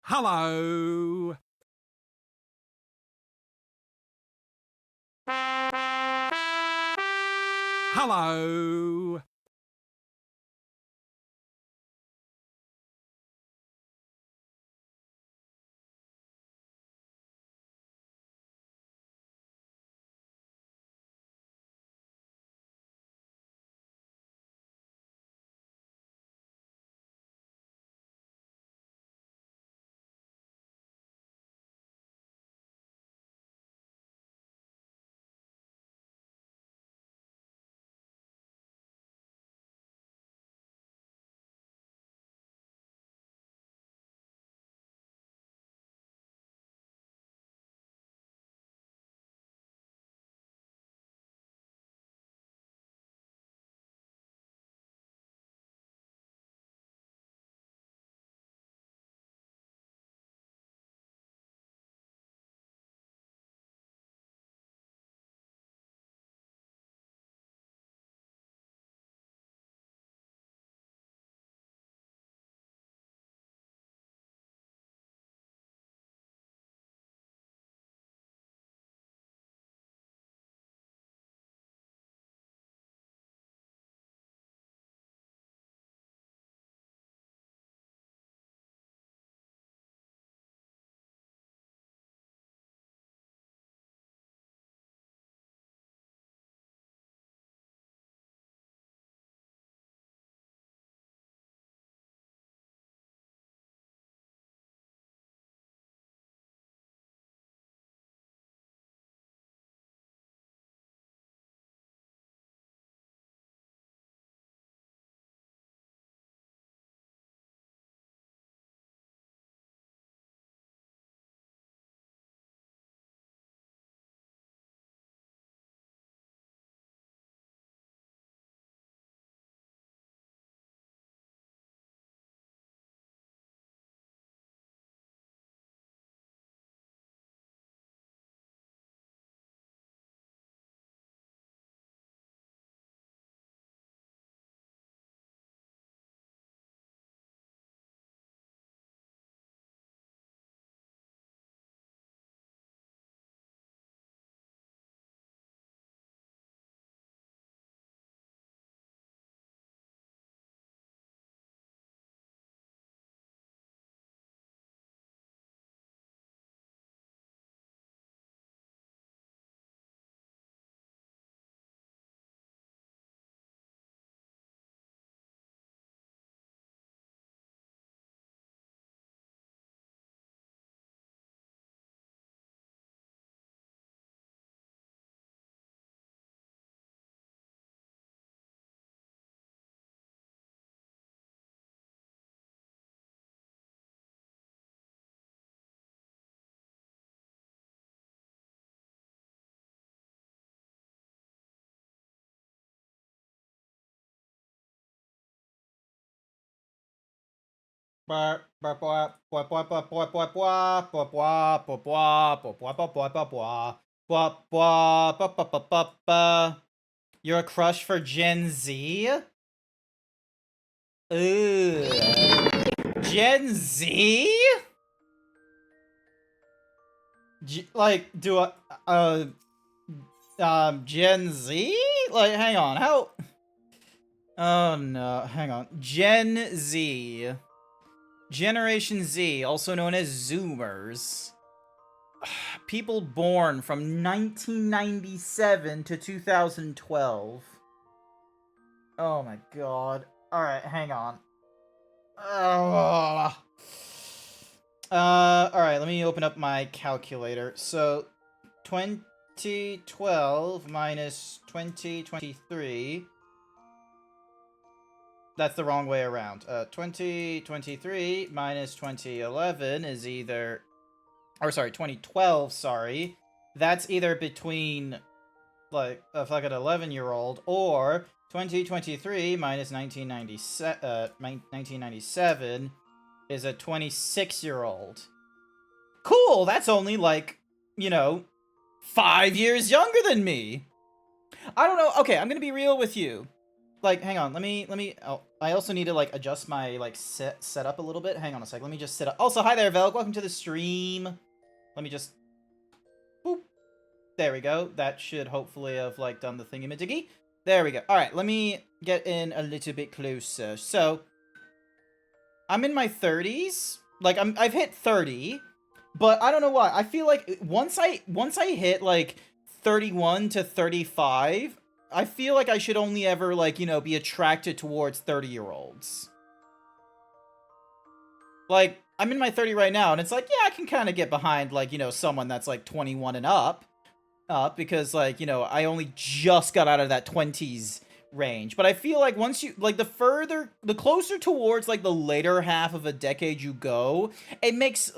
Hello. Hello. You're a crush for Gen Z? Ooh. Gen Z? Gen Z? Like, hang on, how? Oh no, hang on. Gen Z. Generation Z, also known as Zoomers. People born from 1997 to 2012. Oh my god. Alright, hang on. Alright, let me open up my calculator. So, 2012 minus 2023. That's the wrong way around. 2023 minus 2011 is either... Or, sorry, 2012, sorry. That's either between, like, a fucking 11-year-old, or 2023 minus 1997 is a 26-year-old. Cool, that's only, like, you know, 5 years younger than me. I don't know. Okay, I'm gonna be real with you. like, hang on, let me, oh, I also need to, like, adjust my, like, set up a little bit. Hang on a sec, let me just sit up. Also, hi there, Velg, welcome to the stream. Let me just, boop. There we go. That should hopefully have, like, done the thingy-majiggy. There we go. Alright, let me get in a little bit closer. So, I'm in my 30s. Like, I've hit 30, but I don't know why. I feel like once I hit, like, 31 to 35, I feel like I should only ever, like, you know, be attracted towards 30-year-olds. Like, I'm in my 30 right now, and it's like, yeah, I can kind of get behind, like, you know, someone that's, like, 21 and up, because, like, you know, I only just got out of that 20s range. But I feel like once you, like, the closer towards, like, the later half of a decade you go, it makes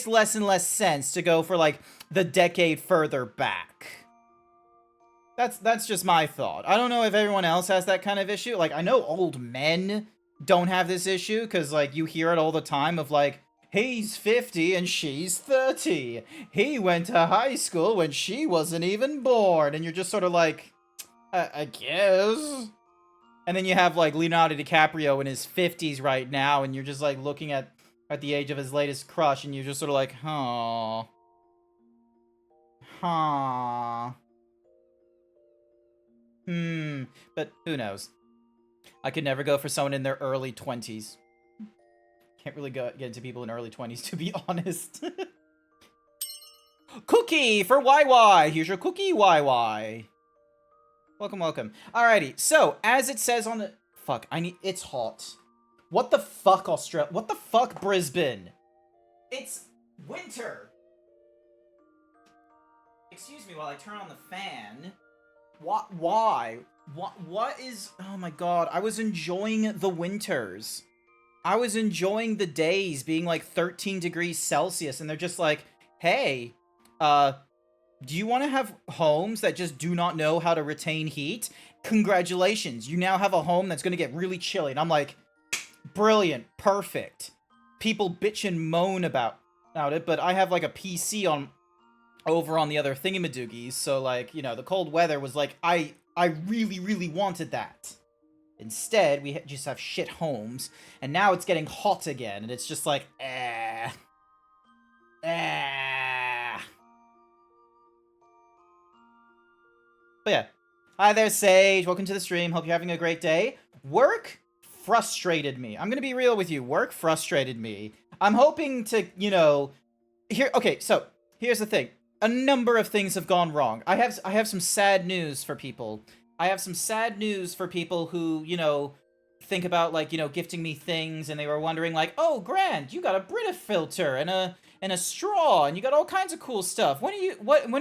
less and less sense to go for, like, the decade further back. That's just my thought. I don't know if everyone else has that kind of issue. Like, I know old men don't have this issue, because, like, you hear it all the time of, like, he's 50 and she's 30. He went to high school when she wasn't even born. And you're just sort of like, I guess. And then you have, like, Leonardo DiCaprio in his 50s right now, and you're just, like, looking at the age of his latest crush, and you're just sort of like, huh. Huh. But who knows? I could never go for someone in their early 20s. Can't really get into people in early 20s, to be honest. Cookie for YY! Here's your cookie, YY. Welcome, welcome. Alrighty, so, as it says on the... Fuck, it's hot. What the fuck, Australia? What the fuck, Brisbane? It's winter! Excuse me while I turn on the fan. Why? What is... Oh my god, I was enjoying the winters. I was enjoying the days being like 13 degrees Celsius, and they're just like, hey, do you want to have homes that just do not know how to retain heat? Congratulations, you now have a home that's going to get really chilly. And I'm like, brilliant, perfect. People bitch and moan about it, but I have like a PC over on the other thingamadoogies, so like, you know, the cold weather was like, I really, really wanted that. Instead, we just have shit homes, and now it's getting hot again, and it's just like, But yeah. Hi there, Sage. Welcome to the stream. Hope you're having a great day. Work frustrated me. I'm gonna be real with you. Work frustrated me. I'm hoping to, you know... Okay, so, here's the thing. A number of things have gone wrong. I have some sad news for people. I have some sad news for people who, you know, think about, like, you know, gifting me things, and they were wondering, like, oh, Grant, you got a Brita filter and a straw, and you got all kinds of cool stuff. When are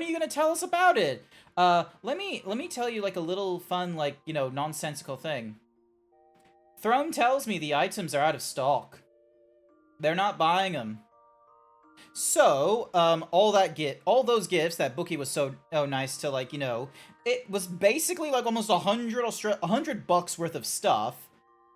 you gonna tell us about it? Let me tell you, like, a little fun, like, you know, nonsensical thing. Throne tells me the items are out of stock. They're not buying them. So, all those gifts that Bookie was so nice to, like, you know, it was basically like almost $100 worth of stuff.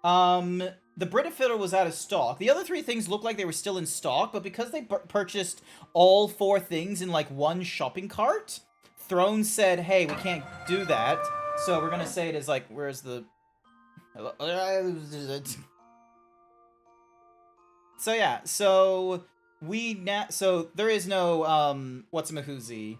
The Brita filter was out of stock. The other 3 things looked like they were still in stock, but because they purchased all 4 things in like one shopping cart, Throne said, hey, we can't do that. So we're gonna say it as like, where's the... So yeah, so there is no what's-a-mahoozy.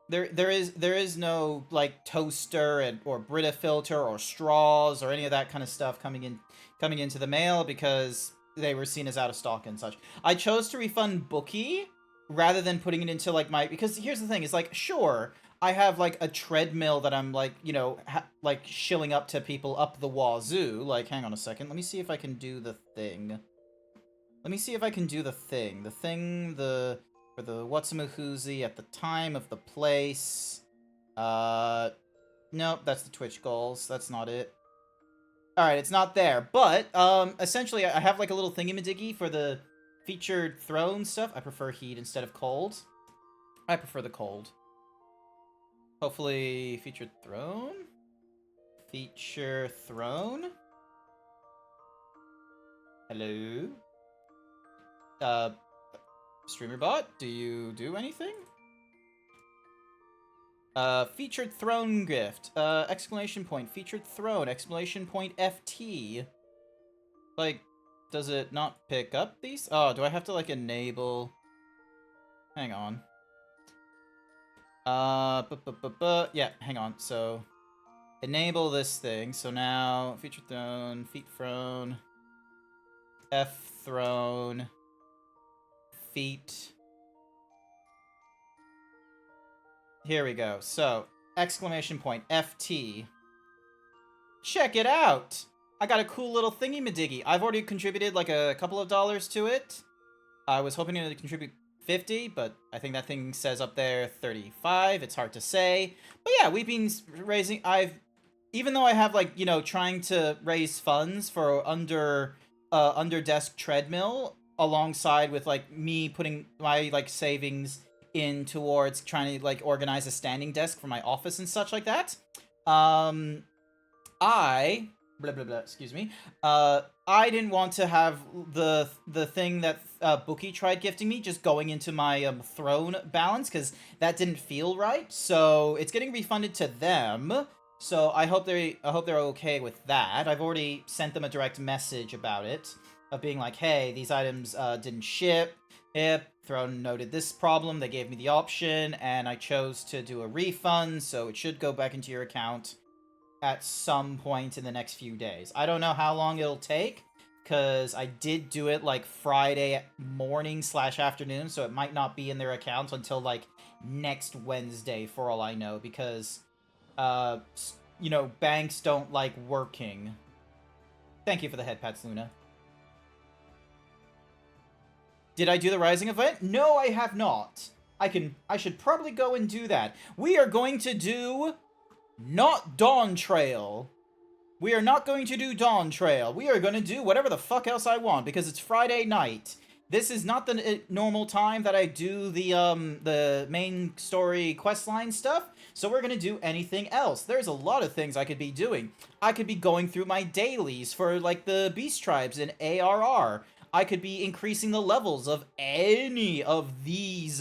There is no like toaster or Brita filter or straws or any of that kind of stuff coming into the mail because they were seen as out of stock and such. I chose to refund Bookie rather than putting it into like because here's the thing, it's like, sure, I have like a treadmill that I'm like, you know, like shilling up to people up the wazoo. Like, hang on a second, let me see if I can do the thing. Let me see if I can do the thing. For the what's-a-mahoozy at the time of the place. Nope, that's the Twitch goals. That's not it. Alright, it's not there. But, essentially, I have like a little thingamadiggy for the featured throne stuff. I prefer heat instead of cold. I prefer the cold. Hopefully, featured throne? Feature throne? Hello? StreamerBot, do you do anything? Featured throne gift. Exclamation point. Featured throne. Exclamation point FT. Like, does it not pick up these? Oh, do I have to, like, enable... Hang on. Yeah, hang on. So, enable this thing. So now, featured throne, feet throne, F throne, feet. Here we go. So, exclamation point, FT. Check it out! I got a cool little thingy-madiggy. I've already contributed like a couple of dollars to it. I was hoping to contribute 50, but I think that thing says up there 35. It's hard to say. But yeah, we've been raising... Even though I have, like, you know, trying to raise funds for under desk treadmill, alongside with, like, me putting my, like, savings in towards trying to, like, organize a standing desk for my office and such like that. Blah blah blah, excuse me. I didn't want to have the thing that Bookie tried gifting me just going into my throne balance, because that didn't feel right. So it's getting refunded to them. So I hope they're okay with that. I've already sent them a direct message about it, of being like, hey, these items didn't ship. Throne noted this problem. They gave me the option, and I chose to do a refund, so it should go back into your account at some point in the next few days. I don't know how long it'll take, because I did do it, like, Friday morning / afternoon, so it might not be in their account until, like, next Wednesday, for all I know, because, you know, banks don't like working. Thank you for the head pats, Luna. Did I do the Rising event? No, I have not. I should probably go and do that. We are going to do... not Dawn Trail. We are not going to do Dawn Trail. We are going to do whatever the fuck else I want, because it's Friday night. This is not the normal time that I do the main story questline stuff, so we're going to do anything else. There's a lot of things I could be doing. I could be going through my dailies for, like, the Beast Tribes in ARR. I could be increasing the levels of any of these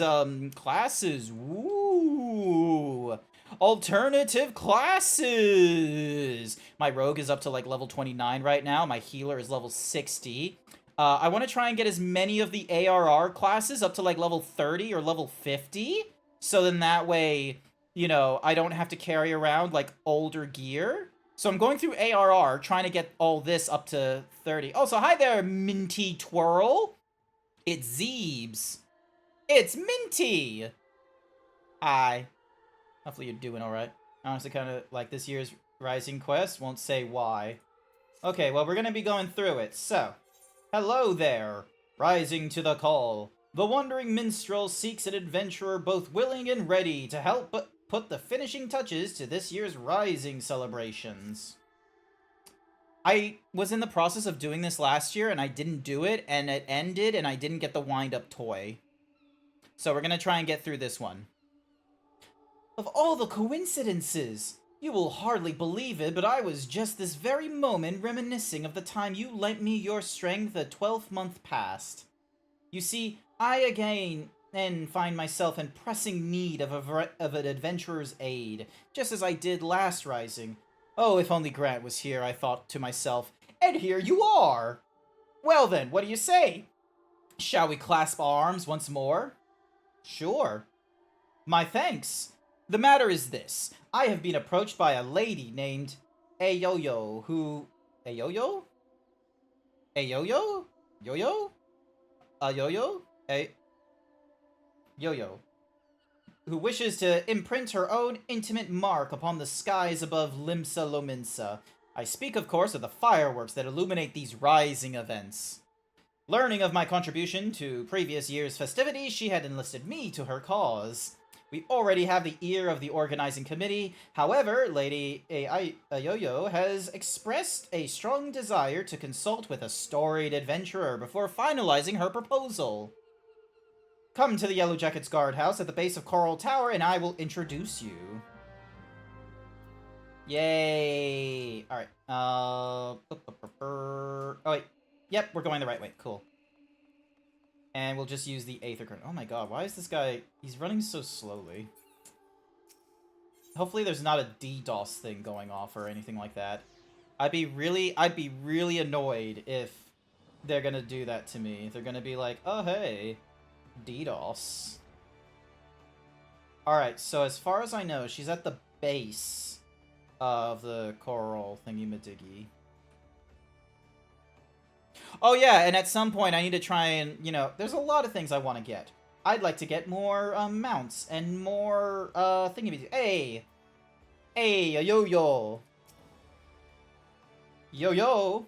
classes. Woo! Alternative classes! My rogue is up to, like, level 29 right now. My healer is level 60. I want to try and get as many of the ARR classes up to, like, level 30 or level 50. So then that way, you know, I don't have to carry around, like, older gear. So I'm going through ARR, trying to get all this up to 30. Oh, so hi there, Minty Twirl. It's Zeebs. It's Minty! Hi. Hopefully you're doing alright. Honestly, kind of like this year's Rising quest. Won't say why. Okay, well, we're going to be going through it. So, hello there. Rising to the call. The wandering minstrel seeks an adventurer both willing and ready to help put the finishing touches to this year's Rising celebrations. I was in the process of doing this last year, and I didn't do it, and it ended, and I didn't get the wind-up toy. So we're going to try and get through this one. Of all the coincidences! You will hardly believe it, but I was just this very moment reminiscing of the time you lent me your strength a 12-month past. You see, I again find myself in pressing need of an adventurer's aid, just as I did last Rising. Oh, if only Grant was here, I thought to myself. And here you are! Well then, what do you say? Shall we clasp arms once more? Sure. My thanks. The matter is this. I have been approached by a lady named Ayoyo, who... Ayoyo? Ayoyo? Yo-yo? Yo-yo? Yo-yo. Who wishes to imprint her own intimate mark upon the skies above Limsa Lominsa. I speak, of course, of the fireworks that illuminate these Rising events. Learning of my contribution to previous year's festivities, she had enlisted me to her cause. We already have the ear of the organizing committee. However, Lady Ayoyo has expressed a strong desire to consult with a storied adventurer before finalizing her proposal. Come to the Yellow Jackets guardhouse at the base of Coral Tower, and I will introduce you. Yay! Alright, oh wait. Yep, we're going the right way. Cool. And we'll just use the Aether Current. Oh my god, why is this guy... He's running so slowly. hopefully there's not a DDoS thing going off or anything like that. I'd be really annoyed if they're gonna do that to me. If they're gonna be like, oh hey, DDoS. Alright, so as far as I know, she's at the base of the coral thingy-madiggy. Oh yeah, and at some point I need to try and, you know, there's a lot of things I want to get. I'd like to get more mounts and more thingy-madiggy. Hey! Hey, yo-yo! Yo-yo!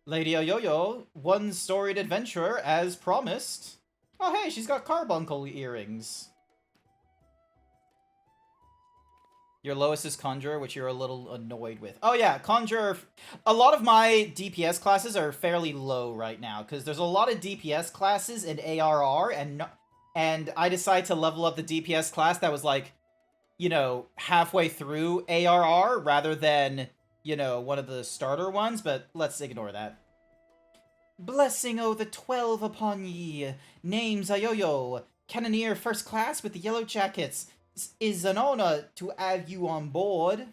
Lady Yo-Yo, one storied adventurer as promised. Oh hey, she's got carbuncle earrings. Your lowest is Conjurer, which you're a little annoyed with. Oh yeah, Conjurer. A lot of my DPS classes are fairly low right now, because there's a lot of DPS classes in ARR, and I decided to level up the DPS class that was like, you know, halfway through ARR, rather than, you know, one of the starter ones, but let's ignore that. Blessing o' the 12 upon ye. Name's Ayoyo, Cannoneer First Class with the Yellow Jackets. Is an honor to have you on board.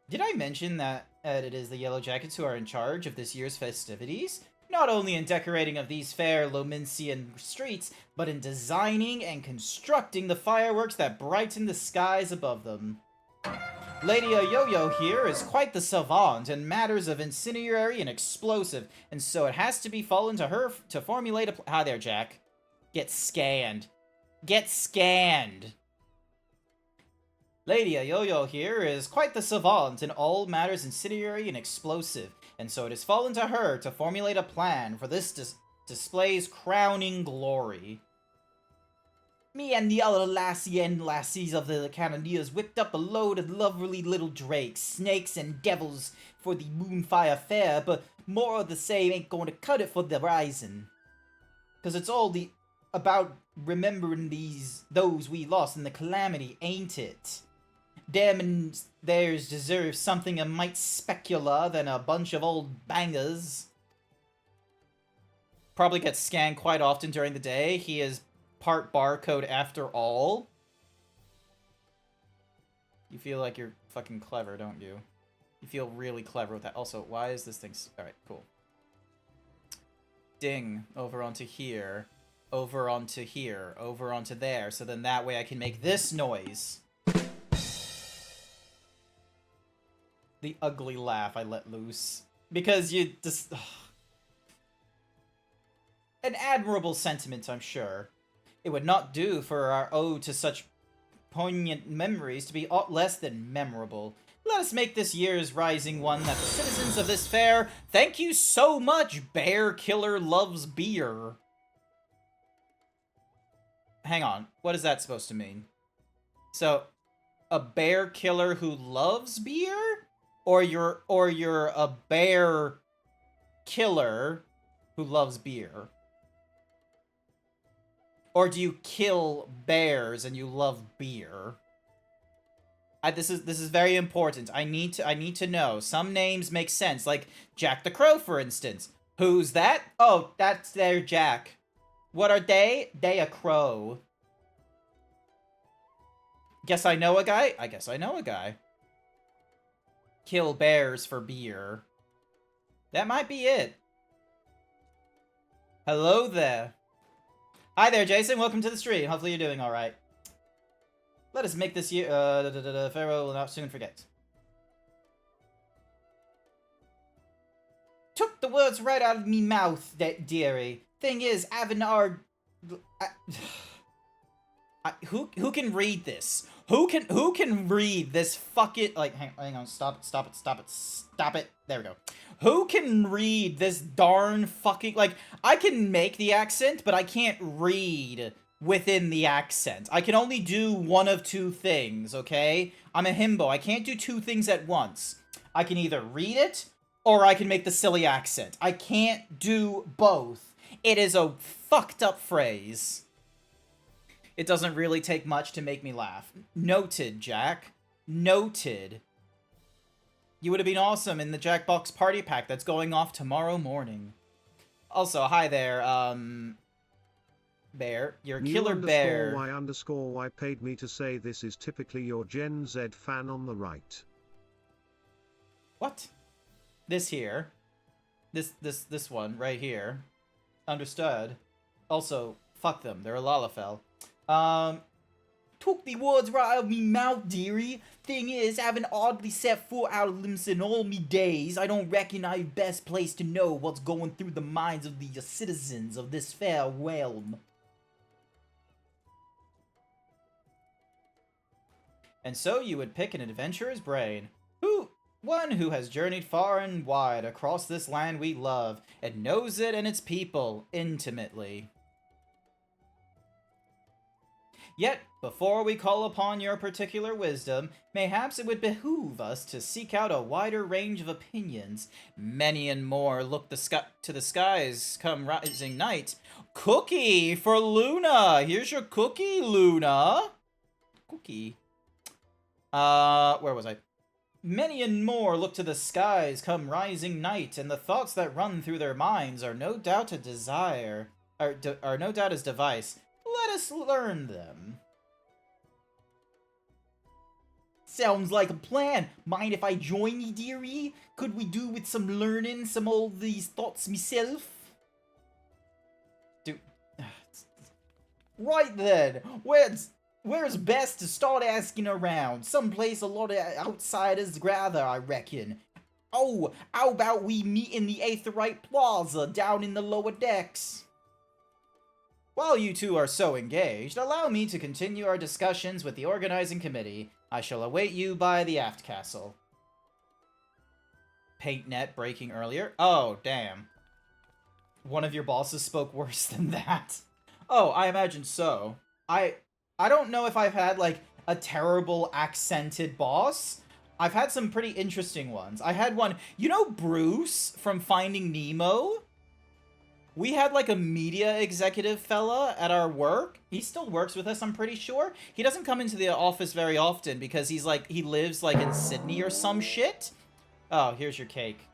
Did I mention that it is the Yellow Jackets who are in charge of this year's festivities? Not only in decorating of these fair Lominsian streets, but in designing and constructing the fireworks that brighten the skies above them. Lady Yo-Yo here is quite the savant in matters of incendiary and explosive, and so it has to be fallen to her to formulate a Hi there, Jack. Get scanned. Get scanned! Lady Yo-Yo here is quite the savant in all matters incendiary and explosive, and so it has fallen to her to formulate a plan for this display's crowning glory. Me and the other lassie and lassies of the Cannoneers whipped up a load of lovely little drakes, snakes, and devils for the Moonfire Fair, but more of the same ain't going to cut it for the Rising. 'Cause it's all about remembering those we lost in the calamity, ain't it? Them and theirs deserve something a mite specular than a bunch of old bangers. Probably gets scanned quite often during the day. He is part barcode after all. You feel like you're fucking clever, don't you? You feel really clever with that. Also, why is this thing... Alright, cool. Ding. Over onto here. Over onto here, over onto there, so then that way I can make this noise. The ugly laugh I let loose. Because you just... An admirable sentiment, I'm sure. It would not do for our ode to such poignant memories to be aught less than memorable. Let us make this year's Rising one that the citizens of this fair thank you so much, Bear Killer Loves Beer. Hang on, what is that supposed to mean? So, a bear killer who loves beer? Or you're a bear killer who loves beer? Or do you kill bears and you love beer? This is very important. I need to know. Some names make sense, like Jack the Crow, for instance. Who's that? Oh, that's their Jack. What are they? They a crow. Guess I know a guy? I guess I know a guy. Kill bears for beer. That might be it. Hello there. Hi there, Jason. Welcome to the stream. Hopefully you're doing alright. Let us make this year... Pharaoh will not soon forget. Took the words right out of me mouth, that dearie. Thing is, Avanar... who can read this? Who can read this fucking... Like, hang on, stop it. There we go. Who can read this darn fucking... Like, I can make the accent, but I can't read within the accent. I can only do one of two things, okay? I'm a himbo. I can't do two things at once. I can either read it, or I can make the silly accent. I can't do both. It is a fucked up phrase. It doesn't really take much to make me laugh. Noted, Jack. Noted. You would have been awesome in the Jackbox Party Pack that's going off tomorrow morning. Also, hi there, Bear. You're Killer Bear. _y__y paid me to say this is typically your Gen Z fan on the right. What? This here. This one, right here. Understood. Also, fuck them. They're a Lalafell. Took the words right out of me mouth, dearie. Thing is, having oddly set foot out of limbs in all me days, I don't reckon I'm best placed to know what's going through the minds of the citizens of this fair realm. And so you would pick an adventurer's brain. One who has journeyed far and wide across this land we love, and knows it and its people intimately. Yet, before we call upon your particular wisdom, mayhaps it would behoove us to seek out a wider range of opinions. Many and more look to the skies come rising night. Cookie for Luna! Here's your cookie, Luna! Cookie. Where was I? Many and more look to the skies come rising night, and the thoughts that run through their minds are no doubt a desire, are no doubt his device. Let us learn them. Sounds like a plan. Mind if I join ye, dearie? Could we do with some learning some all these thoughts myself? Right then, where's best to start asking around? Someplace a lot of outsiders gather, I reckon. Oh, how about we meet in the Aetherite Plaza down in the lower decks? While you two are so engaged, allow me to continue our discussions with the organizing committee. I shall await you by the aft castle. Paint net breaking earlier? Oh, damn. One of your bosses spoke worse than that. Oh, I imagine so. I don't know if I've had, like, a terrible accented boss. I've had some pretty interesting ones. I had one... You know Bruce from Finding Nemo? We had, like, a media executive fella at our work. He still works with us, I'm pretty sure. He doesn't come into the office very often because he's, like, he lives, like, in Sydney or some shit. Oh, here's your cake.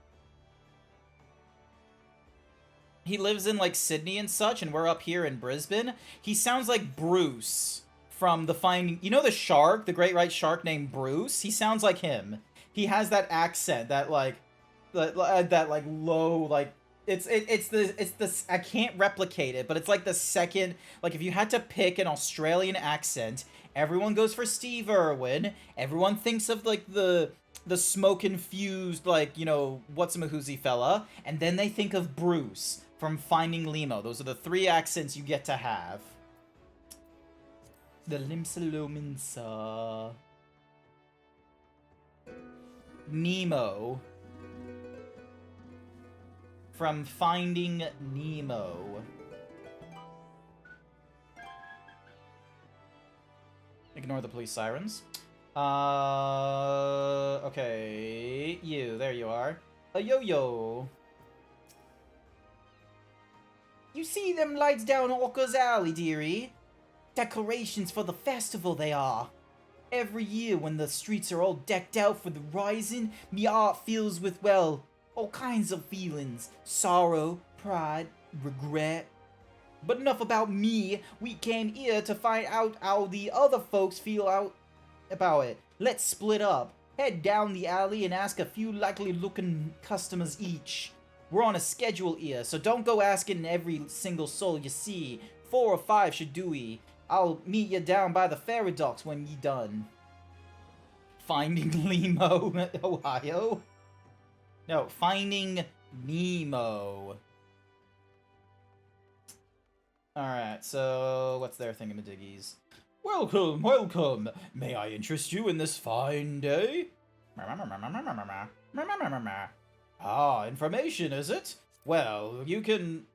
He lives in, like, Sydney and such, and we're up here in Brisbane. He sounds like Bruce from the Finding... You know the shark? The great white shark named Bruce? He sounds like him. He has that accent, that, like... That, like, low, like... It's the I can't replicate it, but it's like the second, like if you had to pick an Australian accent, everyone goes for Steve Irwin, everyone thinks of like the smoke infused, like, you know, what's-a-mahoozy fella, and then they think of Bruce from Finding Nemo. Those are the three accents you get to have. The Limsalominsa. Nemo. From Finding Nemo. Ignore the police sirens. Okay. You, there you are. A yo-yo. You see them lights down Orca's Alley, dearie? Decorations for the festival they are. Every year when the streets are all decked out for the rising, me heart fills with, well, all kinds of feelings. Sorrow, pride, regret. But enough about me. We came here to find out how the other folks feel out about it. Let's split up. Head down the alley and ask a few likely looking customers each. We're on a schedule here, so don't go asking every single soul you see. 4 or 5 should do ye. I'll meet you down by the ferry docks when ye done. Finding Nemo, Ohio? No, Finding Nemo. Alright, so what's their thingamadiggies? Welcome, welcome! May I interest you in this fine day? Ah, information, is it? Well, you can...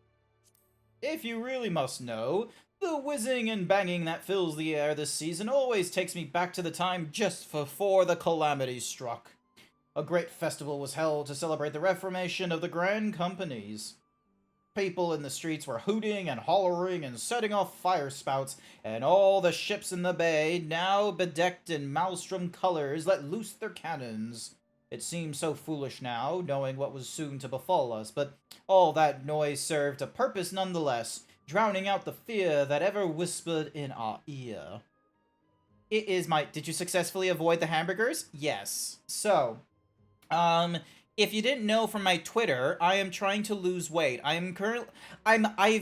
If you really must know, the whizzing and banging that fills the air this season always takes me back to the time just before the calamity struck. A great festival was held to celebrate the reformation of the grand companies. People in the streets were hooting and hollering and setting off fire spouts, and all the ships in the bay, now bedecked in maelstrom colors, let loose their cannons. It seems so foolish now, knowing what was soon to befall us, but all that noise served a purpose nonetheless, drowning out the fear that ever whispered in our ear. It is my... Did you successfully avoid the hamburgers? Yes. So, if you didn't know from my Twitter, I am trying to lose weight. I've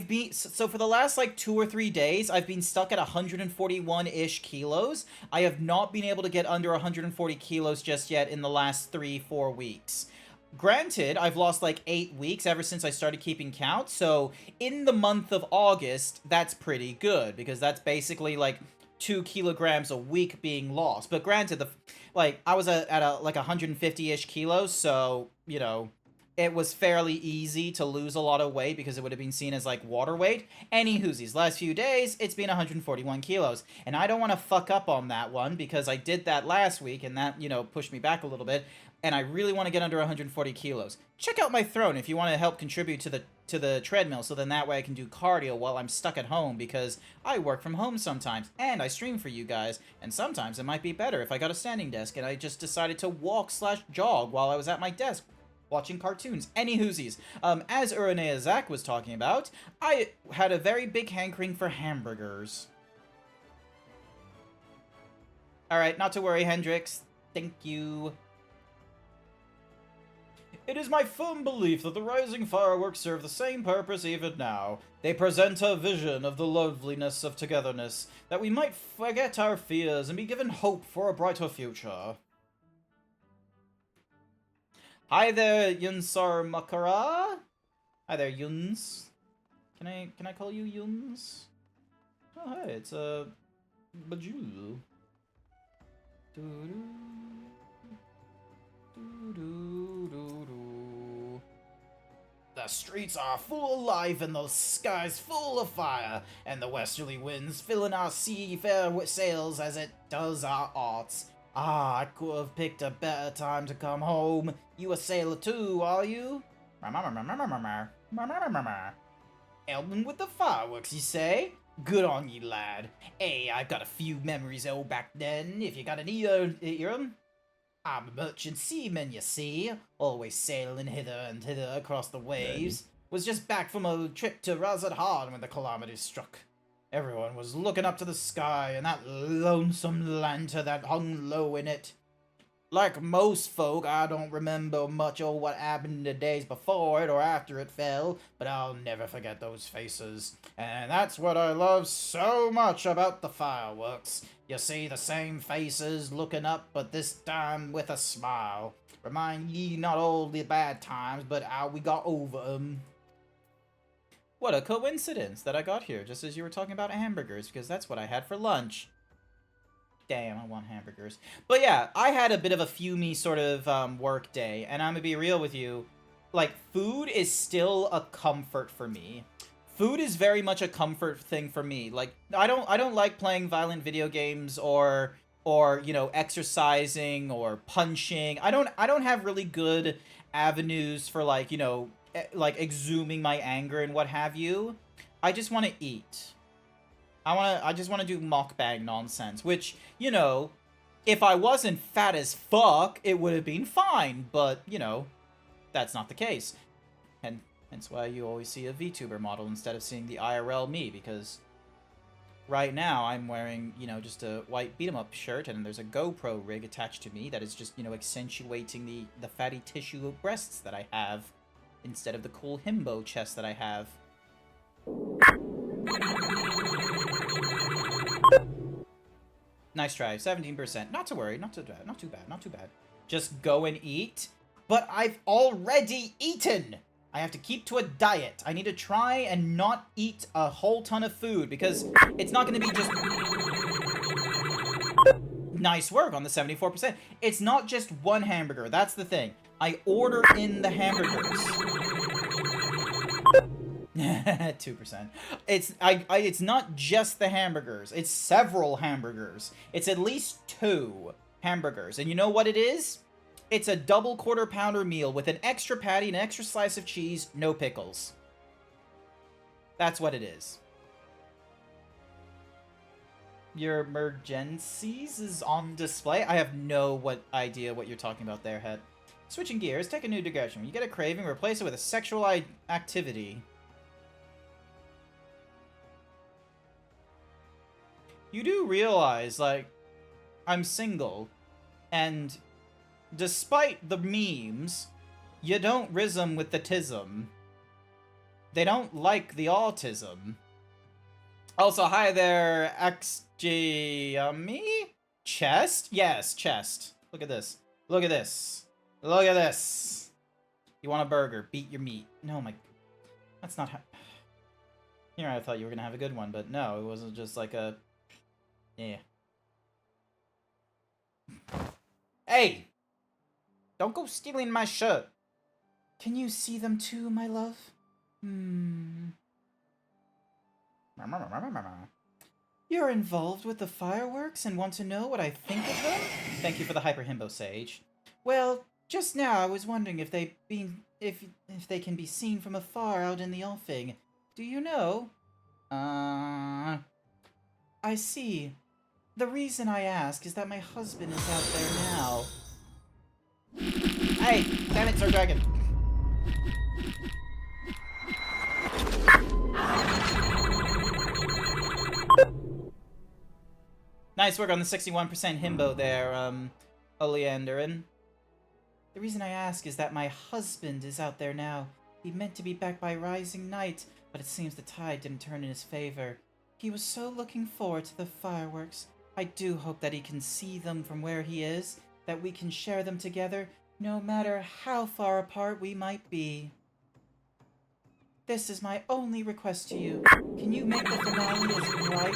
been, so for the last, like, 2 or 3 days, I've been stuck at 141-ish kilos. I have not been able to get under 140 kilos just yet in the last 3-4 weeks. Granted, I've lost, like, 8 weeks ever since I started keeping count, so in the month of August, that's pretty good, because that's basically, like, 2 kilograms a week being lost. But granted, I was at 150-ish kilos, so, you know, it was fairly easy to lose a lot of weight because it would have been seen as, like, water weight. Anywho's, these last few days, it's been 141 kilos. And I don't want to fuck up on that one because I did that last week and that, you know, pushed me back a little bit. And I really want to get under 140 kilos. Check out my throne if you want to help contribute to the treadmill, so then that way I can do cardio while I'm stuck at home, because I work from home sometimes, and I stream for you guys, and sometimes it might be better if I got a standing desk and I just decided to walk/jog while I was at my desk watching cartoons. Anywhoosies, as Uranea Zach was talking about, I had a very big hankering for hamburgers. Alright, not to worry, Hendrix. Thank you. It is my firm belief that the rising fireworks serve the same purpose even now. They present a vision of the loveliness of togetherness, that we might forget our fears and be given hope for a brighter future. Hi there, Yunsar Makara. Hi there, Yuns. Can I call you Yuns? Oh, hey, it's a Bajulu. The streets are full of life and the sky's full of fire, and the westerly winds filling our seafair sails as it does our arts. Ah, I could have picked a better time to come home. You a sailor too, are you? Elbin with the fireworks, you say? Good on you, lad. Hey, I've got a few memories old back then, if you got an ear, hear 'em. I'm a merchant seaman, you see, always sailing hither and thither across the waves. Was just back from a trip to Razad when the calamities struck. Everyone was looking up to the sky and that lonesome lantern that hung low in it. Like most folk, I don't remember much of what happened the days before it or after it fell, but I'll never forget those faces. And that's what I love so much about the fireworks. You see the same faces looking up, but this time with a smile. Remind ye not all the bad times, but how we got over 'em. What a coincidence that I got here just as you were talking about hamburgers, because that's what I had for lunch. Damn, I want hamburgers. But yeah, I had a bit of a fumey sort of work day, and I'm gonna be real with you. Like, food is still a comfort for me. Food is very much a comfort thing for me. Like, I don't like playing violent video games or you know, exercising or punching. I don't have really good avenues for, like, you know, like exhuming my anger and what have you. I just want to eat. I just want to do mukbang nonsense, which, you know, if I wasn't fat as fuck, it would have been fine, but, you know, that's not the case. And hence why you always see a VTuber model instead of seeing the IRL me, because right now I'm wearing, you know, just a white beat-em-up shirt, and there's a GoPro rig attached to me that is just, you know, accentuating the fatty tissue breasts that I have, instead of the cool himbo chest that I have. Nice try, 17%. Not to worry, not too bad, not too bad, not too bad. Just go and eat. But I've already eaten! I have to keep to a diet. I need to try and not eat a whole ton of food, because it's not going to be just... Nice work on the 74%. It's not just one hamburger, that's the thing. I order in the hamburgers. 2%. It's not just the hamburgers. It's several hamburgers. It's at least 2 hamburgers. And you know what it is? It's a double quarter pounder meal with an extra patty, an extra slice of cheese, no pickles. That's what it is. Your emergencies is on display? I have no idea what you're talking about there, Het. Switching gears, take a new direction. When you get a craving, replace it with a sexual activity. You do realize, like, I'm single, and despite the memes, you don't rhythm with the tism. They don't like the autism. Also, hi there, XG, Chest? Yes, chest. Look at this. Look at this. Look at this. You want a burger? Beat your meat. No, my... That's not how... Here, I thought you were gonna have a good one, but no, it wasn't just like a... Yeah. Hey! Don't go stealing my shirt. Can you see them too, my love? You're involved with the fireworks and want to know what I think of them? Thank you for the Hyper Himbo Sage. Well, just now I was wondering if they can be seen from afar out in the offing. Do you know? I see. The reason I ask is that my husband is out there now. Hey! Damn it, Sir Dragon! Nice work on the 61% himbo there, Oleanderin. The reason I ask is that my husband is out there now. He meant to be back by rising night, but it seems the tide didn't turn in his favor. He was so looking forward to the fireworks. I do hope that he can see them from where he is, that we can share them together, no matter how far apart we might be. This is my only request to you. Can you make the finale as bright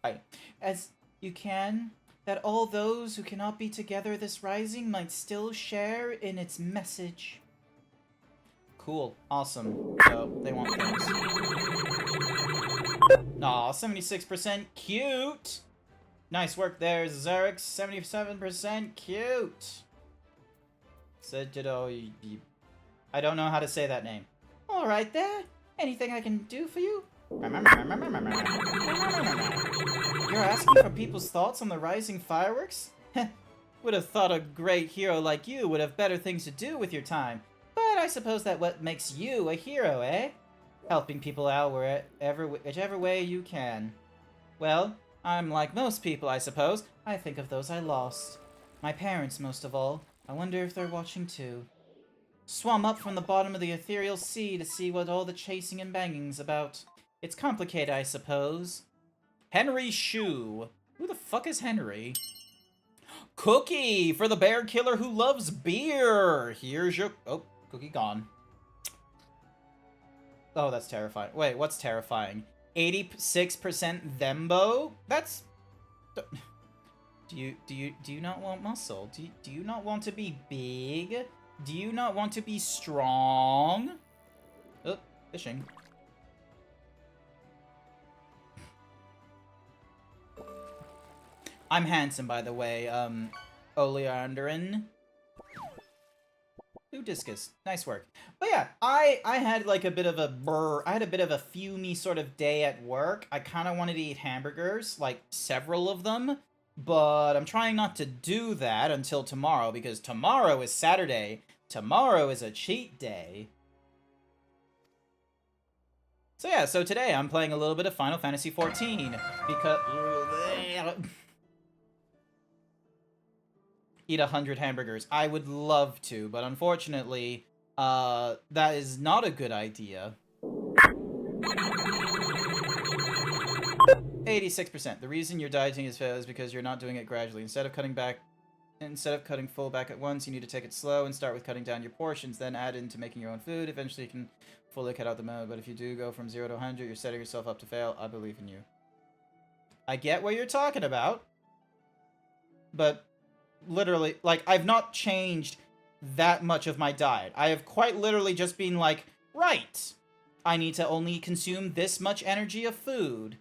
and as you can, that all those who cannot be together this rising might still share in its message? Cool. Awesome. So, they want things. Aw, 76% cute! Nice work there, Zerix. 77% cute! I don't know how to say that name. Alright there. Anything I can do for you? You're asking for people's thoughts on the rising fireworks? Would have thought a great hero like you would have better things to do with your time. But I suppose that what makes you a hero, eh? Helping people out whichever way you can. Well, I'm like most people, I suppose. I think of those I lost. My parents, most of all. I wonder if they're watching too. Swum up from the bottom of the ethereal sea to see what all the chasing and banging's about. It's complicated, I suppose. Henry Shue. Who the fuck is Henry? Cookie! For the bear killer who loves beer! Here's your... Oh, Cookie gone. Oh, that's terrifying. Wait, what's terrifying? 86% Thembo? That's... Do you not want muscle? Do you not want to be big? Do you not want to be strong? Oh, fishing. I'm handsome, by the way, Oleanderin. Ooh, discus. Nice work. But yeah, I had like a bit of a I had a bit of a fumey sort of day at work. I kind of wanted to eat hamburgers, like several of them, but I'm trying not to do that until tomorrow, because tomorrow is Saturday. Tomorrow is a cheat day. So yeah, so today I'm playing a little bit of Final Fantasy XIV, because... Eat 100 hamburgers. I would love to, but unfortunately, that is not a good idea. 86%. The reason your dieting is failed is because you're not doing it gradually. Instead of cutting full back at once, you need to take it slow and start with cutting down your portions, then add into making your own food. Eventually, you can fully cut out the mode, but if you do go from 0 to 100, you're setting yourself up to fail. I believe in you. I get what you're talking about, but... literally, like, I've not changed that much of my diet. I have quite literally just been like, right, I need to only consume this much energy of food.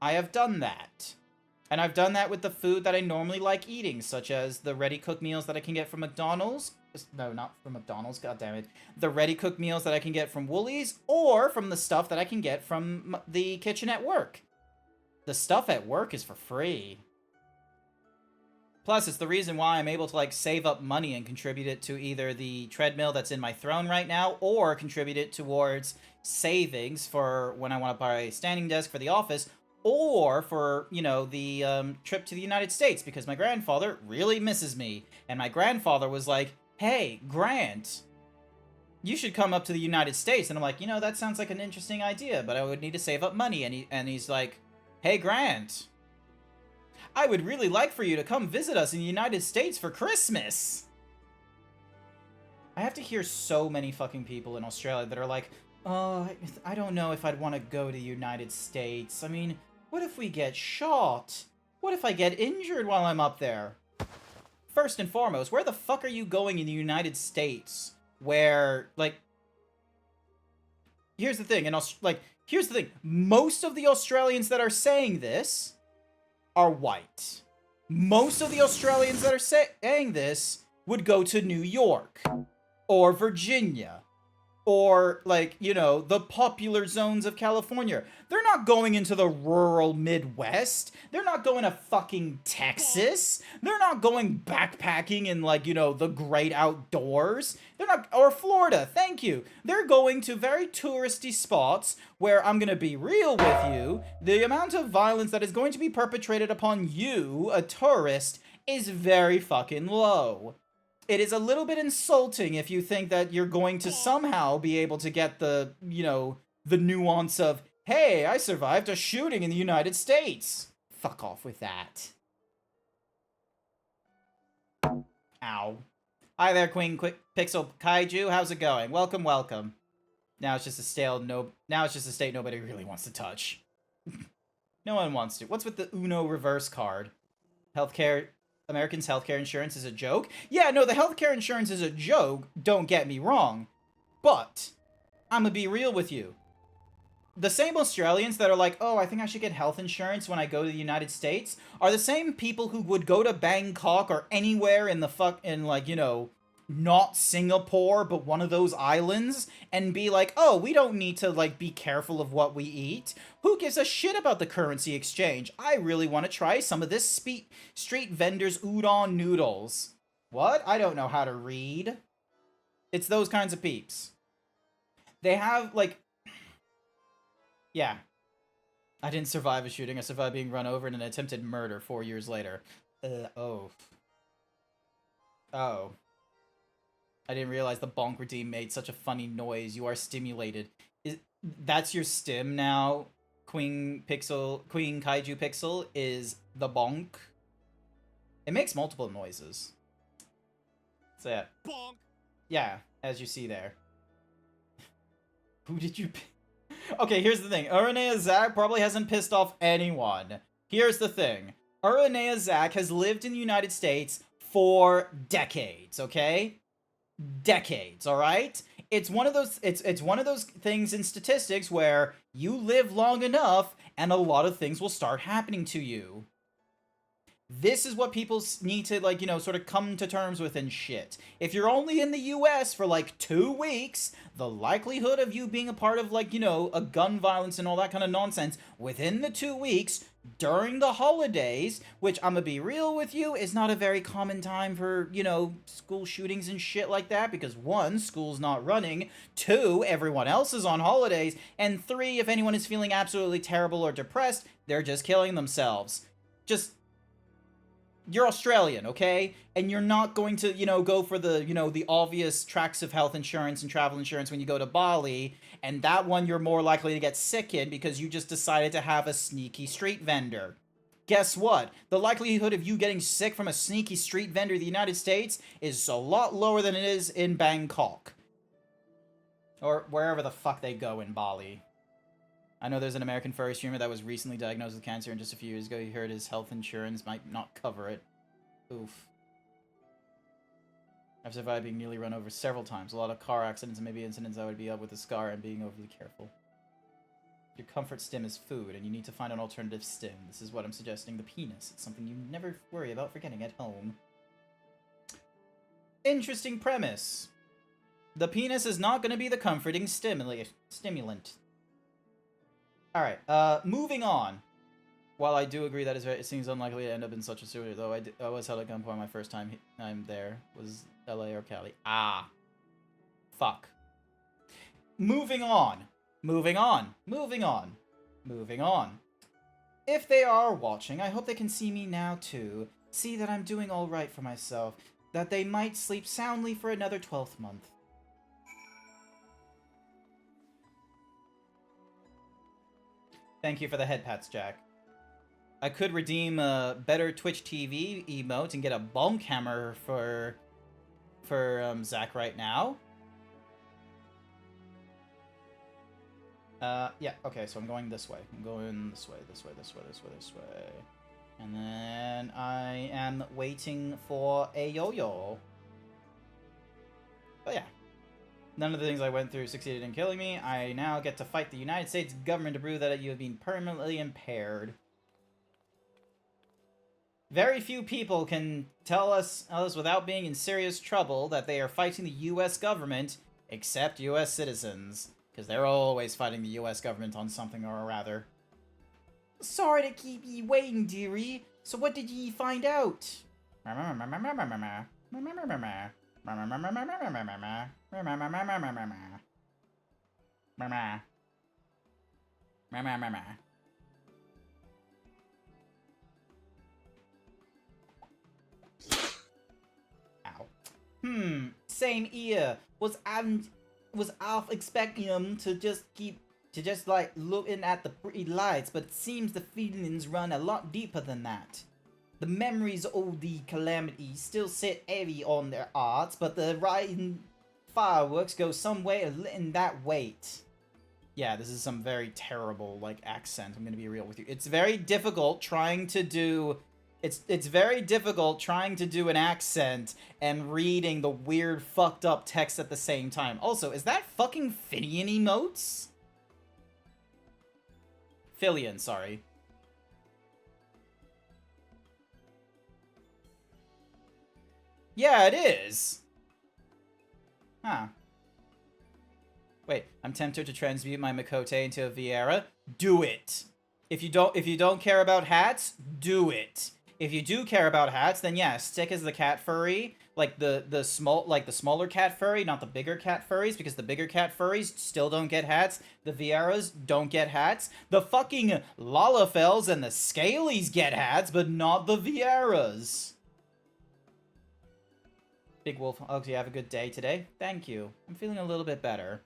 I have done that. And I've done that with the food that I normally like eating, such as the ready-cooked meals that I can get from McDonald's. No, not from McDonald's, goddammit. The ready-cooked meals that I can get from Woolies, or from the stuff that I can get from the kitchen at work. The stuff at work is for free. Plus, it's the reason why I'm able to, like, save up money and contribute it to either the treadmill that's in my throne right now, or contribute it towards savings for when I want to buy a standing desk for the office, or for, you know, the trip to the United States, because my grandfather really misses me. And my grandfather was like, hey, Grant, you should come up to the United States. And I'm like, you know, that sounds like an interesting idea, but I would need to save up money. And he's like, hey, Grant, I would really like for you to come visit us in the United States for Christmas. I have to hear so many fucking people in Australia that are like, oh, I don't know if I'd want to go to the United States. I mean, what if we get shot? What if I get injured while I'm up there? First and foremost, where the fuck are you going in the United States? Where, like... Here's the thing, here's the thing. Most of the Australians that are saying this are white. Most of the Australians that are saying this would go to New York or Virginia or, like, you know, the popular zones of California. They're not going into the rural Midwest. They're not going to fucking Texas. They're not going backpacking in, like, you know, the great outdoors. They're not, or Florida, thank you. They're going to very touristy spots where, I'm gonna be real with you, the amount of violence that is going to be perpetrated upon you, a tourist, is very fucking low. It is a little bit insulting if you think that you're going to somehow be able to get the, you know, the nuance of, hey, I survived a shooting in the United States. Fuck off with that. Ow. Hi there, Queen Pixel Kaiju. How's it going? Welcome, welcome. Now it's just a state nobody really wants to touch. No one wants to. What's with the Uno reverse card? Americans' healthcare insurance is a joke? Yeah, no, the healthcare insurance is a joke, don't get me wrong. But, I'm gonna be real with you. The same Australians that are like, oh, I think I should get health insurance when I go to the United States, are the same people who would go to Bangkok or anywhere in like, you know, not Singapore, but one of those islands, and be like, oh, we don't need to, like, be careful of what we eat. Who gives a shit about the currency exchange? I really want to try some of this street vendor's udon noodles. What? I don't know how to read. It's those kinds of peeps. They have, like... Yeah. I didn't survive a shooting. I survived being run over in an attempted murder 4 years later. Oh. Oh. I didn't realize the bonk redeem made such a funny noise. You are stimulated. That's your stim now, Queen Kaiju Pixel, is the bonk. It makes multiple noises. So yeah. Bonk. Yeah, as you see there. Who did you pick? Okay, here's the thing. Uranea Zach probably hasn't pissed off anyone. Here's the thing. Uranea Zach has lived in the United States for decades, okay? Decades, all right? It's one of those it's one of those things in statistics where you live long enough and a lot of things will start happening to you. This is what people need to, like, you know, sort of come to terms with and shit. If you're only in the US for, like, 2 weeks, the likelihood of you being a part of, like, you know, a gun violence and all that kind of nonsense within the 2 weeks during the holidays, which, I'm gonna be real with you, is not a very common time for, you know, school shootings and shit like that, because 1, school's not running, 2, everyone else is on holidays, and 3, if anyone is feeling absolutely terrible or depressed, they're just killing themselves. You're Australian, okay? And you're not going to, you know, go for the, you know, the obvious tracks of health insurance and travel insurance when you go to Bali, and that one you're more likely to get sick in because you just decided to have a sneaky street vendor. Guess what? The likelihood of you getting sick from a sneaky street vendor in the United States is a lot lower than it is in Bangkok. Or wherever the fuck they go in Bali. I know there's an American furry streamer that was recently diagnosed with cancer, and just a few years ago he heard his health insurance might not cover it. Oof. I've survived being nearly run over several times. A lot of car accidents and maybe incidents I would be up with a scar and being overly careful. Your comfort stim is food, and you need to find an alternative stim. This is what I'm suggesting, the penis. It's something you never worry about forgetting at home. Interesting premise. The penis is not going to be the comforting stimulant. Alright, moving on. While I do agree that it seems unlikely to end up in such a sewer, though I was held at gunpoint my first time I'm there. Was LA or Cali? Ah. Fuck. Moving on. Moving on. Moving on. Moving on. If they are watching, I hope they can see me now too. See that I'm doing alright for myself. That they might sleep soundly for another 12th month. Thank you for the head pats, Jack. I could redeem a better Twitch TV emote and get a bonk hammer for Zach right now. Yeah, okay, so I'm going this way. I'm going this way, this way, this way, this way, this way. And then I am waiting for a yo-yo. But yeah. None of the things I went through succeeded in killing me. I now get to fight the United States government to prove that you have been permanently impaired. Very few people can tell us without being in serious trouble that they are fighting the U.S. government, except U.S. citizens. Because they're always fighting the U.S. government on something or other. Sorry to keep ye waiting, dearie. So what did ye find out? Same ear. Was half expecting him to just like looking at the pretty lights, but it seems the feelings run a lot deeper than that. The memories of the calamities still sit heavy on their hearts, but the riding fireworks go some way of letting that weight. Yeah, this is some very terrible, like, accent. I'm gonna be real with you. It's very difficult trying to do... It's very difficult trying to do an accent and reading the weird, fucked up text at the same time. Also, is that fucking Finian emotes? Filian, sorry. Yeah, it is. Huh. Wait, I'm tempted to transmute my Makote into a Vieira. Do it. If you don't care about hats, do it. If you do care about hats, then yeah, stick as the cat furry, like the smaller cat furry, not the bigger cat furries, because the bigger cat furries still don't get hats. The Vieiras don't get hats. The fucking Lalafels and the Scalies get hats, but not the Vieiras. Big Wolf, oh, do you have a good day today? Thank you. I'm feeling a little bit better.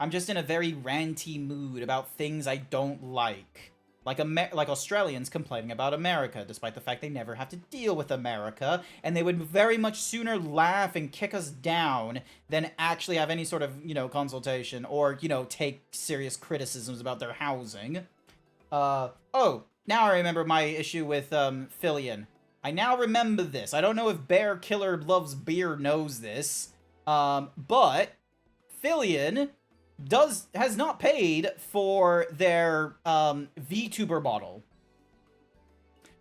I'm just in a very ranty mood about things I don't like. Like Australians complaining about America, despite the fact they never have to deal with America, and they would very much sooner laugh and kick us down than actually have any sort of, consultation or, take serious criticisms about their housing. Oh, now I remember my issue with, Filian. I now remember this. I don't know if Bear Killer Loves Beer knows this, but Filian has not paid for their VTuber model.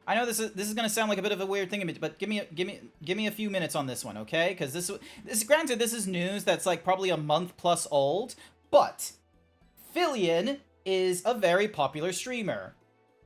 I know this is gonna sound like a bit of a weird thing, but give me a few minutes on this one, okay? Because granted, this is news that's like probably a month plus old, but Filian is a very popular streamer,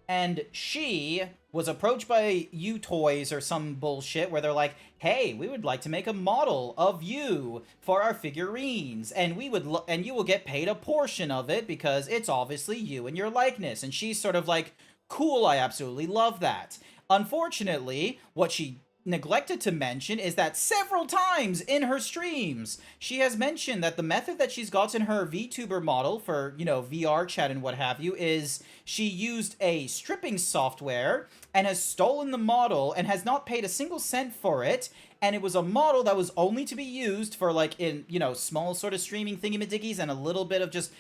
and she was approached by UToys or some bullshit where they're like, hey, we would like to make a model of you for our figurines, and you will get paid a portion of it because it's obviously you and your likeness. And she's sort of like, cool, I absolutely love that. Unfortunately, what she neglected to mention is that several times in her streams, she has mentioned that the method that she's gotten her VTuber model for, VR chat and what have you, is she used a stripping software and has stolen the model and has not paid a single cent for it. And it was a model that was only to be used for, like, in, small sort of streaming thingamadickies and a little bit of just,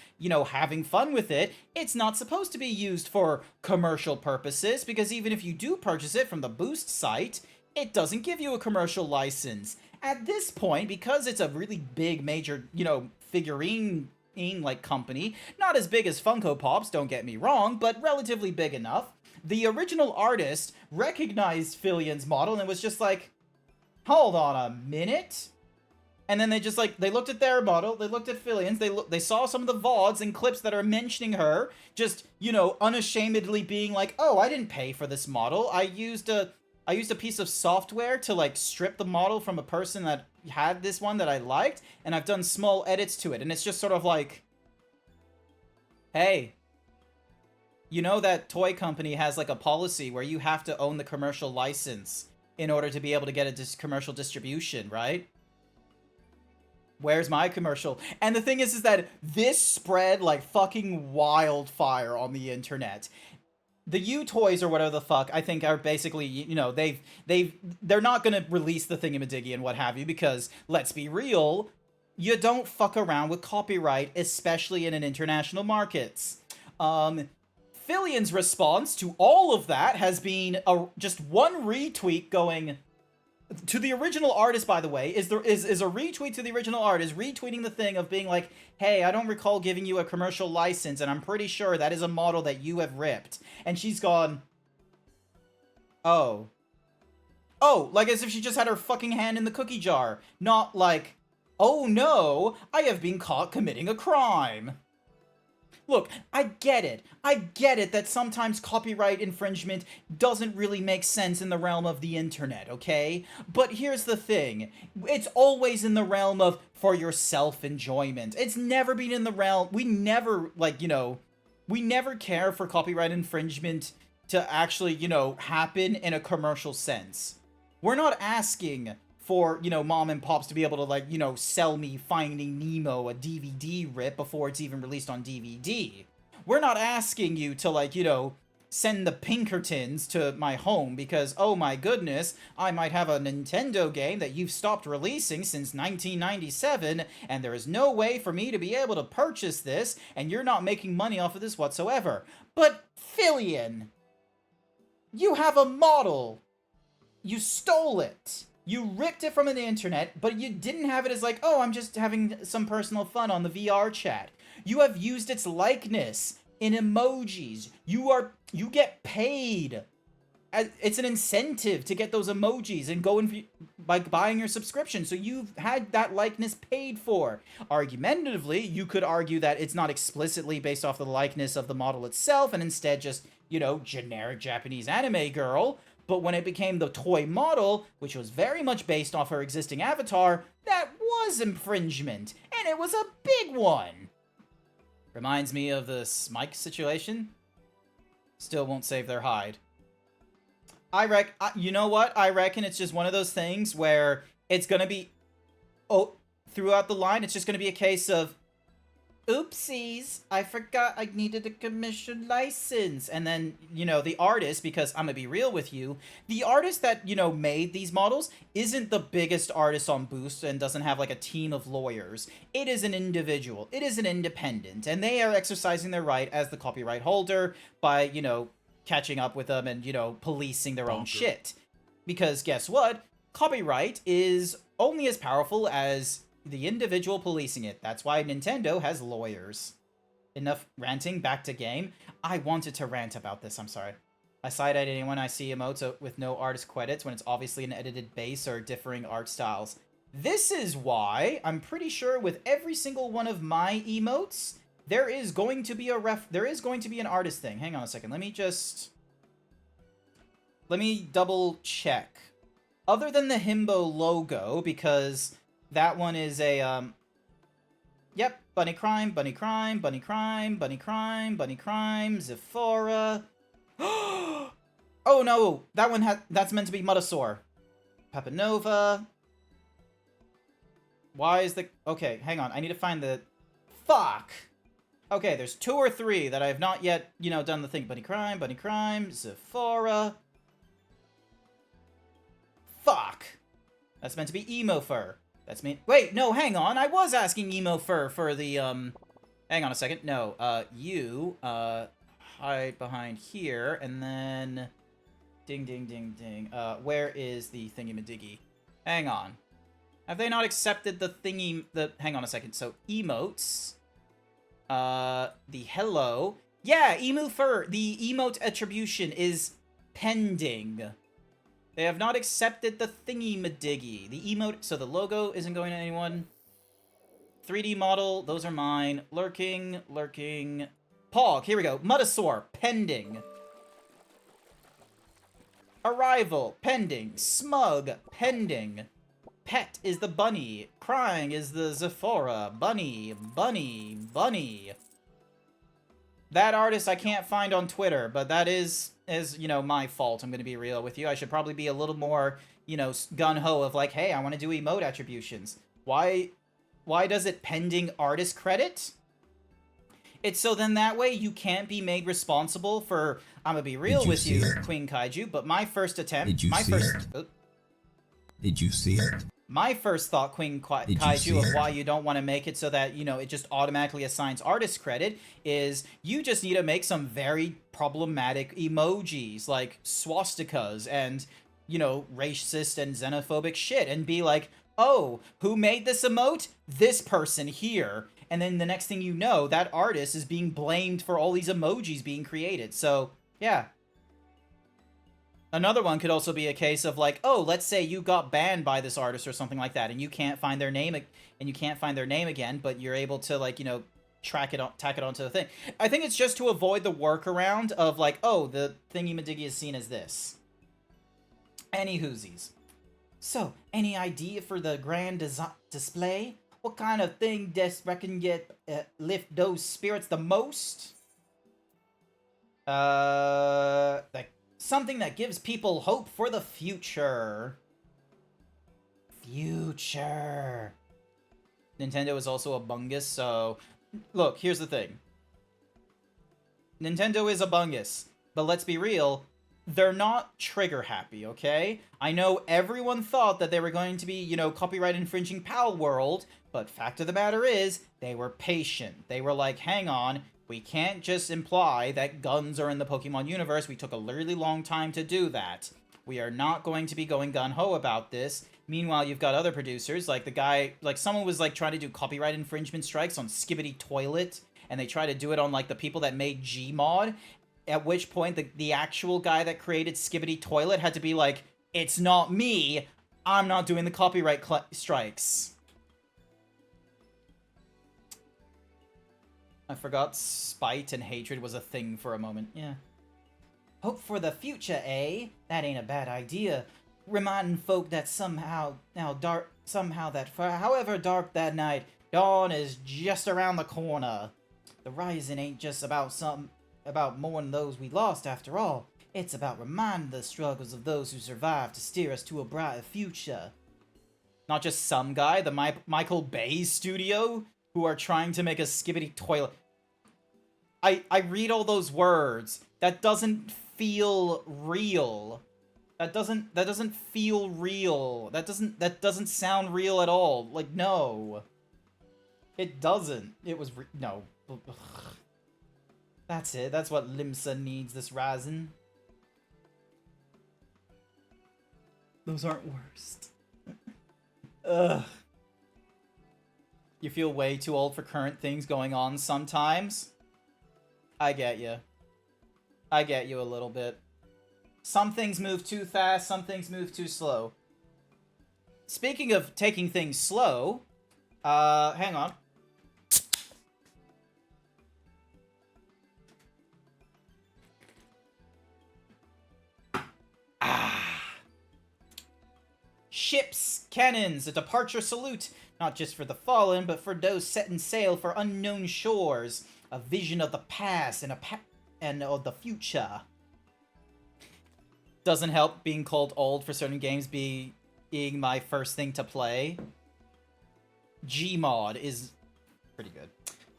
having fun with it. It's not supposed to be used for commercial purposes, because even if you do purchase it from the Boost site, it doesn't give you a commercial license. At this point, because it's a really big, major, figurine like company, not as big as Funko Pops, don't get me wrong, but relatively big enough, the original artist recognized Filian's model and was just like, hold on a minute. And then they just, like, they looked at their model, they looked at Fillions, they saw some of the VODs and clips that are mentioning her, just, you know, unashamedly being like, oh, I didn't pay for this model, I used a piece of software to, like, strip the model from a person that had this one that I liked, and I've done small edits to it, and it's just sort of like, hey, you know that toy company has, like, a policy where you have to own the commercial license in order to be able to get a commercial distribution, right? Where's my commercial? And the thing is that this spread like fucking wildfire on the internet. The U-Toys or whatever the fuck, I think are basically, you know, they're not gonna release the thingamadiggy and what have you, because, let's be real, you don't fuck around with copyright, especially in an international markets. Fillion's response to all of that has been just one retweet going... To the original artist, by the way, is a retweet to the original artist, retweeting the thing of being like, hey, I don't recall giving you a commercial license, and I'm pretty sure that is a model that you have ripped. And she's gone, oh. Oh, like as if she just had her fucking hand in the cookie jar. Not like, oh no, I have been caught committing a crime. Look, I get it. I get it that sometimes copyright infringement doesn't really make sense in the realm of the internet, okay? But here's the thing. It's always in the realm of for your self-enjoyment. It's never been in the realm... We never, like, you know... We never care for copyright infringement to actually, you know, happen in a commercial sense. We're not asking... for, you know, mom and pops to be able to, like, you know, sell me Finding Nemo, a DVD rip, before it's even released on DVD. We're not asking you to, like, you know, send the Pinkertons to my home because, oh my goodness, I might have a Nintendo game that you've stopped releasing since 1997, and there is no way for me to be able to purchase this, and you're not making money off of this whatsoever. But, Fillion, you have a model. You stole it. You ripped it from the internet, but you didn't have it as like, oh, I'm just having some personal fun on the VR chat. You have used its likeness in emojis. You get paid. It's an incentive to get those emojis and go in by buying your subscription. So you've had that likeness paid for. Argumentatively, you could argue that it's not explicitly based off the likeness of the model itself and instead just, you know, generic Japanese anime girl. But when it became the toy model, which was very much based off her existing avatar, that was infringement. And it was a big one. Reminds me of the Smike situation. Still won't save their hide. You know what? I reckon it's just one of those things where it's gonna be... Oh, throughout the line, it's just gonna be a case of... Oopsies, I forgot I needed a commission license. And then, you know, the artist, because I'm gonna be real with you, the artist that, you know, made these models isn't the biggest artist on Boost and doesn't have, like, a team of lawyers. It is an individual. It is an independent. And they are exercising their right as the copyright holder by, you know, catching up with them and, you know, policing their own shit. Because guess what? Copyright is only as powerful as the individual policing it. That's why Nintendo has lawyers. Enough ranting, back to game. I wanted to rant about this, I'm sorry. I side-eye anyone I see emotes with no artist credits when it's obviously an edited base or differing art styles. This is why I'm pretty sure with every single one of my emotes, there is going to be an artist thing. Hang on a second. Let me double check. Other than the Himbo logo, because that one is a, yep, Bunny Crime, Bunny Crime, Bunny Crime, Bunny Crime, Bunny Crime, Zephora. Oh no, that one that's meant to be Mutasaur. Papanova. Why is the... Okay, hang on, I need to find the... Fuck! Okay, there's 2 or 3 that I have not yet, you know, done the thing. Bunny Crime, Zephora. Fuck! That's meant to be Emo Fur. That's me. Wait, no, hang on. I was asking Emo Fur for the, Hang on a second. No, you, hide behind here, and then... Ding, ding, ding, ding. Where is the thingy-madiggy? Hang on. Have they not accepted the thingy... Hang on a second. So, emotes. The hello. Yeah, Emu Fur. The emote attribution is pending. They have not accepted the thingy-madiggy. The emote... So the logo isn't going to anyone. 3D model, those are mine. Lurking. Pog, here we go. Mudosaur, pending. Arrival, pending. Smug, pending. Pet is the bunny. Crying is the Zephora. Bunny. That artist I can't find on Twitter, but that is, you know, my fault. I'm going to be real with you. I should probably be a little more, you know, gun-ho of like, hey, I want to do emote attributions. Why does it pending artist credit? It's so then that way you can't be made responsible for, I'm going to be real with you, Queen Kaiju, but my first attempt... Did you see it? My first thought, Queen Kaiju, of why you don't want to make it so that, you know, it just automatically assigns artist credit is you just need to make some very problematic emojis, like swastikas and, you know, racist and xenophobic shit, and be like, oh, who made this emote? This person here. And then the next thing you know, that artist is being blamed for all these emojis being created. So, yeah. Another one could also be a case of like, oh, let's say you got banned by this artist or something like that, and you can't find their name, again, but you're able to, like, you know, tack it onto the thing. I think it's just to avoid the workaround of like, oh, the thingy-madiggy is seen as this. Any whoosies. So, any idea for the grand display? What kind of thing does reckon get lift those spirits the most? Like something that gives people hope for the future. Nintendo is also a bungus, so... Look, here's the thing. Nintendo is a bungus, but let's be real, they're not trigger happy, okay? I know everyone thought that they were going to be, you know, copyright infringing Pal World, but fact of the matter is, they were patient. They were like, hang on, we can't just imply that guns are in the Pokemon universe. We took a really long time to do that. We are not going to be going gun-ho about this. Meanwhile, you've got other producers, like the guy, like someone was like trying to do copyright infringement strikes on Skibidi Toilet, and they try to do it on like the people that made Gmod, at which point the actual guy that created Skibidi Toilet had to be like, it's not me, I'm not doing the copyright strikes. I forgot spite and hatred was a thing for a moment, yeah. Hope for the future, eh? That ain't a bad idea. Reminding folk that however dark that night, dawn is just around the corner. The rising ain't just about mourning those we lost after all. It's about reminding the struggles of those who survived to steer us to a brighter future. Not just some guy, the Michael Bay studio, who are trying to make a Skibidi Toilet. I read all those words. That doesn't feel real. That doesn't feel real. That doesn't sound real at all. Like, no. It doesn't. It was no. That's it. That's what Limsa needs this rising. Those aren't worst. Ugh. You feel way too old for current things going on sometimes? I get you. I get you a little bit. Some things move too fast, some things move too slow. Speaking of taking things slow, hang on. Ships, cannons, a departure salute, not just for the fallen, but for those setting sail for unknown shores. A vision of the past and of the future. Doesn't help being called old for certain games being my first thing to play. Gmod is pretty good.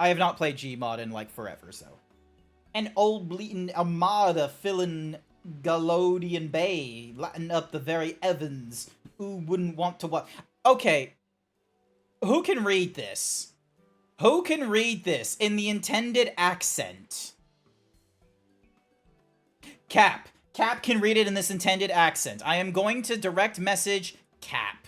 I have not played Gmod in like forever, so. An old bleating armada filling Galodian Bay, lighting up the very Evans. Who wouldn't want to watch? Okay, who can read this? Who can read this in the intended accent? Cap. Cap can read it in this intended accent. I am going to direct message Cap.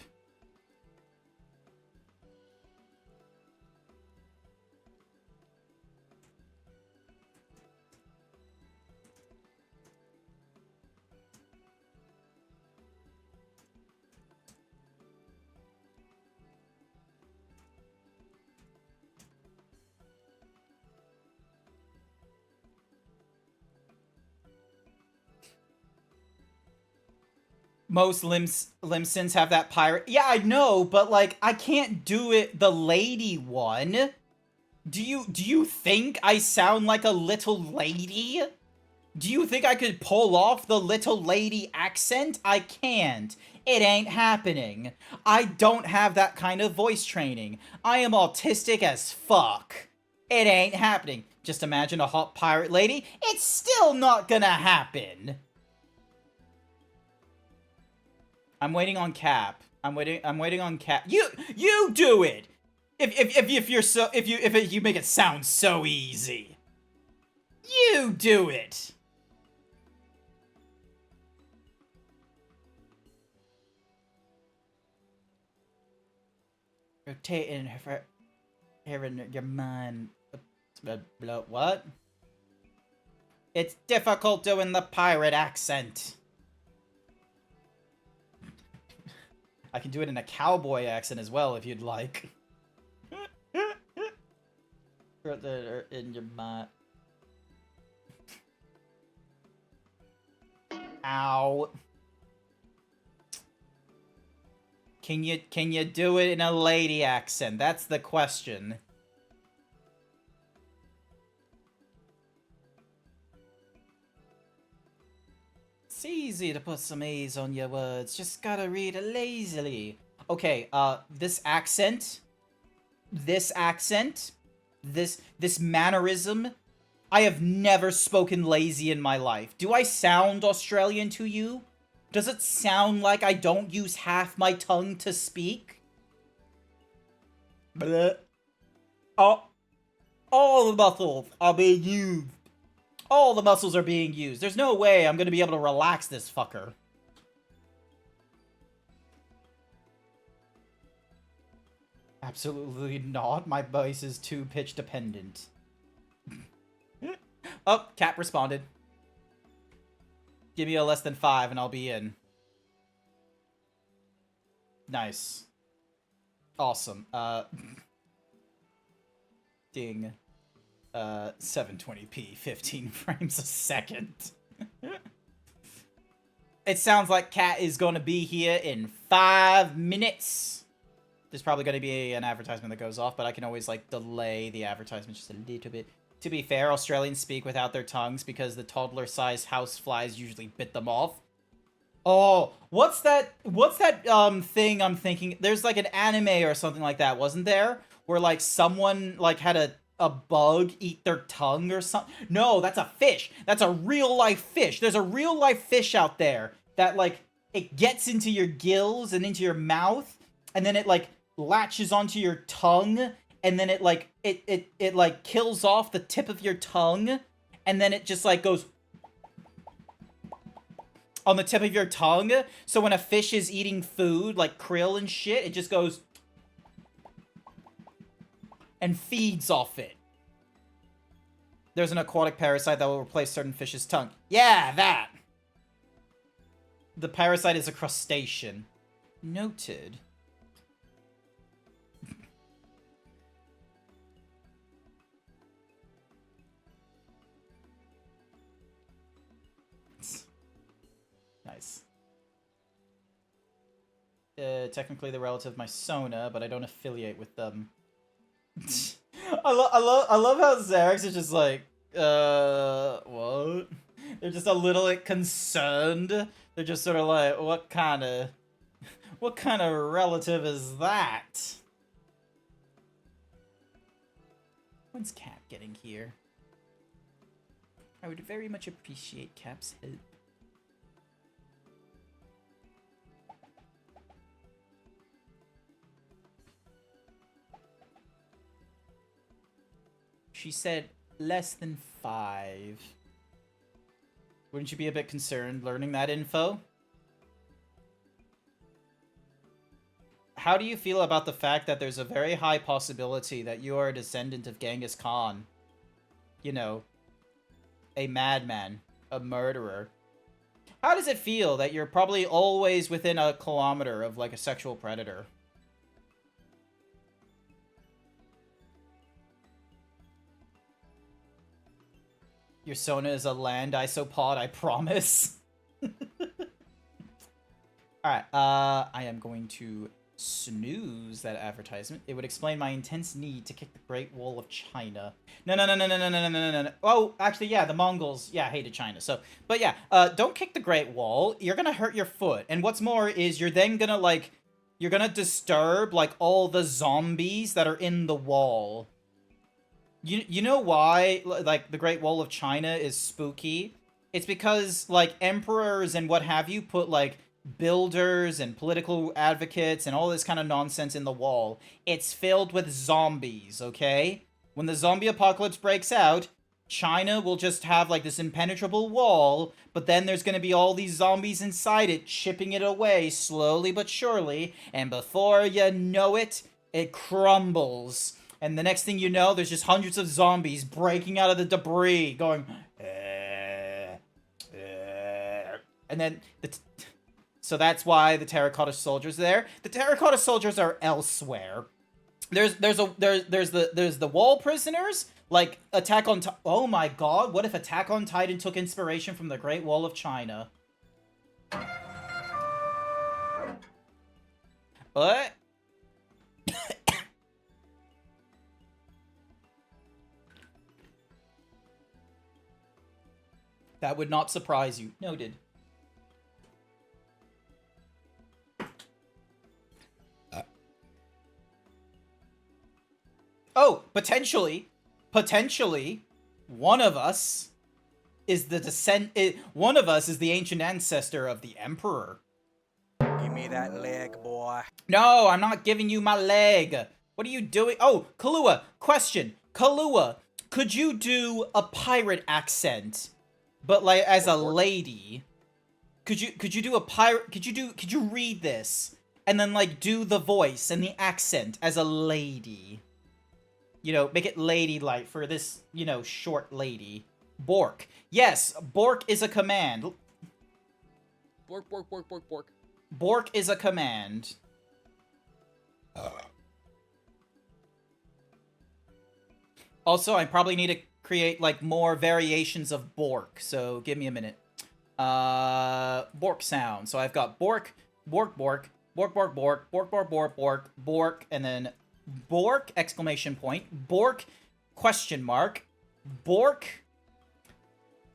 Most Limsons have that pirate. Yeah, I know, but like I can't do it the lady one. Do you think I sound like a little lady? Do you think I could pull off the little lady accent? I can't. It ain't happening. I don't have that kind of voice training. I am autistic as fuck. It ain't happening. Just imagine a hot pirate lady. It's still not gonna happen. I'm waiting on Cap. I'm waiting on Cap. You do it. If you make it sound so easy. You do it. Rotating her in your mind. What? It's difficult doing the pirate accent. I can do it in a cowboy accent as well if you'd like. In your mind. Ow. Can you do it in a lady accent? That's the question. It's easy to put some A's on your words. Just gotta read it lazily. Okay, this mannerism, I have never spoken lazy in my life. Do I sound Australian to you? Does it sound like I don't use half my tongue to speak? Bleh. Oh, all the muscles are being used. All the muscles are being used. There's no way I'm gonna be able to relax this fucker. Absolutely not. My voice is too pitch dependent. Oh, Cap responded. Give me a less than 5 and I'll be in. Nice. Awesome. Ding. 720p, 15 frames a second. It sounds like Cat is going to be here in 5 minutes. There's probably going to be an advertisement that goes off, but I can always, like, delay the advertisement just a little bit. To be fair, Australians speak without their tongues because the toddler-sized houseflies usually bit them off. Oh, what's that thing I'm thinking? There's, like, an anime or something like that, wasn't there? Where, like, someone, like, had a bug eat their tongue or something? No, that's a fish. That's a real-life fish. There's a real-life fish out there that, like, it gets into your gills and into your mouth, and then it, like, latches onto your tongue, and then it like it like kills off the tip of your tongue, and then it just like goes on the tip of your tongue. So when a fish is eating food like krill and shit, it just goes and feeds off it. There's an aquatic parasite that will replace certain fish's tongue. Yeah, that. The parasite is a crustacean. Noted. Nice. Technically the relative of my Sona, but I don't affiliate with them. I love how Xerix is just like, what? They're just a little concerned. They're just sort of like, what kind of relative is that? When's Cap getting here? I would very much appreciate Cap's help. She said less than 5. Wouldn't you be a bit concerned learning that info? How do you feel about the fact that there's a very high possibility that you are a descendant of Genghis Khan? You know, a madman, a murderer. How does it feel that you're probably always within a kilometer of, like, a sexual predator? Your Sona is a land isopod, I promise. Alright, I am going to snooze that advertisement. It would explain my intense need to kick the Great Wall of China. No. Oh, actually, yeah, the Mongols, yeah, hated China. So, but yeah, don't kick the Great Wall. You're gonna hurt your foot. And what's more is you're then gonna, like, you're gonna disturb, like, all the zombies that are in the wall. You know why, like, the Great Wall of China is spooky? It's because, like, emperors and what have you put, like, builders and political advocates and all this kind of nonsense in the wall. It's filled with zombies, okay? When the zombie apocalypse breaks out, China will just have, like, this impenetrable wall, but then there's gonna be all these zombies inside it, chipping it away slowly but surely, and before you know it, it crumbles. And the next thing you know, there's just hundreds of zombies breaking out of the debris, going, and then so that's why the terracotta soldiers are there. The terracotta soldiers are elsewhere. There's the wall prisoners, like Attack on oh my god, what if Attack on Titan took inspiration from the Great Wall of China? What? That would not surprise you. Noted. Oh, potentially, one of us is the one of us is the ancient ancestor of the Emperor. Give me that leg, boy. No, I'm not giving you my leg. What are you doing? Oh, Kahlua, question. Kahlua, could you do a pirate accent, but like as a lady? Could you do a pirate? Could you read this and then like do the voice and the accent as a lady? You know, make it ladylike for this, you know, short lady. Bork. Yes, Bork is a command. Bork. Bork is a command. Also, I probably need to create, like, more variations of Bork, so give me a minute. Bork sound. So I've got Bork, Bork, and then Bork, exclamation point, Bork, question mark, Bork,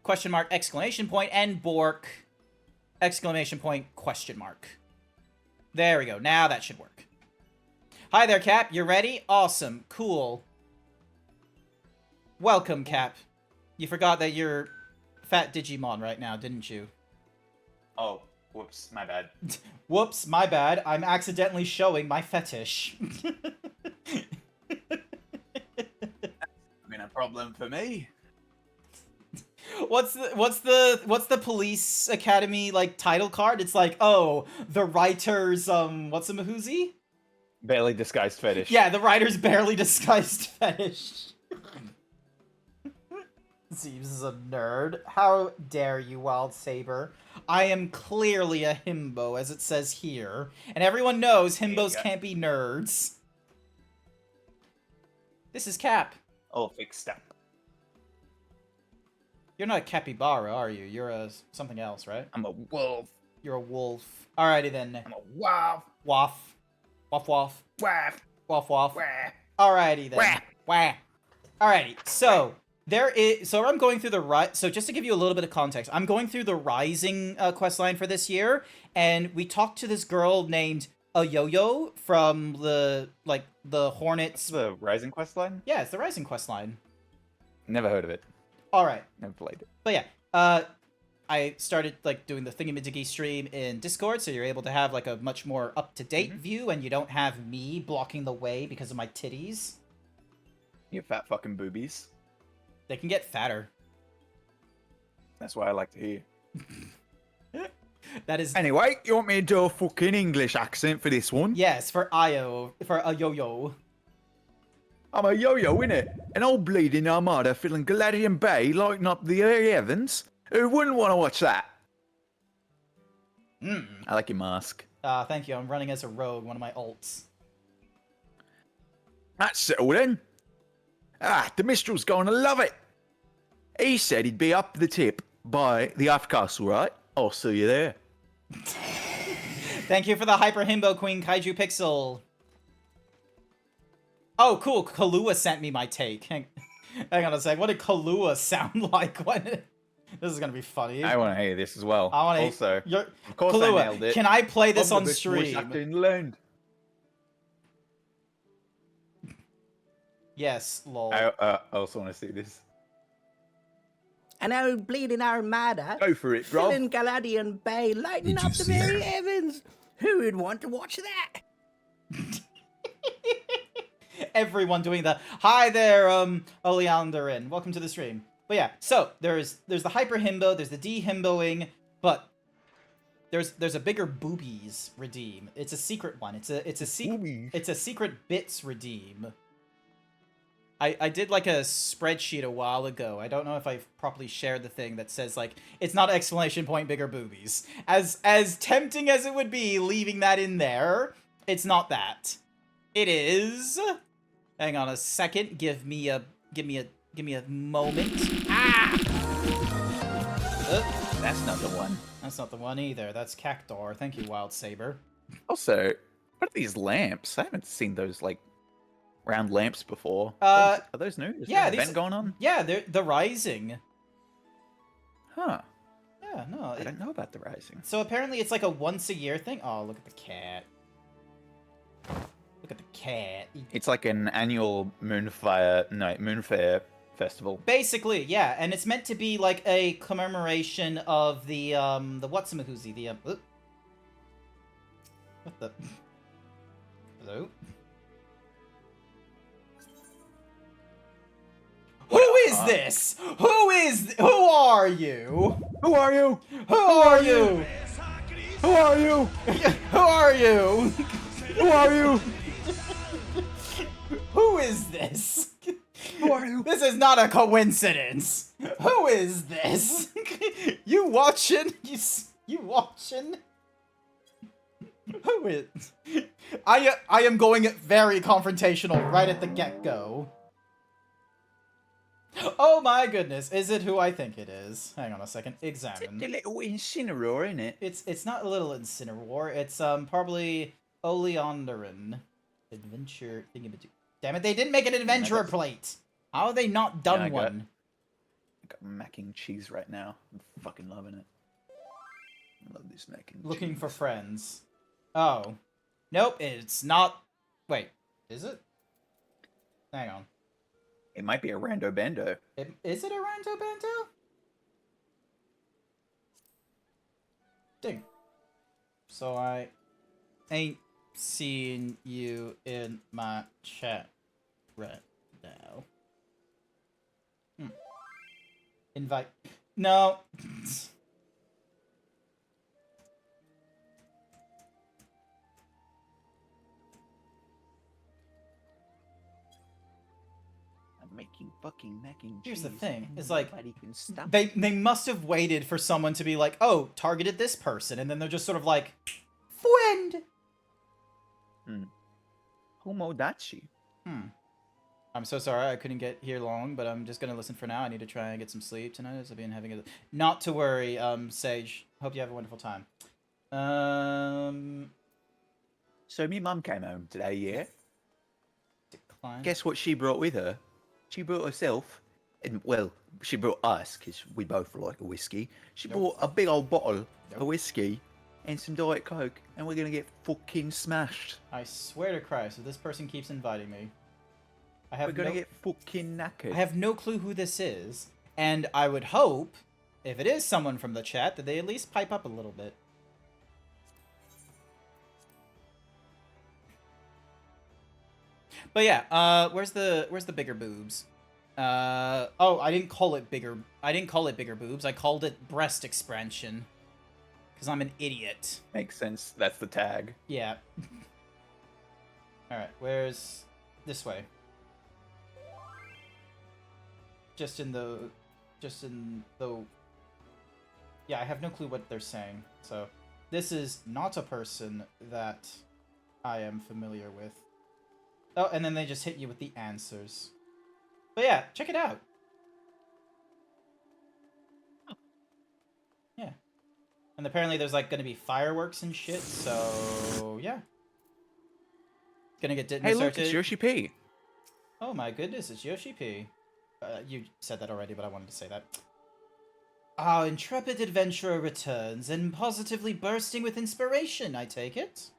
question mark, exclamation point, and Bork, exclamation point, question mark. There we go. Now that should work. Hi there, Cap. You ready? Awesome. Cool. Welcome, Cap. You forgot that you're Fat Digimon right now, didn't you? Oh, whoops, my bad. Whoops, my bad. I'm accidentally showing my fetish. Been a problem for me. What's the police academy like title card? It's like, oh, the writer's what's a mahoozy? Barely disguised fetish. Yeah, the writer's barely disguised fetish. Zeebs is a nerd. How dare you, Wild Saber? I am clearly a himbo, as it says here. And everyone knows himbos can't be nerds. This is Cap. Oh, fixed up. You're not a capybara, are you? You're a something else, right? I'm a wolf. You're a wolf. Alrighty then. I'm a waff. Waff. Waff waff. Waff. Waff waff. Wah. Alrighty then. Wah. Wah. Alrighty, so I'm going through so just to give you a little bit of context, I'm going through the Rising questline for this year, and we talked to this girl named Yo-Yo from the Hornets. The Rising questline? Yeah, it's the Rising questline. Never heard of it. Alright. Never played it. But yeah, I started like doing the Thingamajiggy stream in Discord, so you're able to have like a much more up-to-date view, and you don't have me blocking the way because of my titties. You fat fucking boobies. They can get fatter. That's what I like to hear. That is... Anyway, you want me to do a fucking English accent for this one? Yes, for a yo-yo. I'm a yo-yo, innit? An old bleeding armada filling Galadian Bay lighting up the heavens. Who wouldn't want to watch that? I like your mask. Thank you. I'm running as a rogue, one of my alts. That's settled then. The Mistral's going to love it. He said he'd be up the tip by the Ice Castle, right? I'll see you there. Thank you for the Hyper Himbo Queen Kaiju Pixel. Oh, cool. Kahlua sent me my take. Hang on a sec. What did Kahlua sound like? This is gonna be funny. I want to hear this as well. I want to. Also, of course I Kahlua, nailed it. can I play this I'm on the best voice stream? actor in the land. Yes, lol. I also want to see this. An old bleeding armada, Go for it, bro. filling Galadian Bay, lighting Did you up the see very that? heavens. Who would want to watch that? Everyone doing the hi there, Oleanderin. Welcome to the stream. But yeah, so there's the hyper himbo, there's the de-himboing, but there's a bigger boobies redeem. It's a secret one. It's a secret bits redeem. I did like a spreadsheet a while ago. I don't know if I've properly shared the thing that says like it's not exclamation point bigger boobies. As tempting as it would be leaving that in there, it's not that. It is. Hang on a second. Give me a moment. Ah! That's not the one. That's not the one either. That's Cactor. Thank you, Wild Saber. Also, what are these lamps? I haven't seen those like round lamps before. Are those new? Is yeah, there an these- event going on? Yeah, they're the Rising. Huh. Yeah, no. I don't know about the rising. So apparently it's like a once a year thing. Oh, look at the cat. Look at the cat. It's like an annual Moonfair festival. Basically, yeah, and it's meant to be like a commemoration of the whatsamahoozy, oop. What the? Hello? Who is this? Who are you? Who are you? Who are you? Who are you? Who are you? Who are you? Who is this? Who are you? This is not a coincidence. Who is this? You watching? You watching? Who is? I am going very confrontational right at the get-go. Oh my goodness, is it who I think it is? Hang on a second. Examine. The little Incineroar, isn't it? It's not a little Incineroar. It's probably Oleanderin. Adventure thingamajig. Damn it, they didn't make an adventurer plate. How have they not done I got- one? I got mac and cheese right now. I'm fucking loving it. I love this mac and Looking cheese. for friends. Oh. Nope, it's not. Wait, is it? Hang on. It might be a rando bando. Is it a Rando Bando? Ding. So I ain't seeing you in my chat right now. Invite. No. I'm making fucking mac and cheese. Here's the thing, and it's like, nobody can stop They must have waited for someone to be like, oh, targeted this person, and then they're just sort of like, friend. Homodachi. I'm so sorry I couldn't get here long, but I'm just gonna listen for now. I need to try and get some sleep tonight as I've been having a... Not to worry, Sage. Hope you have a wonderful time. So me mum came home today, yeah? Decline. Guess what she brought with her? She brought herself, and well, she brought us, because we both like a whiskey. She brought a big old bottle of whiskey and some Diet Coke, and we're going to get fucking smashed. I swear to Christ, if this person keeps inviting me, I We're have going no... to get fucking knackered. I have no clue who this is, and I would hope, if it is someone from the chat, that they at least pipe up a little bit. But yeah, where's the bigger boobs? Oh, I didn't call it bigger. I didn't call it bigger boobs. I called it breast expansion. Because I'm an idiot. Makes sense. That's the tag. Yeah. Alright, where's... This way. Just in the... Yeah, I have no clue what they're saying. So, this is not a person that I am familiar with. Oh, and then they just hit you with the answers. But yeah, check it out. Yeah. And apparently there's like gonna be fireworks and shit. So yeah, gonna get Hey, look, it's inserted. Yoshi P. Oh my goodness, it's Yoshi P. You said that already, but I wanted to say that. Our intrepid adventurer returns and positively bursting with inspiration, I take it?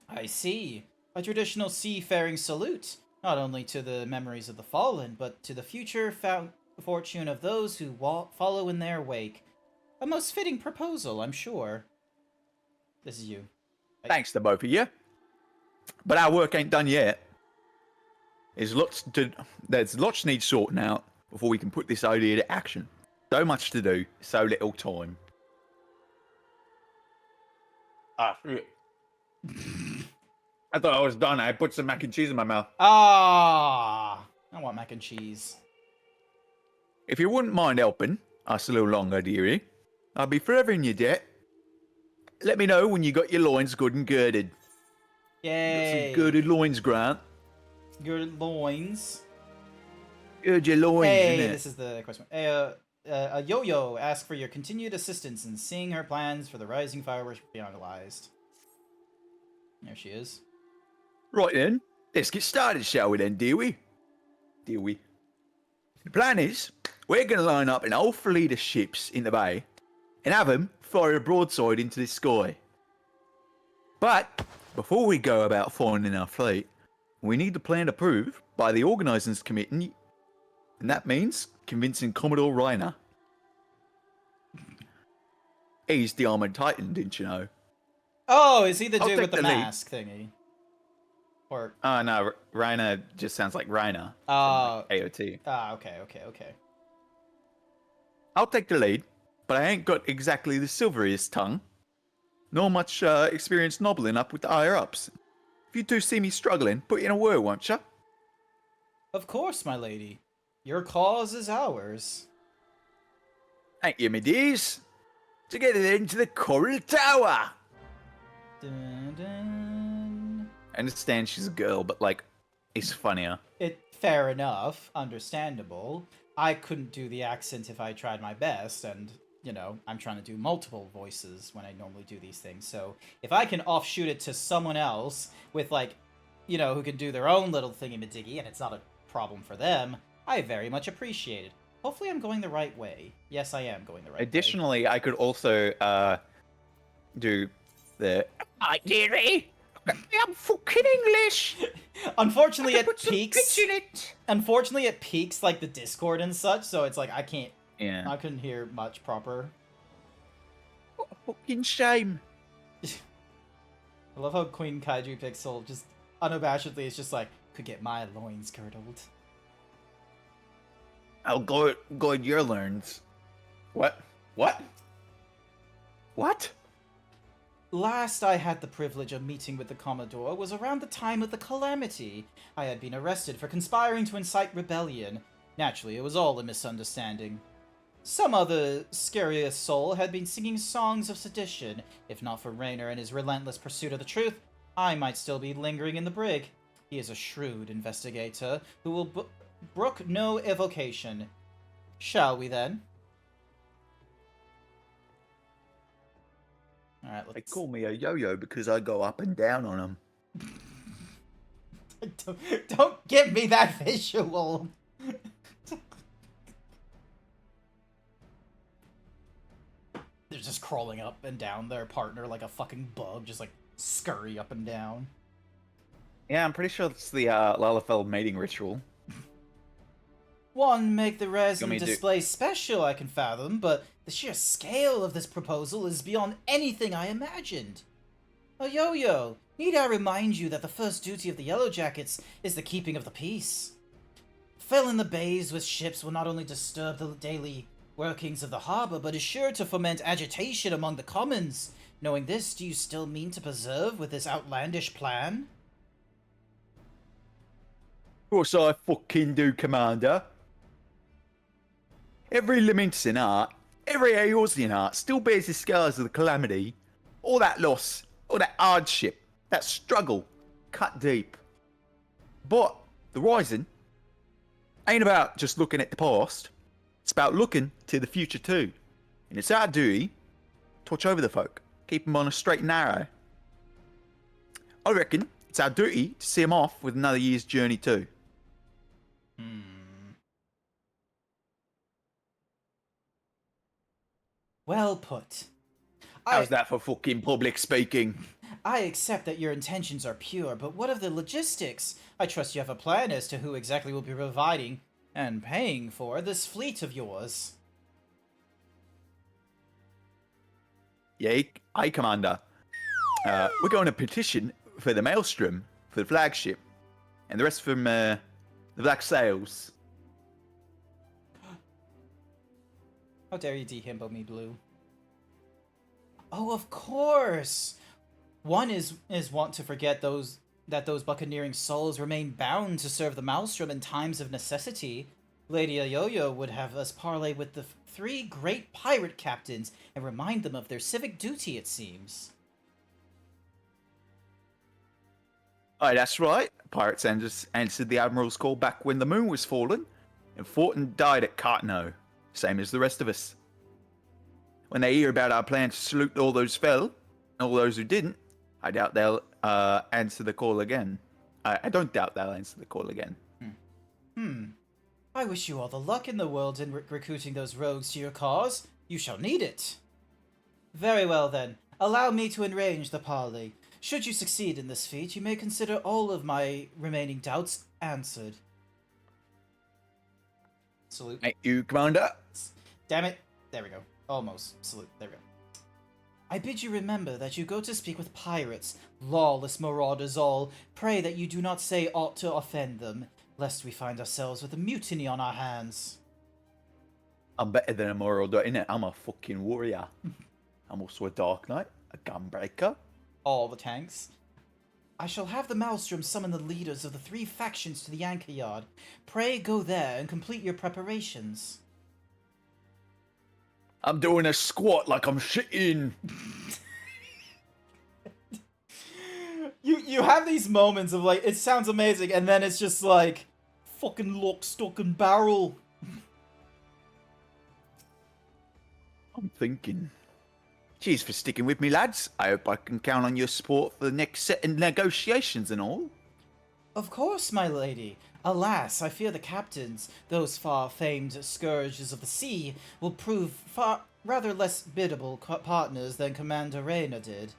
I see. A traditional seafaring salute, not only to the memories of the fallen, but to the future fortune of those who follow in their wake. A most fitting proposal, I'm sure. This is you. Thanks to both of you. But our work ain't done yet. There's lots needs sorting out before we can put this idea to action. So much to do, so little time. Ah, shit. I thought I was done. I put some mac and cheese in my mouth. Ah, I want mac and cheese. If you wouldn't mind helping us a little longer, dearie, I'll be forever in your debt. Let me know when you got your loins good and girded. Yay! Got some girded loins, Grant. Good loins. Gird your loins, Hey, innit? this is the question. Hey, Yo-Yo asks for your continued assistance in seeing her plans for the rising fireworks finalized. There she is. Right then, let's get started, shall we then, dear we? Dear we. The plan is, we're going to line up an whole fleet of ships in the bay and have them fire a broadside into the sky. But, before we go about finding our fleet, we need the plan approved by the organising committee, and that means convincing Commodore Rainer. He's the armoured titan, didn't you know? Oh, is he the I'll dude take with the the lead. mask thingy? Or Oh no, Rainer just sounds like Rainer uh from AOT. okay. I'll take the lead, but I ain't got exactly the silveriest tongue, nor much experience nobbling up with the higher ups. If you do see me struggling, put in a word, won't ya? Of course, my lady. Your cause is ours. Thank you, me dears. Together then to the Coral Tower. Dun, dun. I understand she's a girl, but like, it's funnier. Fair enough, understandable. I couldn't do the accent if I tried my best, and, you know, I'm trying to do multiple voices when I normally do these things, so if I can offshoot it to someone else with, like, you know, who can do their own little thingy-majiggy, and it's not a problem for them, I very much appreciate it. Hopefully I'm going the right way. Yes, I am going the right way. Additionally, I could also do the "Hi, dearie, I'm fucking English." Unfortunately, I it put some peaks. bitch in it. Unfortunately, it peaks like the Discord and such, so it's like I can't. Yeah. I couldn't hear much proper. What a fucking shame. I love how Queen Kaiju Pixel just unabashedly is just like, could get my loins girdled. I'll guide your learns. What? What? What? Last I had the privilege of meeting with the Commodore was around the time of the Calamity. I had been arrested for conspiring to incite rebellion. Naturally, it was all a misunderstanding. Some other scariest soul had been singing songs of sedition. If not for Raynor and his relentless pursuit of the truth, I might still be lingering in the brig. He is a shrewd investigator who will brook no evocation. Shall we then? Alright, They let's... call me a yo-yo because I go up and down on them. Don't give me that visual! They're just crawling up and down their partner like a fucking bug, just like scurry up and down. Yeah, I'm pretty sure it's the Lalafell mating ritual. One make the resin me to- display special, I can fathom, but the sheer scale of this proposal is beyond anything I imagined. Oh, Yo-Yo, need I remind you that the first duty of the Yellow Jackets is the keeping of the peace? Filling the bays with ships will not only disturb the daily workings of the harbor, but is sure to foment agitation among the commons. Knowing this, do you still mean to persevere with this outlandish plan? Of course I fucking do, Commander. Every Lamentin art, every Aeorzean art still bears the scars of the calamity. All that loss, all that hardship, that struggle, cut deep. But the rising ain't about just looking at the past. It's about looking to the future too. And it's our duty to watch over the folk, keep them on a straight and narrow. I reckon it's our duty to see them off with another year's journey too. Well put. How's that for fucking public speaking? I accept that your intentions are pure, but what of the logistics? I trust you have a plan as to who exactly will be providing and paying for this fleet of yours. Yeah, aye, Commander. We're going to petition for the Maelstrom, for the flagship, and the rest from the Black Sails. How dare you dehimbo me, Blue? Oh, of course! One is wont to forget that those buccaneering souls remain bound to serve the Maelstrom in times of necessity. Lady Ayoyo would have us parley with the three great pirate captains and remind them of their civic duty, it seems. Aye, that's right. Pirates answered the Admiral's call back when the moon was fallen, and fought and died at Cartano, same as the rest of us. When they hear about our plan to salute all those fell, and all those who didn't, I doubt they'll answer the call again. I don't doubt they'll answer the call again. I wish you all the luck in the world in recruiting those rogues to your cause. You shall need it. Very well then. Allow me to arrange the parley. Should you succeed in this feat, you may consider all of my remaining doubts answered. Salute. Thank you, Commander. Damn it. There we go. Almost. Salute. There we go. I bid you remember that you go to speak with pirates, lawless marauders all. Pray that you do not say aught to offend them, lest we find ourselves with a mutiny on our hands. I'm better than a marauder, innit? I'm a fucking warrior. I'm also a Dark Knight, a gunbreaker. All the tanks. I shall have the Maelstrom summon the leaders of the three factions to the anchor yard. Pray go there and complete your preparations. I'm doing a squat like I'm shitting. You have these moments of like, it sounds amazing, and then it's just like, fucking lock, stock, and barrel. I'm thinking. Cheers for sticking with me, lads. I hope I can count on your support for the next set of negotiations and all. Of course, my lady. Alas, I fear the captains, those far-famed scourges of the sea, will prove rather less biddable partners than Commander Reyna did.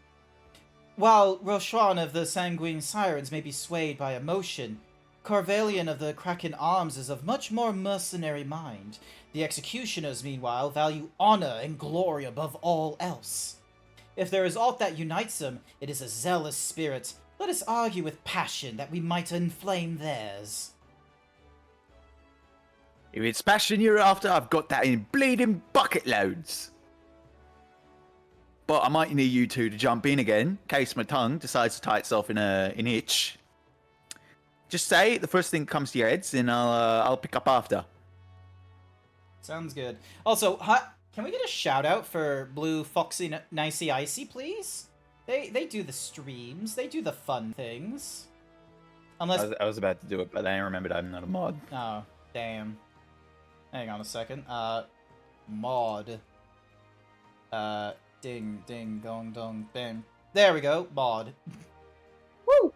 While Roshan of the Sanguine Sirens may be swayed by emotion, Carvalian of the Kraken Arms is of much more mercenary mind. The executioners, meanwhile, value honor and glory above all else. If there is aught that unites them, it is a zealous spirit. Let us argue with passion that we might inflame theirs. If it's passion you're after, I've got that in bleeding bucket loads. But I might need you two to jump in again, in case my tongue decides to tie itself in an itch. Just say the first thing that comes to your heads, and I'll pick up after. Sounds good. Also, can we get a shout out for Blue Foxy Nicey Icy, please? They do the streams. They do the fun things. Unless I was about to do it, but then I remembered I'm not a mod. oh, damn. Hang on a second. Mod. Ding ding dong dong bam. There we go. Mod. Woo.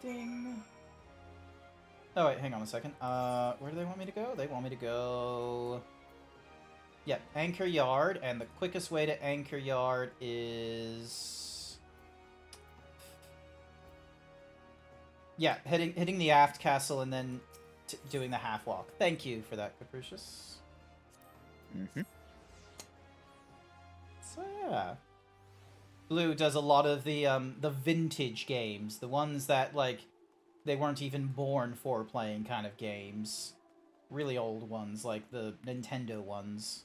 Ding. Oh wait, hang on a second. Where do they want me to go? They want me to go... Yeah, Anchor Yard, and the quickest way to Anchor Yard is... Yeah, hitting the aft castle and then doing the half walk. Thank you for that, Capricious. Mm-hmm. So yeah. Blue does a lot of the vintage games, the ones that like they weren't even born for playing kind of games. Really old ones, like the Nintendo ones.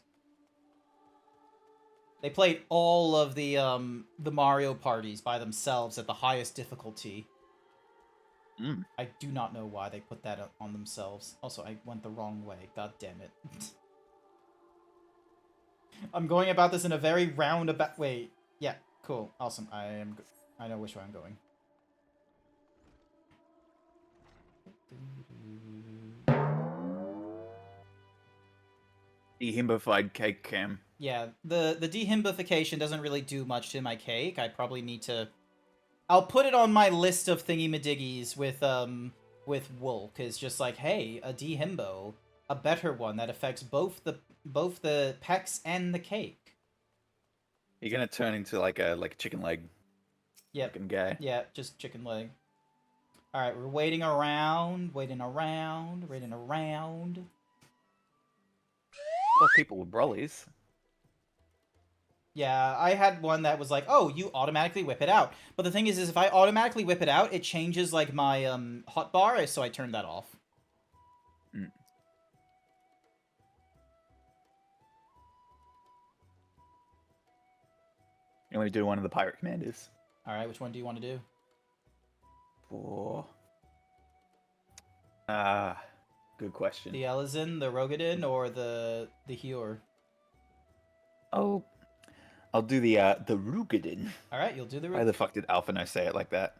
They played all of the Mario parties by themselves at the highest difficulty. I do not know why they put that on themselves. Also, I went the wrong way. God damn it. I'm going about this in a very roundabout... Wait. Yeah, cool. Awesome. I know which way I'm going. Dehimbified cake cam. Yeah, the dehimbification doesn't really do much to my cake. I probably need to... I'll put it on my list of thingy-madiggies with wool, because just like, hey, a dehimbo, a better one that affects both the pecs and the cake. You're gonna turn into like a chicken leg Yep. looking guy. Yeah, just chicken leg. Alright, we're waiting around. Well, people with brollies. Yeah, I had one that was like, oh, you automatically whip it out. But the thing is if I automatically whip it out, it changes, like, my, hotbar, so I turned that off. Mm. You want to do one of the pirate commanders? Alright, which one do you want to do? Oh. Good question. The Elizin, the Rogadin, or the Hior? Oh, I'll do the Rugadin. Alright, you'll do the Why the fuck did Alphino say it like that?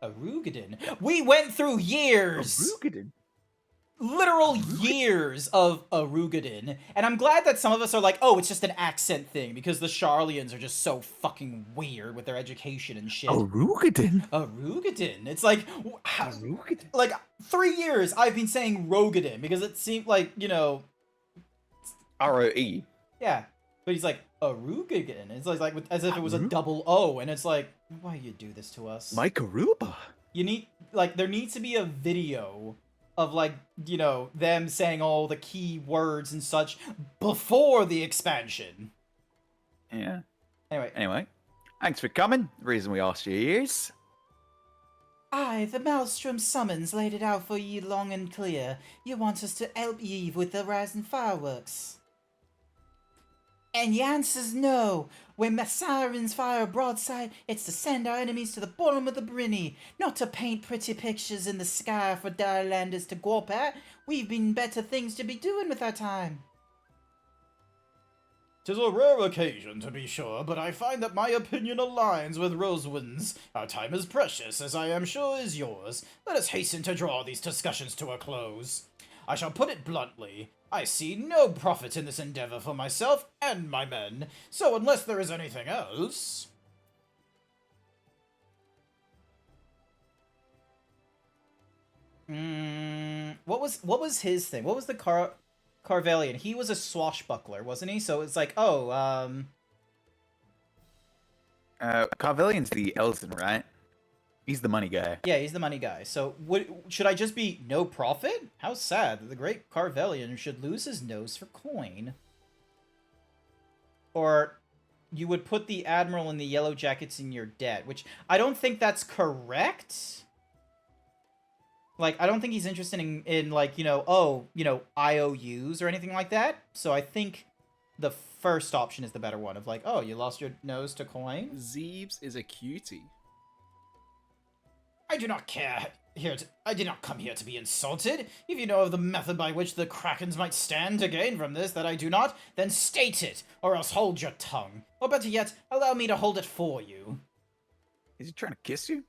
A Rugadin. We went through years! Rugadin. Literal years of Arugadin, and I'm glad that some of us are like, oh, it's just an accent thing, because the Charlians are just so fucking weird with their education and shit. Rugadin. Arugadin. It's like, Rugadin. like 3 years I've been saying Rogadin, because it seemed like, you know... ROE. Yeah, but he's like, Arugadin. It's like as if it was a double O, and it's like, why you do this to us? Mike Aruba. You need, like, there needs to be a video of, like, you know, them saying all the key words and such before the expansion. Yeah. Anyway. Thanks for coming. The reason we asked you is... Aye, the Maelstrom summons laid it out for ye long and clear. You want us to help ye with the rising fireworks. And ye answers no. When the sirens fire a broadside, it's to send our enemies to the bottom of the brinny, not to paint pretty pictures in the sky for Direlanders to gawp at. We've been better things to be doing with our time. 'Tis a rare occasion, to be sure, but I find that my opinion aligns with Rosewin's. Our time is precious, as I am sure is yours. Let us hasten to draw these discussions to a close. I shall put it bluntly. I see no profit in this endeavor for myself and my men, so unless there is anything else... What was his thing? What was the Carvelian? He was a swashbuckler, wasn't he? So it's like, oh, Carvelian's the Elzin, right? He's the money guy. Yeah, he's the money guy. So should I just be no profit? How sad that the great Carvelian should lose his nose for coin. Or you would put the Admiral and the Yellow Jackets in your debt, which I don't think that's correct. Like, I don't think he's interested in like, you know, IOUs or anything like that. So I think the first option is the better one of like, oh, you lost your nose to coin? Zeebs is a cutie. I do not care. I did not come here to be insulted. If you know of the method by which the Krakens might stand to gain from this that I do not, then state it, or else hold your tongue. Or better yet, allow me to hold it for you. Is he trying to kiss you?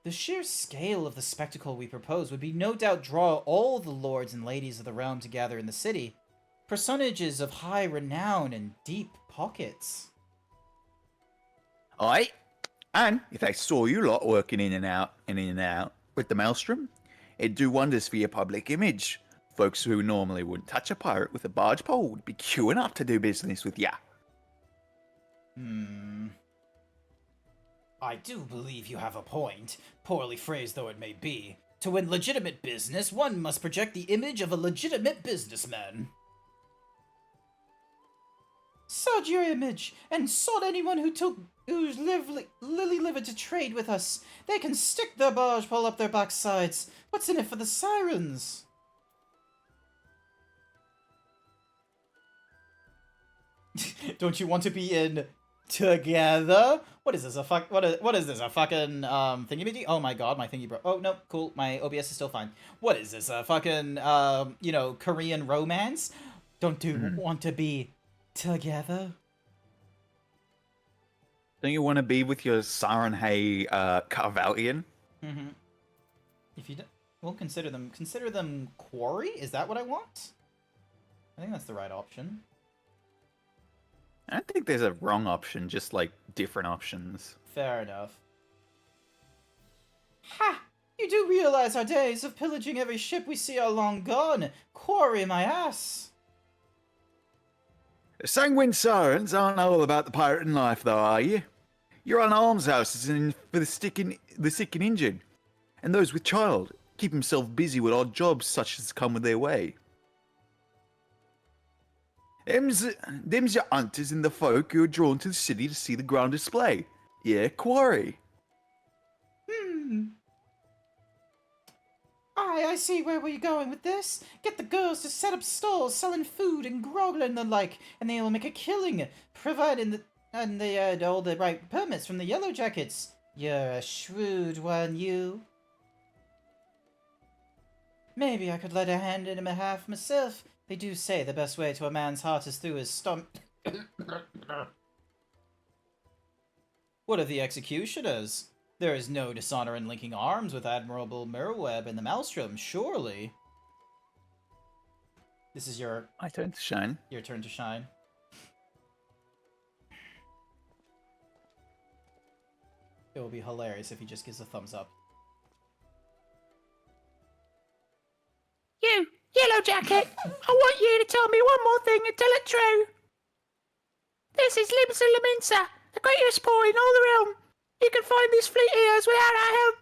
The sheer scale of the spectacle we propose would be no doubt draw all the lords and ladies of the realm together in the city. Personages of high renown and deep pockets. Aye. And if they saw you lot working in and out with the Maelstrom, it'd do wonders for your public image. Folks who normally wouldn't touch a pirate with a barge pole would be queuing up to do business with ya. I do believe you have a point, poorly phrased though it may be. To win legitimate business, one must project the image of a legitimate businessman. Sod your image, and sod anyone who's lily-livered to trade with us. They can stick their barge pole up their backsides. What's in it for the sirens? Don't you want to be in together? What is this? What is this? A fucking thingy-majig? Oh my god, my thingy broke. Oh no, cool. My OBS is still fine. What is this? A fucking you know, Korean romance? Don't you want to be together? Don't you want to be with your Sarenhei Carvalian? If you don't, we'll consider them quarry? Is that what I want? I think that's the right option. I don't think there's a wrong option, just like different options. Fair enough. Ha! You do realize our days of pillaging every ship we see are long gone. Quarry my ass. Sanguine sirens aren't all about the pirating life, though, are you? You're on almshouses and for the sick and injured, and those with child. Keep himself busy with odd jobs such as come with their way. Them's your hunters and the folk who are drawn to the city to see the grand display. Yeah, quarry. I see where we're going with this. Get the girls to set up stalls selling food and grog and the like, and they will make a killing, providing they had all the right permits from the Yellow Jackets. You're a shrewd one, you. Maybe I could let a hand in a half myself. They do say the best way to a man's heart is through his stomach. What of the executioners? There is no dishonor in linking arms with Admiral Merweb and the Maelstrom, surely. This is your My turn to shine. Your turn to shine. It will be hilarious if he just gives a thumbs up. You, Yellow Jacket, I want you to tell me one more thing and tell it true. This is Limsa Laminsa, the greatest boy in all the realm. You can find this fleet here without our help.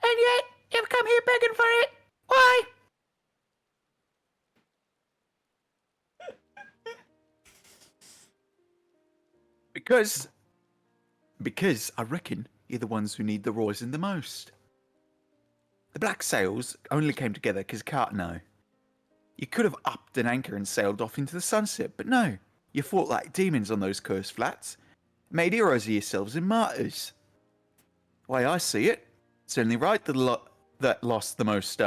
And yet, you've come here begging for it. Why? Because I reckon you're the ones who need the rosin the most. The black sails only came together because Cartano. You could have upped an anchor and sailed off into the sunset, but no. You fought like demons on those cursed flats. Made heroes of yourselves and martyrs. The way I see it, it's only right that lost the most,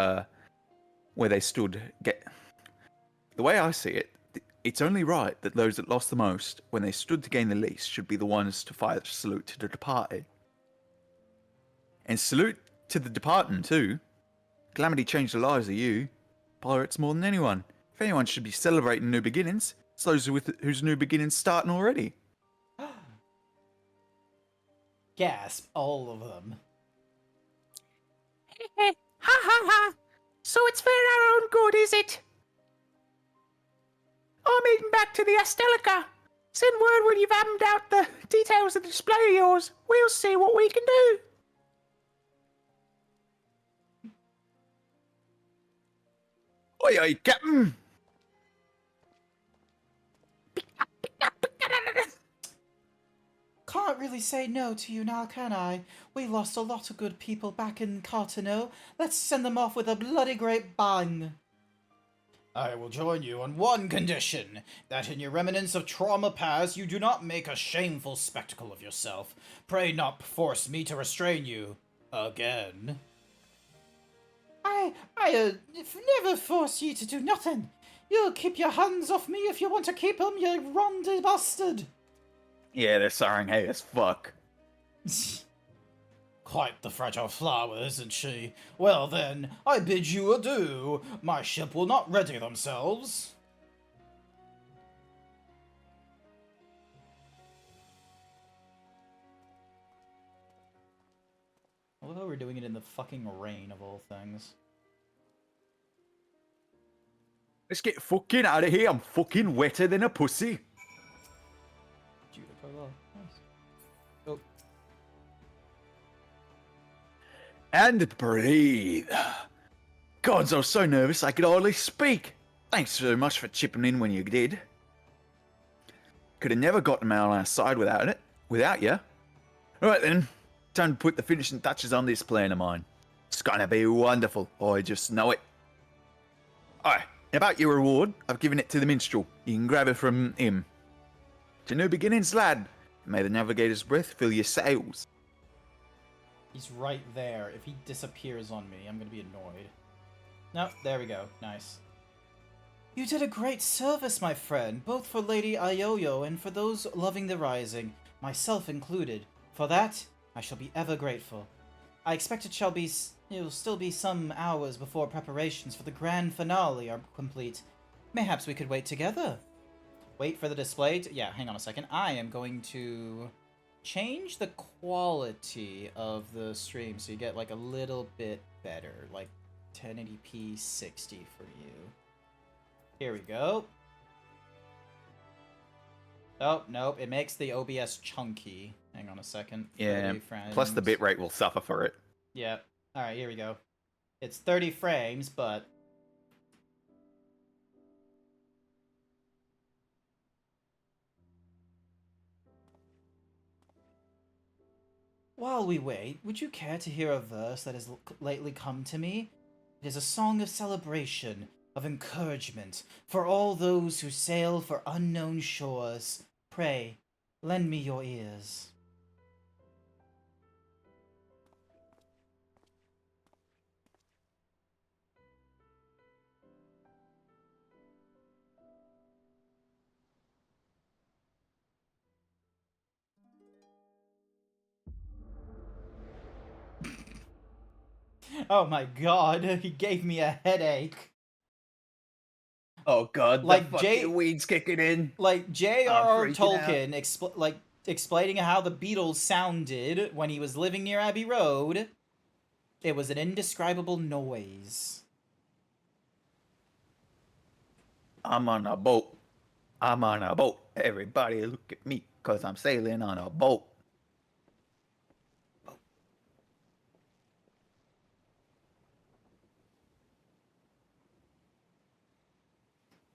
where they stood, The way I see it, it's only right that those that lost the most, when they stood to gain the least, should be the ones to fire the salute to the departed. And salute to the departing, too. Calamity changed the lives of you, pirates more than anyone. If anyone should be celebrating new beginnings, it's those whose new beginnings starting already. Gasp, all of them. Ha ha ha! So it's for our own good, is it? I'm heading back to the Astelica. Send word when you've hammed out the details of the display of yours. We'll see what we can do. Oi, oi, Captain! Can't really say no to you now, can I? We lost a lot of good people back in Cartano. Let's send them off with a bloody great bang. I will join you on one condition, that in your remnants of trauma past you do not make a shameful spectacle of yourself. Pray not force me to restrain you. Again. I never force you to do nothing. You'll keep your hands off me if you want to keep 'em, you rondy bastard. Yeah, they're sighing hey as fuck. Quite the fragile flower, isn't she? Well then, I bid you adieu. My ship will not ready themselves. Although we're doing it in the fucking rain of all things. Let's get fucking out of here. I'm fucking wetter than a pussy. Nice. Oh. And breathe. Gods, I was so nervous I could hardly speak. Thanks so much for chipping in when you did. Could have never gotten them out on our side without you. Alright then, time to put the finishing touches on this plan of mine. It's gonna be wonderful, I just know it. Alright, about your reward, I've given it to the minstrel. You can grab it from him. To new beginnings, lad. May the navigator's breath fill your sails. He's right there. If he disappears on me, I'm gonna be annoyed. No, there we go. Nice. You did a great service, my friend, both for Lady Ioyo and for those loving the Rising, myself included. For that, I shall be ever grateful. I expect it'll still be some hours before preparations for the grand finale are complete. Mayhaps we could wait together. Wait for the display to... Yeah, hang on a second. I am going to change the quality of the stream so you get, like, a little bit better. Like, 1080p 60 for you. Here we go. Oh, nope. It makes the OBS chunky. Hang on a second. Yeah. 30 frames. Plus the bitrate will suffer for it. Yep. Alright, here we go. It's 30 frames, but... While we wait, would you care to hear a verse that has lately come to me? It is a song of celebration, of encouragement, for all those who sail for unknown shores. Pray, lend me your ears. Oh my god, he gave me a headache. Oh god, Like, the fucking weed's kicking in. Like, J.R.R. freaking Tolkien explaining how the Beatles sounded when he was living near Abbey Road. It was an indescribable noise. I'm on a boat. I'm on a boat. Everybody look at me, cause I'm sailing on a boat.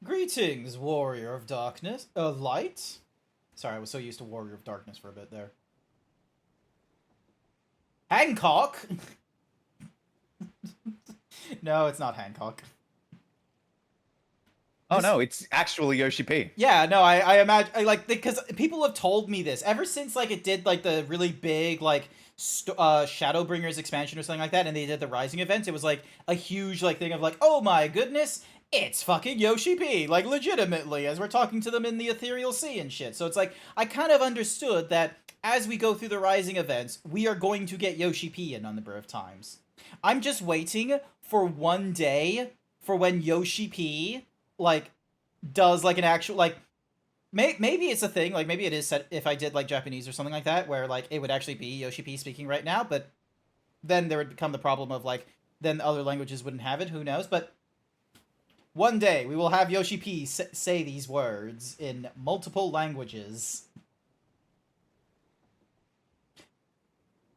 Greetings, Warrior of Darkness. Light? Sorry, I was so used to Warrior of Darkness for a bit there. Hancock? No, it's not Hancock. Oh no, it's actually Yoshi P. Yeah, no, I imagine, like, because people have told me this ever since, like, it did, like, the really big, like, Shadowbringers expansion or something like that, and they did the Rising event. It was, like, a huge, like, thing of, like, oh my goodness, it's fucking Yoshi P, like, legitimately, as we're talking to them in the Ethereal Sea and shit. So it's like, I kind of understood that as we go through the Rising events, we are going to get Yoshi P in a number of times. I'm just waiting for one day for when Yoshi P, like, does, like, an actual, like, maybe it's a thing, like, maybe it is set if I did, like, Japanese or something like that, where, like, it would actually be Yoshi P speaking right now, but then there would become the problem of, like, then other languages wouldn't have it, who knows, but one day we will have Yoshi P say these words in multiple languages.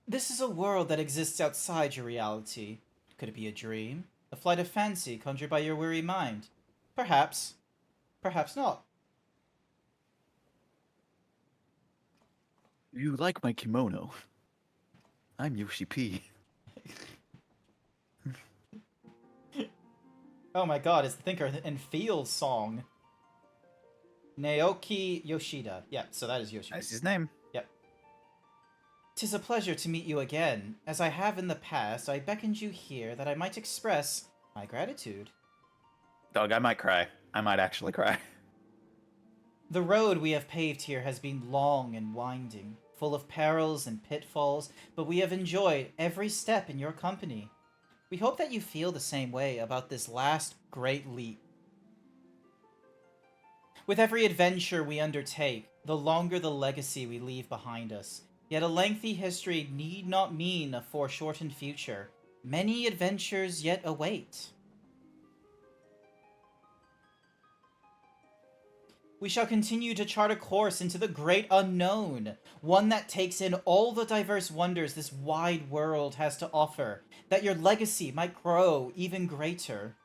This is a world that exists outside your reality. Could it be a dream? A flight of fancy conjured by your weary mind? Perhaps. Perhaps not. You like my kimono? I'm Yoshi P. Oh my god, it's the Thinker and Feels song. Naoki Yoshida. Yeah, so that is Yoshida. That's his name. Yep. 'Tis a pleasure to meet you again. As I have in the past, I beckoned you here that I might express my gratitude. Dog, I might cry. I might actually cry. The road we have paved here has been long and winding, full of perils and pitfalls, but we have enjoyed every step in your company. We hope that you feel the same way about this last great leap. With every adventure we undertake, the longer the legacy we leave behind us. Yet a lengthy history need not mean a foreshortened future. Many adventures yet await. We shall continue to chart a course into the great unknown, one that takes in all the diverse wonders this wide world has to offer, that your legacy might grow even greater.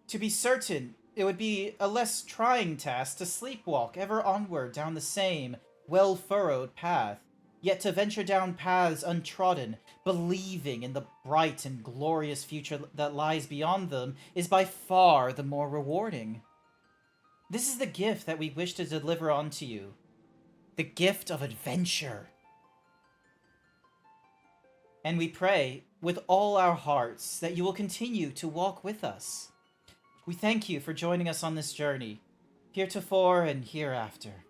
To be certain, it would be a less trying task to sleepwalk ever onward down the same well-furrowed path, yet to venture down paths untrodden, believing in the bright and glorious future that lies beyond them, is by far the more rewarding. This is the gift that we wish to deliver onto you. The gift of adventure. And we pray, with all our hearts, that you will continue to walk with us. We thank you for joining us on this journey, heretofore and hereafter.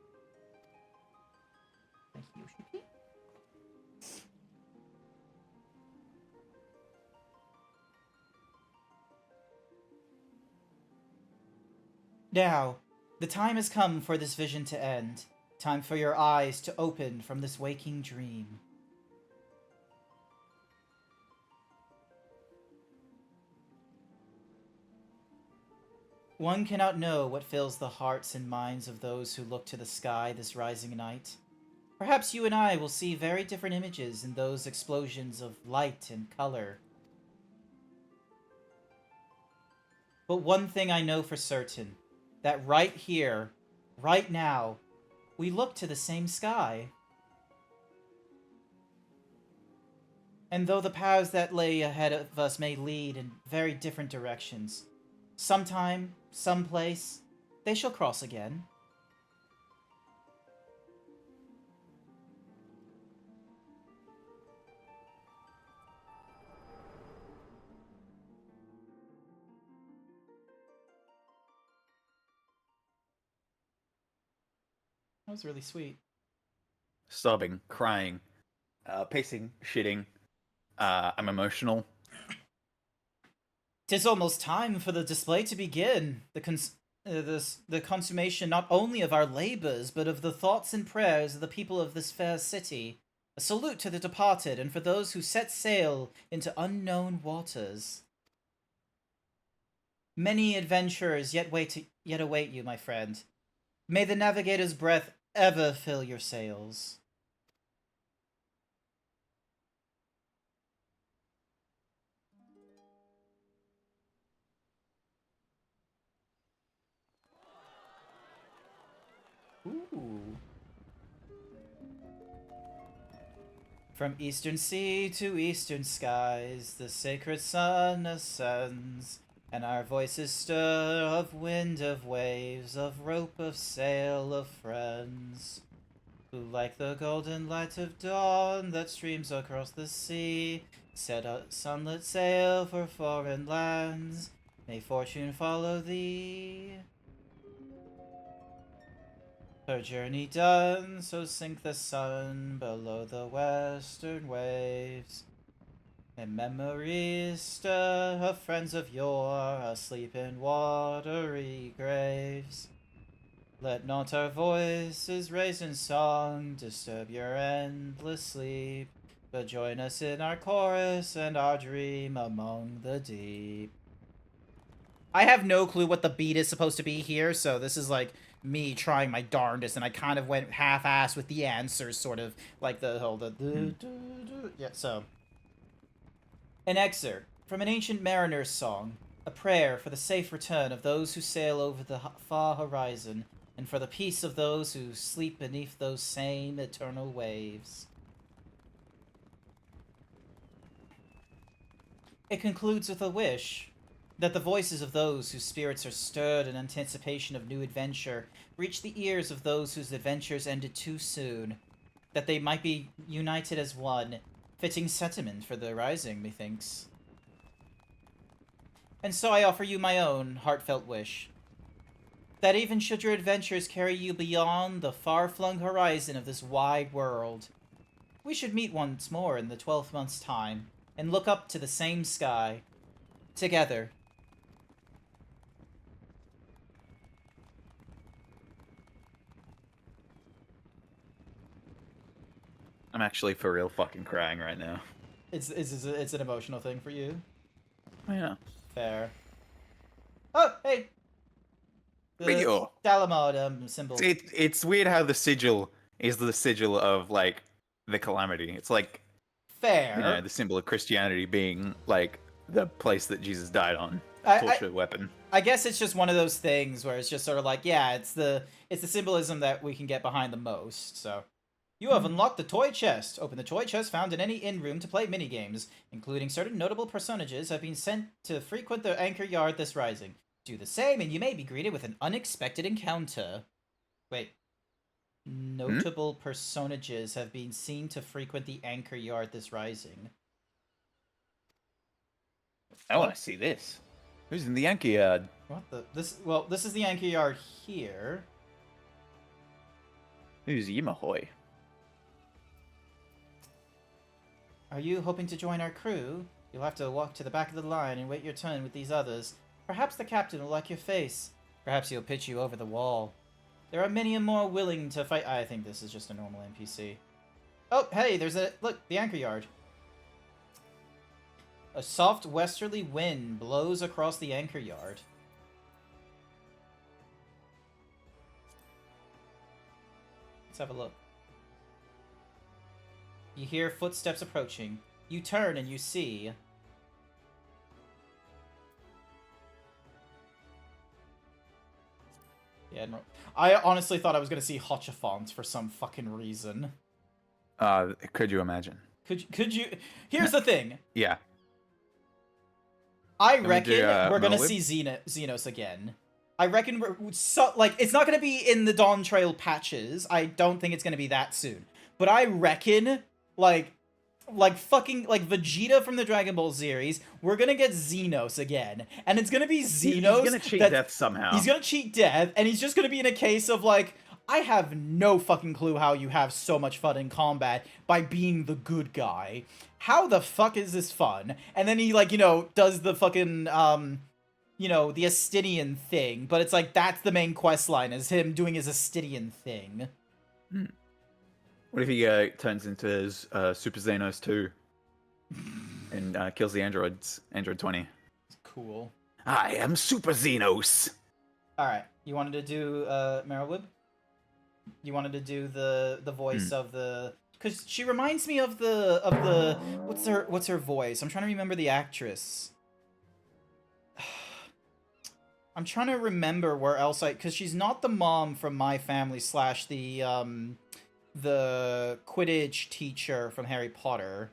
Thank you, Yoshi. Now, The time has come for this vision to end. Time for your eyes to open from this waking dream. One cannot know what fills the hearts and minds of those who look to the sky this rising night. Perhaps you and I will see very different images in those explosions of light and color. But one thing I know for certain, that right here, right now, we look to the same sky. And though the paths that lay ahead of us may lead in very different directions, sometime, someplace, they shall cross again. That was really sweet. Sobbing, crying, pacing, shitting. I'm emotional. 'Tis almost time for the display to begin. The consummation not only of our labors, but of the thoughts and prayers of the people of this fair city. A salute to the departed, and for those who set sail into unknown waters. Many adventurers yet await you, my friend. May the navigator's breath ever fill your sails. Ooh. From eastern sea to eastern skies, the sacred sun ascends, and our voices stir of wind, of waves, of rope, of sail, of friends, who like the golden light of dawn that streams across the sea, set a sunlit sail for foreign lands. May fortune follow thee. Her journey done, so sink the sun below the western waves. And memories stir of friends of yore, asleep in watery graves. Let not our voices raised in song disturb your endless sleep, but join us in our chorus and our dream among the deep. I have no clue what the beat is supposed to be here, so this is like me trying my darndest, and I kind of went half-assed with the answers, sort of like the whole yeah. So, an excerpt from an ancient mariner's song, a prayer for the safe return of those who sail over the far horizon, and for the peace of those who sleep beneath those same eternal waves. It concludes with a wish that the voices of those whose spirits are stirred in anticipation of new adventure reach the ears of those whose adventures ended too soon, that they might be united as one, fitting sentiment for the rising, methinks. And so I offer you my own heartfelt wish, that even should your adventures carry you beyond the far-flung horizon of this wide world, we should meet once more in the 12th month's time, and look up to the same sky, together. I'm actually for real fucking crying right now. It's an emotional thing for you. Oh, yeah. Fair. Oh, hey! The Video. Dalamod symbol. It's weird how the sigil is the sigil of, like, the calamity. It's like, Fair. you know, the symbol of Christianity being, like, the place that Jesus died on. I- Torture weapon. I guess it's just one of those things where it's just sort of like, yeah, it's the symbolism that we can get behind the most, so. You have unlocked the toy chest. Open the toy chest found in any inn room to play minigames, including certain notable personages have been sent to frequent the anchor yard this rising. Do the same and you may be greeted with an unexpected encounter. Wait. Notable personages have been seen to frequent the anchor yard this rising. I want to see this. Who's in the Yankee yard? What the? This is the anchor yard here. Who's Yimahoy? Are you hoping to join our crew? You'll have to walk to the back of the line and wait your turn with these others. Perhaps the captain will like your face. Perhaps he'll pitch you over the wall. There are many more willing to fight. I think this is just a normal NPC. Oh, hey, there's a... Look, the anchor yard. A soft westerly wind blows across the anchor yard. Let's have a look. You hear footsteps approaching. You turn and you see... Yeah, Admiral. I honestly thought I was gonna see Hotchafont for some fucking reason. Could you imagine? Could you? Here's the thing. Yeah. I we reckon do, we're gonna Moab? see Xenos again. I reckon it's not gonna be in the Dawn Trail patches. I don't think it's gonna be that soon. But I reckon like fucking Vegeta from the Dragon Ball series, we're gonna get Xenos again, and it's gonna be Xenos. He's gonna cheat death somehow. He's gonna cheat death, and he's just gonna be in a case of like, I have no fucking clue how you have so much fun in combat by being the good guy. How the fuck is this fun? And then he, like, you know, does the fucking, you know, the Astidian thing. But it's like, that's the main quest line, is him doing his Astidian thing. What if he turns into his Super Xenos 2 and kills the androids? Android 20. Cool. I am Super Xenos! Alright, you wanted to do, Merylwib? You wanted to do the voice of the... Because she reminds me of the... What's her voice? I'm trying to remember the actress. I'm trying to remember where else I... Because she's not the mom from My Family / the Quidditch teacher from Harry Potter.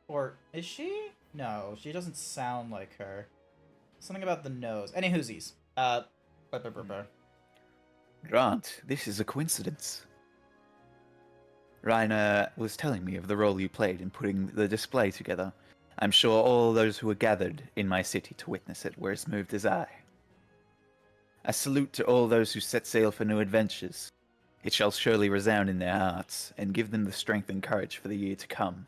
Or is she? No, she doesn't sound like her. Something about the nose. Any whoosies. Grant, this is a coincidence. Rainer was telling me of the role you played in putting the display together. I'm sure all those who were gathered in my city to witness it were as moved as I. A salute to all those who set sail for new adventures. It shall surely resound in their hearts, and give them the strength and courage for the year to come.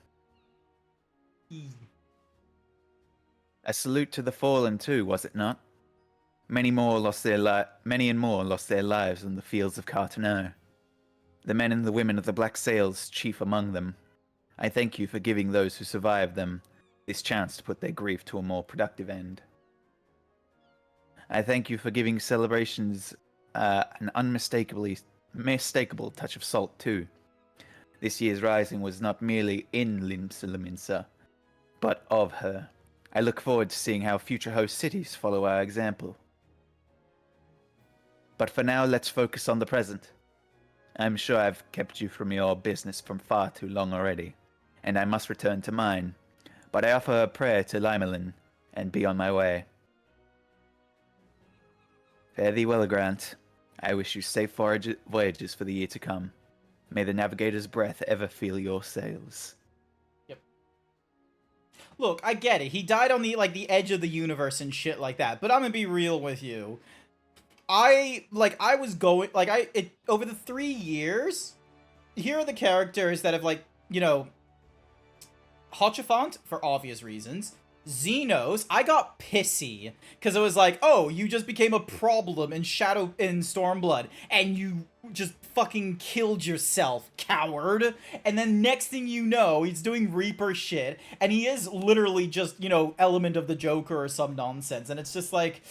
A salute to the fallen too, was it not? Many and more lost their lives on the fields of Carteneau. The men and the women of the Black Sails, chief among them. I thank you for giving those who survived them this chance to put their grief to a more productive end. I thank you for giving celebrations an unmistakable touch of salt too. This year's rising was not merely in Limsa, but of her. I look forward to seeing how future host cities follow our example. But for now, let's focus on the present. I'm sure I've kept you from your business for far too long already, and I must return to mine. But I offer a prayer to Limelin, and be on my way. Fare thee well, Grant. I wish you safe voyages for the year to come. May the navigator's breath ever feel your sails. Yep. Look, I get it. He died on the edge of the universe and shit like that. But I'm gonna be real with you. Over the 3 years, here are the characters that have, Hotchafont, for obvious reasons. Xenos, I got pissy, because it was like, oh, you just became a problem in Stormblood, and you just fucking killed yourself, coward. And then next thing you know, he's doing Reaper shit, and he is literally just, element of the Joker or some nonsense, and it's just like...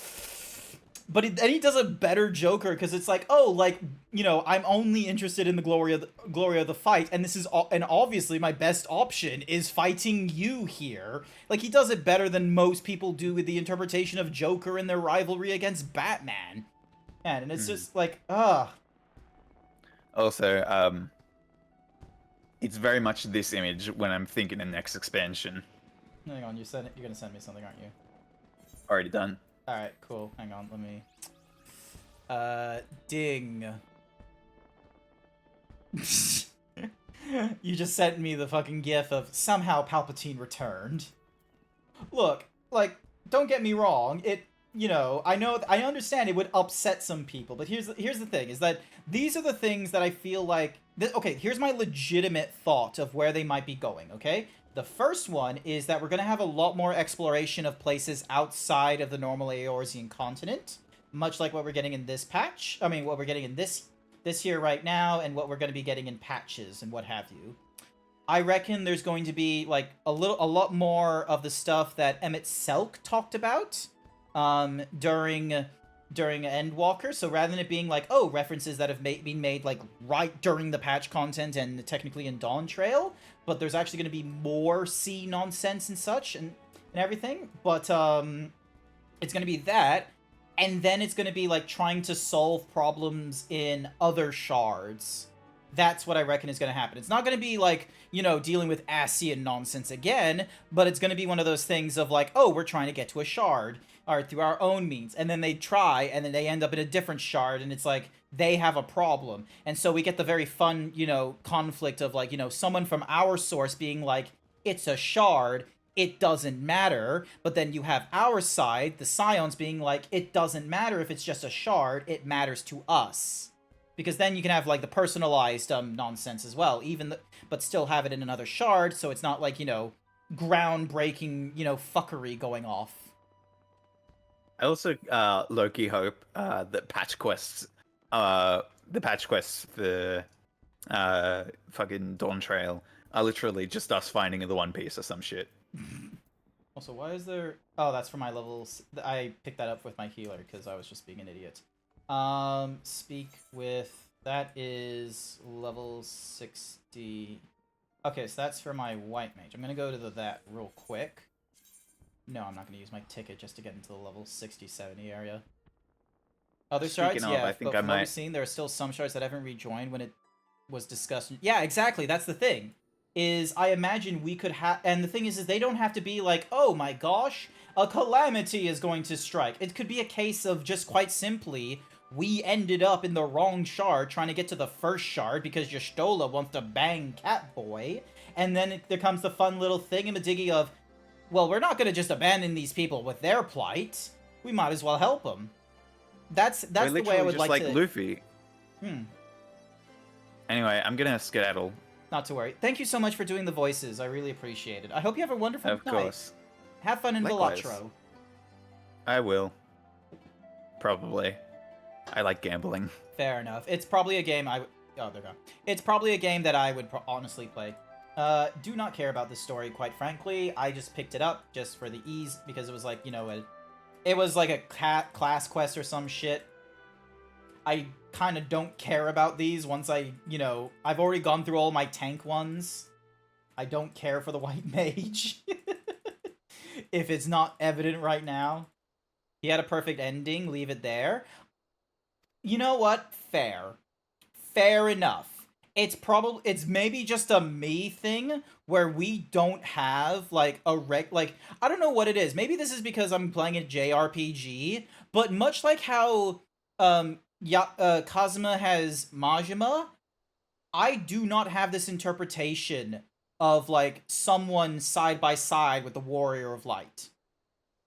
But he does a better Joker, because it's like, oh, I'm only interested in the glory of the fight, and this is and obviously my best option is fighting you here. Like, he does it better than most people do with the interpretation of Joker and their rivalry against Batman. And it's just like, Also, it's very much this image when I'm thinking the next expansion. Hang on, you're gonna send me something, aren't you? Already done. Alright, cool. Hang on, let me... Ding. You just sent me the fucking gif of somehow Palpatine returned. Look, don't get me wrong, I understand it would upset some people, but here's the thing, is that these are the things that I feel like... Okay, here's my legitimate thought of where they might be going, okay? The first one is that we're going to have a lot more exploration of places outside of the normal Eorzean continent. much like what we're getting in this patch. I mean, what we're getting in this here right now, and what we're going to be getting in patches and what have you. I reckon there's going to be like a lot more of the stuff that Emmett Selk talked about during Endwalker. So rather than it being like, oh, references that have been made like right during the patch content and technically in Dawn Trail, but there's actually going to be more sea nonsense and such and everything. But it's going to be that, and then it's going to be like trying to solve problems in other shards. That's what I reckon is going to happen. It's not going to be like, you know, dealing with Ascian nonsense again, but it's going to be one of those things of like, oh, we're trying to get to a shard, or through our own means, and then they try, and then they end up in a different shard, and it's like, they have a problem. And so we get the very fun, you know, conflict of like, you know, someone from our source being like, it's a shard, it doesn't matter, but then you have our side, the Scions, being like, it doesn't matter if it's just a shard, it matters to us. Because then you can have, like, the personalized nonsense as well, but still have it in another shard, so it's not, like, you know, groundbreaking, you know, fuckery going off. I also low-key hope that patch quests, the patch quests for fucking Dawn Trail are literally just us finding the One Piece or some shit. Also, why is there... Oh, that's for my levels. I picked that up with my healer, because I was just being an idiot. Speak with... That is level 60... Okay, so that's for my white mage. I'm gonna go to that real quick. No, I'm not gonna use my ticket just to get into the level 60, 70 area. Other shards, yeah, I think but I from what might... we've seen, there are still some shards that haven't rejoined when it was discussed. Yeah, exactly, that's the thing. Is I imagine we could have... And the thing is they don't have to be like, oh my gosh, a calamity is going to strike. It could be a case of just quite simply... We ended up in the wrong shard trying to get to the first shard because Y'shtola wants to bang Catboy. And then there comes the fun little thingamadiggy of, well, we're not going to just abandon these people with their plight. We might as well help them. That's the way I would just like to... Luffy. Anyway, I'm going to skedaddle. Not to worry. Thank you so much for doing the voices. I really appreciate it. I hope you have a wonderful night. Of course. Have fun in Velatro. I will. Probably. I like gambling. Fair enough. It's probably a game I... Oh, there we go. It's probably a game that I would honestly play. Do not care about this story, quite frankly. I just picked it up just for the ease, because it was like, you know, it was like a class quest or some shit. I kind of don't care about these once I, you know... I've already gone through all my tank ones. I don't care for the white mage. If it's not evident right now. He had a perfect ending, leave it there. You know what? Fair. Fair enough. It's maybe just a me thing where we don't have like a I don't know what it is. Maybe this is because I'm playing a JRPG, but much like how Kazuma has Majima, I do not have this interpretation of like someone side by side with the Warrior of Light.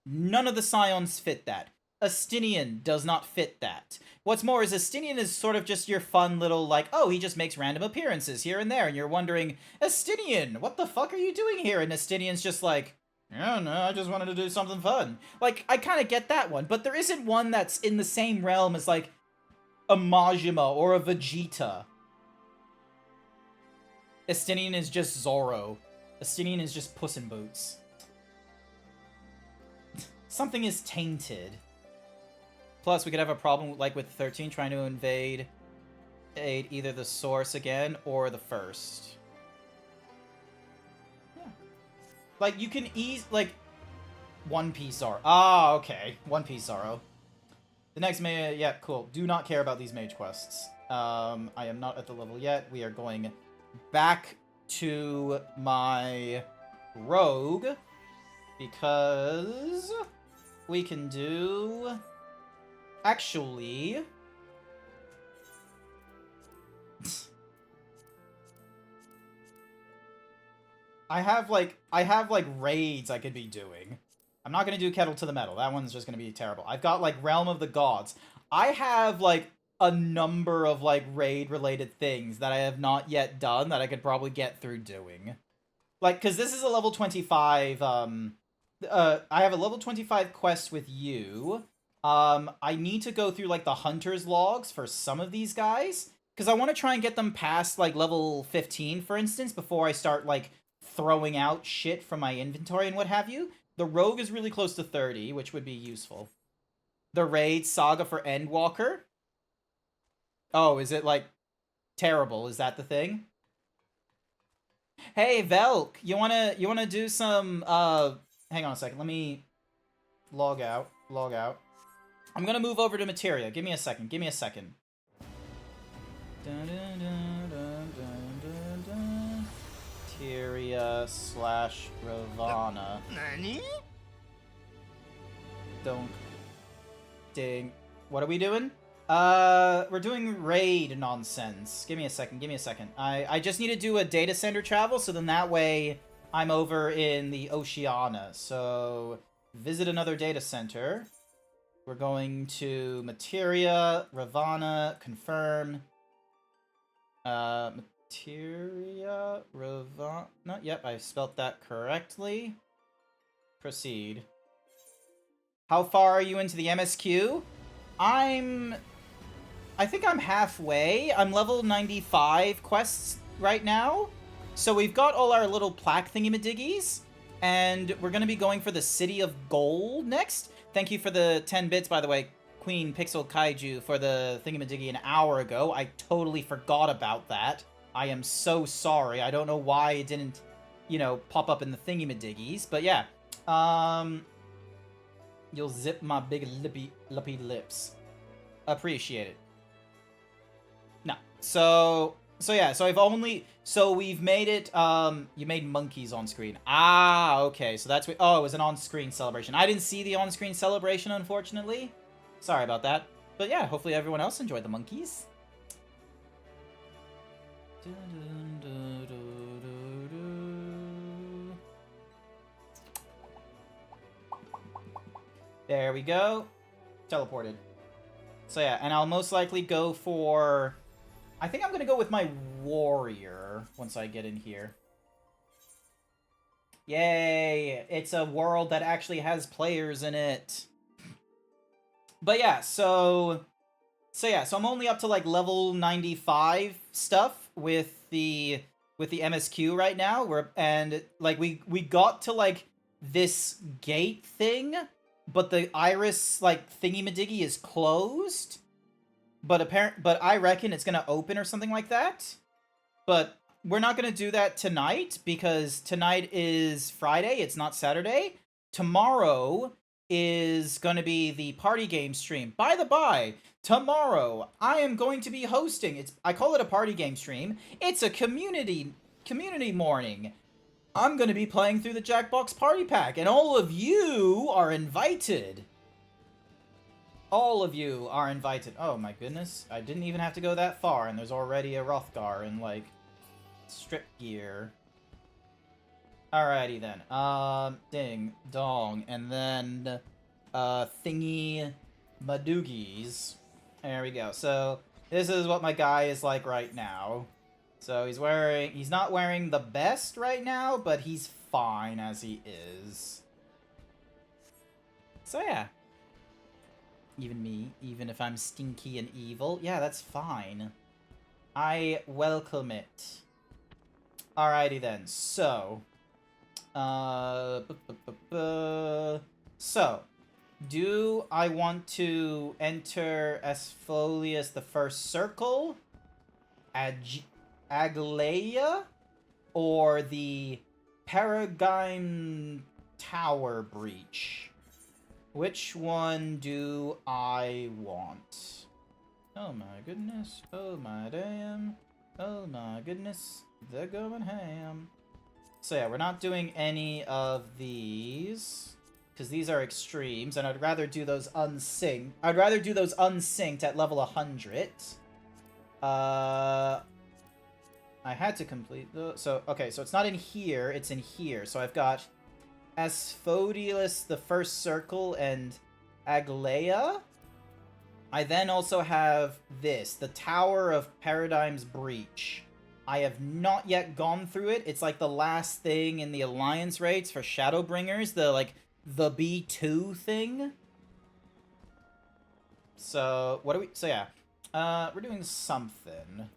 None of the Scions fit that. Astinian does not fit that. What's more is Astinian is sort of just your fun little, like, oh, he just makes random appearances here and there, and you're wondering, Astinian, what the fuck are you doing here? And Astinian's just like, I don't know, I just wanted to do something fun. Like, I kind of get that one, but there isn't one that's in the same realm as, like, a Majima or a Vegeta. Astinian is just Zoro. Astinian is just Puss in Boots. Something is tainted. Plus, we could have a problem, like, with 13 trying to invade either the source again or the first. Yeah. Like, you can like, One Piece Zoro. Ah, okay. One Piece Zoro. The next yeah, cool. Do not care about these mage quests. I am not at the level yet. We are going back to my rogue because we can do... Actually... I have raids I could be doing. I'm not gonna do Kettle to the Metal. That one's just gonna be terrible. I've got, like, Realm of the Gods. I have, like, a number of, like, raid-related things that I have not yet done that I could probably get through doing. Like, because this is a level 25, I have a level 25 quest with you, I need to go through, like, the hunter's logs for some of these guys, because I want to try and get them past, like, level 15, for instance, before I start, like, throwing out shit from my inventory and what have you. The rogue is really close to 30, which would be useful. The raid saga for Endwalker. Oh, is it, like, terrible? Is that the thing? Hey, Velk, you wanna do some, hang on a second, let me log out. I'm gonna move over to Materia. Give me a second. Materia / Ravana. Nani? Don't. Ding. What are we doing? We're doing raid nonsense. Give me a second. I just need to do a data center travel, so then that way I'm over in the Oceania. So, visit another data center. We're going to Materia, Ravana, confirm. Materia, Ravana. Yep, I spelt that correctly. Proceed. How far are you into the MSQ? I think I'm halfway. I'm level 95 quests right now. So we've got all our little plaque thingy-madiggies. And we're going to be going for the City of Gold next. Thank you for the 10 bits, by the way, Queen Pixel Kaiju, for the thingy-majiggy an hour ago. I totally forgot about that. I am so sorry. I don't know why it didn't, you know, pop up in the thingy-madiggies. But yeah. You'll zip my big lippy lips. Appreciate it. No. So yeah, we've made it, you made monkeys on screen. Ah, okay, so that's what, oh, it was an on-screen celebration. I didn't see the on-screen celebration, unfortunately. Sorry about that. But yeah, hopefully everyone else enjoyed the monkeys. There we go. Teleported. So yeah, and I'll most likely go for... I think I'm gonna go with my warrior once I get in here. Yay! It's a world that actually has players in it. But yeah, so I'm only up to like level 95 stuff with the MSQ right now. And like we got to like this gate thing, but the iris like thingy-madiggy is closed. But I reckon it's gonna open or something like that. But we're not gonna do that tonight because tonight is Friday. It's not Saturday. Tomorrow is gonna be the party game stream. By the by, tomorrow I am going to be hosting. I call it a party game stream. It's a community morning. I'm gonna be playing through the Jackbox Party Pack, and all of you are invited. All of you are invited. Oh my goodness. I didn't even have to go that far, and there's already a Rothgar in, like, strip gear. Alrighty then. Ding, dong, and then, thingy madoogies. There we go. So, this is what my guy is like right now. So, he's not wearing the best right now, but he's fine as he is. So, yeah. Even me, even if I'm stinky and evil. Yeah, that's fine. I welcome it. Alrighty then, so... So, do I want to enter Aspholius the First Circle, Aglaia, or the Paradigm Tower Breach? Which one do I want? Oh my goodness. Oh my damn. Oh my goodness. They're going ham. So yeah, we're not doing any of these. Because these are extremes, and I'd rather do those unsynced. I'd rather do those unsynced at level 100. I had to complete those. So, okay, so it's not in here, it's in here. So I've got Asphodius the First Circle and Aglaia. I then also have this, the Tower of Paradigm's Breach. I have not yet gone through it. It's like the last thing in the Alliance raids for Shadowbringers, the B2 thing. So, what do we... So, yeah. We're doing something.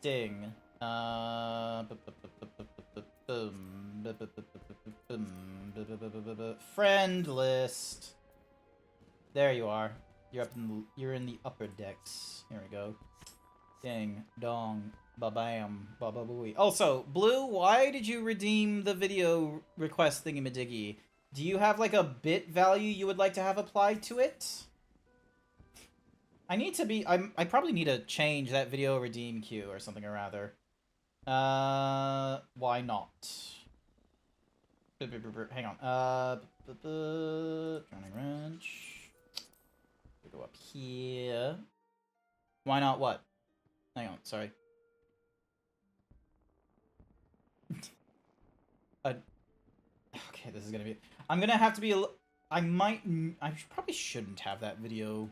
Ding. Friend list. There you are. You're in the upper decks. Here we go. Ding dong ba bam ba ba booey. Also, Blue, why did you redeem the video request thingy-majiggy? Do you have like a bit value you would like to have applied to it? I probably need to change that video redeem queue or something or rather. Why not? Hang on. Drowning wrench. We go up here. Why not what? Hang on, sorry. Okay, this is gonna be... I'm gonna have to be I probably shouldn't have that video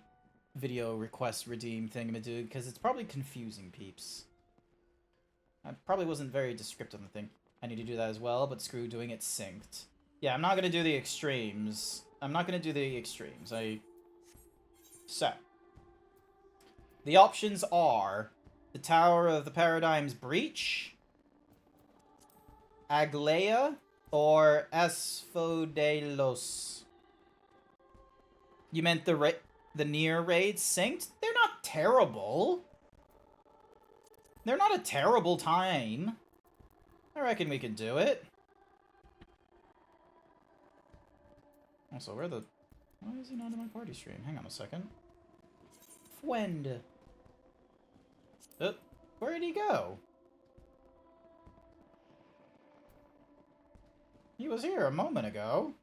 request redeem thingamajig, because it's probably confusing peeps. I probably wasn't very descriptive on the thing. I need to do that as well, but screw doing it synced. Yeah, I'm not gonna do the extremes. So. The options are the Tower of the Paradigm's Breach, Aglaya, or Asphodelos. You meant the near raids synced? They're not terrible. They're not a terrible time. I reckon we could do it. Also, why is he not in my party stream? Hang on a second. Fwend. Oh, where did he go? He was here a moment ago.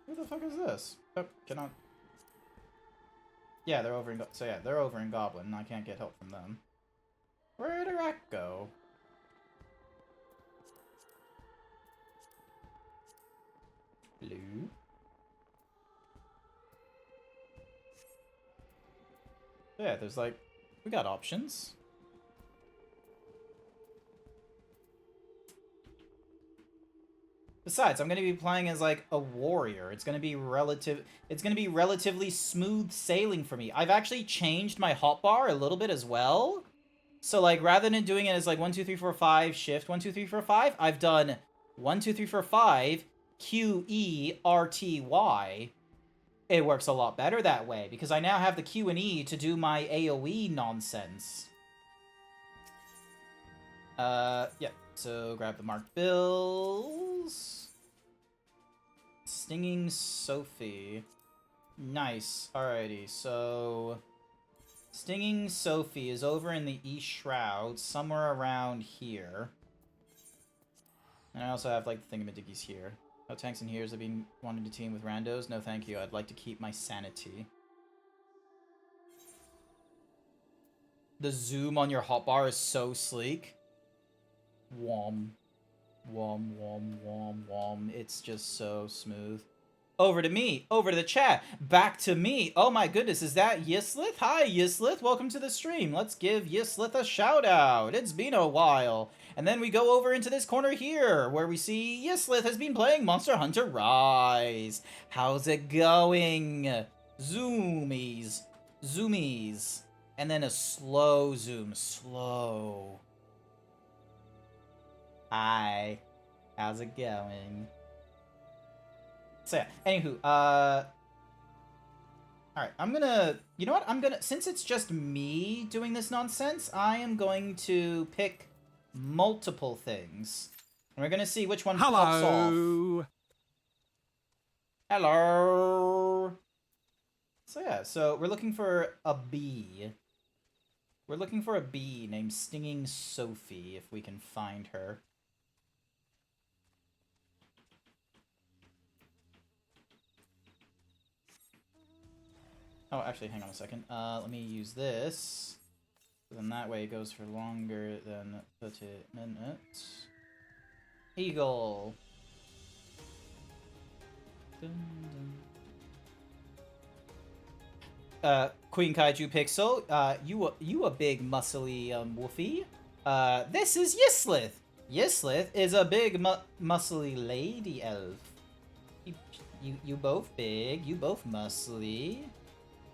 Who the fuck is this? Oh, cannot... Yeah, they're over in... So yeah, they're over in Goblin. I can't get help from them. Where did Rack go? Blue. So yeah, there's like... We got options. Besides, I'm going to be playing as, like, a warrior. It's going to be relatively smooth sailing for me. I've actually changed my hotbar a little bit as well. So, like, rather than doing it as, like, 1, 2, 3, 4, 5, shift, 1, 2, 3, 4, 5, I've done 1, 2, 3, 4, 5, Q, E, R, T, Y. It works a lot better that way, because I now have the Q and E to do my AoE nonsense. Yeah. So, grab the marked bills. Stinging Sophie. Nice. Alrighty, so... Stinging Sophie is over in the East Shroud, somewhere around here. And I also have, like, the thingamadickies here. No tanks in here have been wanting to team with randos. No thank you, I'd like to keep my sanity. The zoom on your hotbar is so sleek. Wom. Wom, wom, wom, wom. It's just so smooth. Over to me. Over to the chat. Back to me. Oh my goodness, is that Yislith? Hi, Yislith. Welcome to the stream. Let's give Yislith a shout out. It's been a while. And then we go over into this corner here, where we see Yislith has been playing Monster Hunter Rise. How's it going? Zoomies. Zoomies. And then a slow zoom. Slow. Hi. How's it going? So yeah, anywho, alright, I'm gonna, you know what, since it's just me doing this nonsense, I am going to pick multiple things. And we're gonna see which one pops off. Hello! So yeah, so we're looking for a bee. We're looking for a bee named Stinging Sophie, if we can find her. Oh, actually, hang on a second. Let me use this. Then that way it goes for longer than 30 minutes. Eagle. Dun, dun. Queen Kaiju Pixel, you a big muscly woofy. This is Yislith. Yislith is a big muscly lady elf. You both big, you both muscly.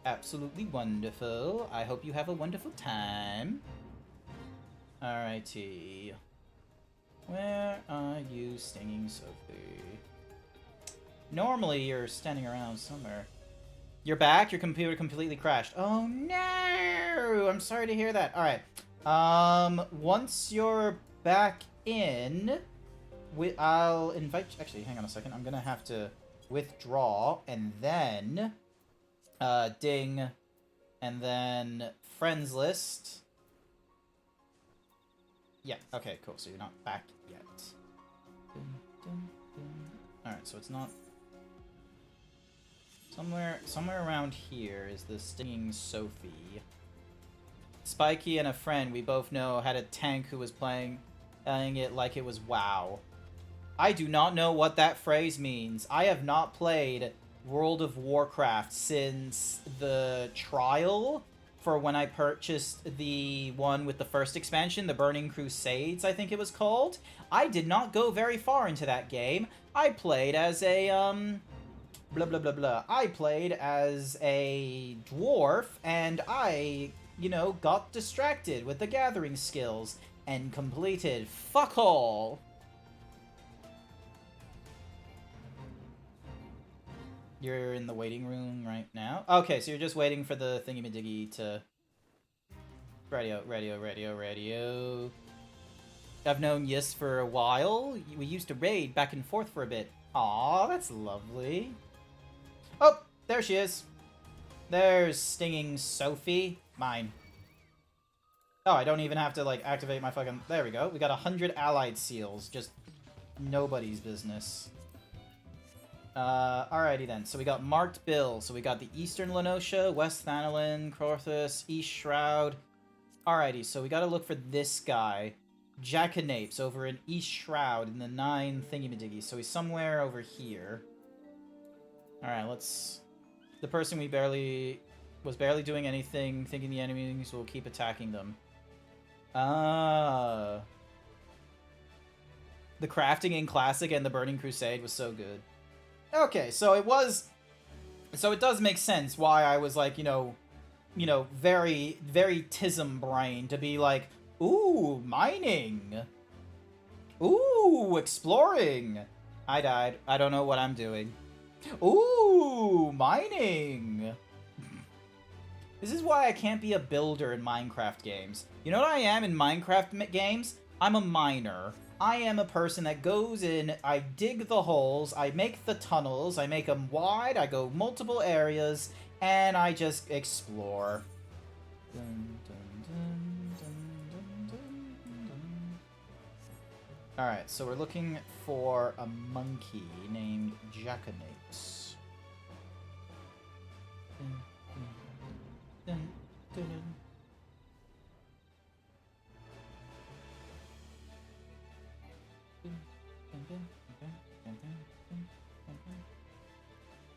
Absolutely wonderful. I hope you have a wonderful time. Alrighty. Where are you, Stinging Sophie? Normally you're standing around somewhere. You're back? Your computer completely crashed. Oh no! I'm sorry to hear that. Alright. Once you're back in, I'll invite... Actually, hang on a second. I'm gonna have to withdraw, and then... ding, and then friends list. Yeah, okay, cool. So you're not back yet. Alright, so it's not... Somewhere around here is the Stinging Sophie. Spiky and a friend we both know had a tank who was playing it like it was WoW. I do not know what that phrase means. I have not played World of Warcraft since the trial for when I purchased the one with the first expansion, the Burning Crusades, I think it was called. I did not go very far into that game. I played as a, blah blah blah blah. I played as a dwarf, and I, you know, got distracted with the gathering skills and completed fuck all. You're in the waiting room right now? Okay, so you're just waiting for the thingy-majiggy to... Radio. I've known Yis for a while. We used to raid back and forth for a bit. Aw, that's lovely. Oh, there she is. There's Stinging Sophie. Mine. Oh, I don't even have to, like, activate my fucking... There we go. We got 100 allied seals. Just nobody's business. Alrighty then. So we got Marked Bill. So we got the Eastern Lenosha, West Thanalin, Crorthus, East Shroud. Alrighty, so we gotta look for this guy. Jackanapes over in East Shroud in the 9 thingy-majiggy. So he's somewhere over here. Alright, let's... The person we was barely doing anything, thinking the enemies will keep attacking them. Ah. The crafting in Classic and the Burning Crusade was so good. Okay, so it was... So it does make sense why I was like, you know, very, very Tism brain to be like, ooh, mining. Ooh, exploring. I died. I don't know what I'm doing. Ooh, mining. This is why I can't be a builder in Minecraft games. You know what I am in Minecraft games? I'm a miner. I am a person that goes in, I dig the holes, I make the tunnels, I make them wide, I go multiple areas, and I just explore. Alright, so we're looking for a monkey named Jackanapes.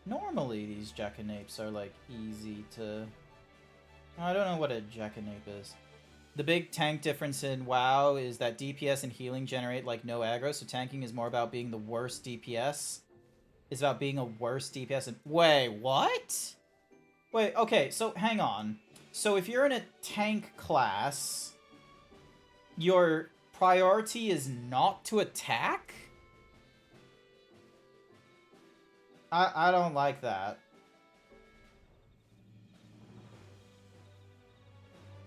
Normally these Jackanapes are like easy to... I don't know what a Jackanape is. The big tank difference in WoW is that DPS and healing generate like no aggro, so tanking is more about being the worst DPS. It's about being a worse DPS and... Wait, what? Wait, okay, so hang on. So if you're in a tank class, your priority is not to attack? I don't like that.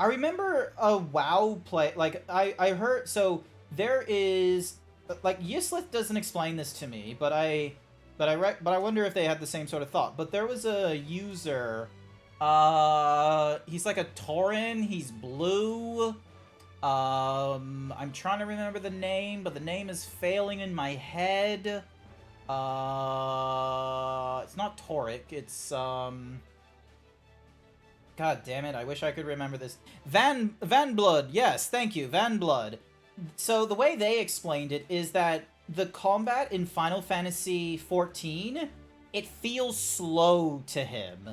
I remember a WoW play, like, I heard, so there is, like, Yislith doesn't explain this to me, but I wonder if they had the same sort of thought. But there was a user, he's like a Tauren, he's blue, I'm trying to remember the name, but the name is failing in my head. It's not Toric, it's, God damn it, I wish I could remember this. Van Blood, yes, thank you, Van Blood. So the way they explained it is that the combat in Final Fantasy XIV, it feels slow to him.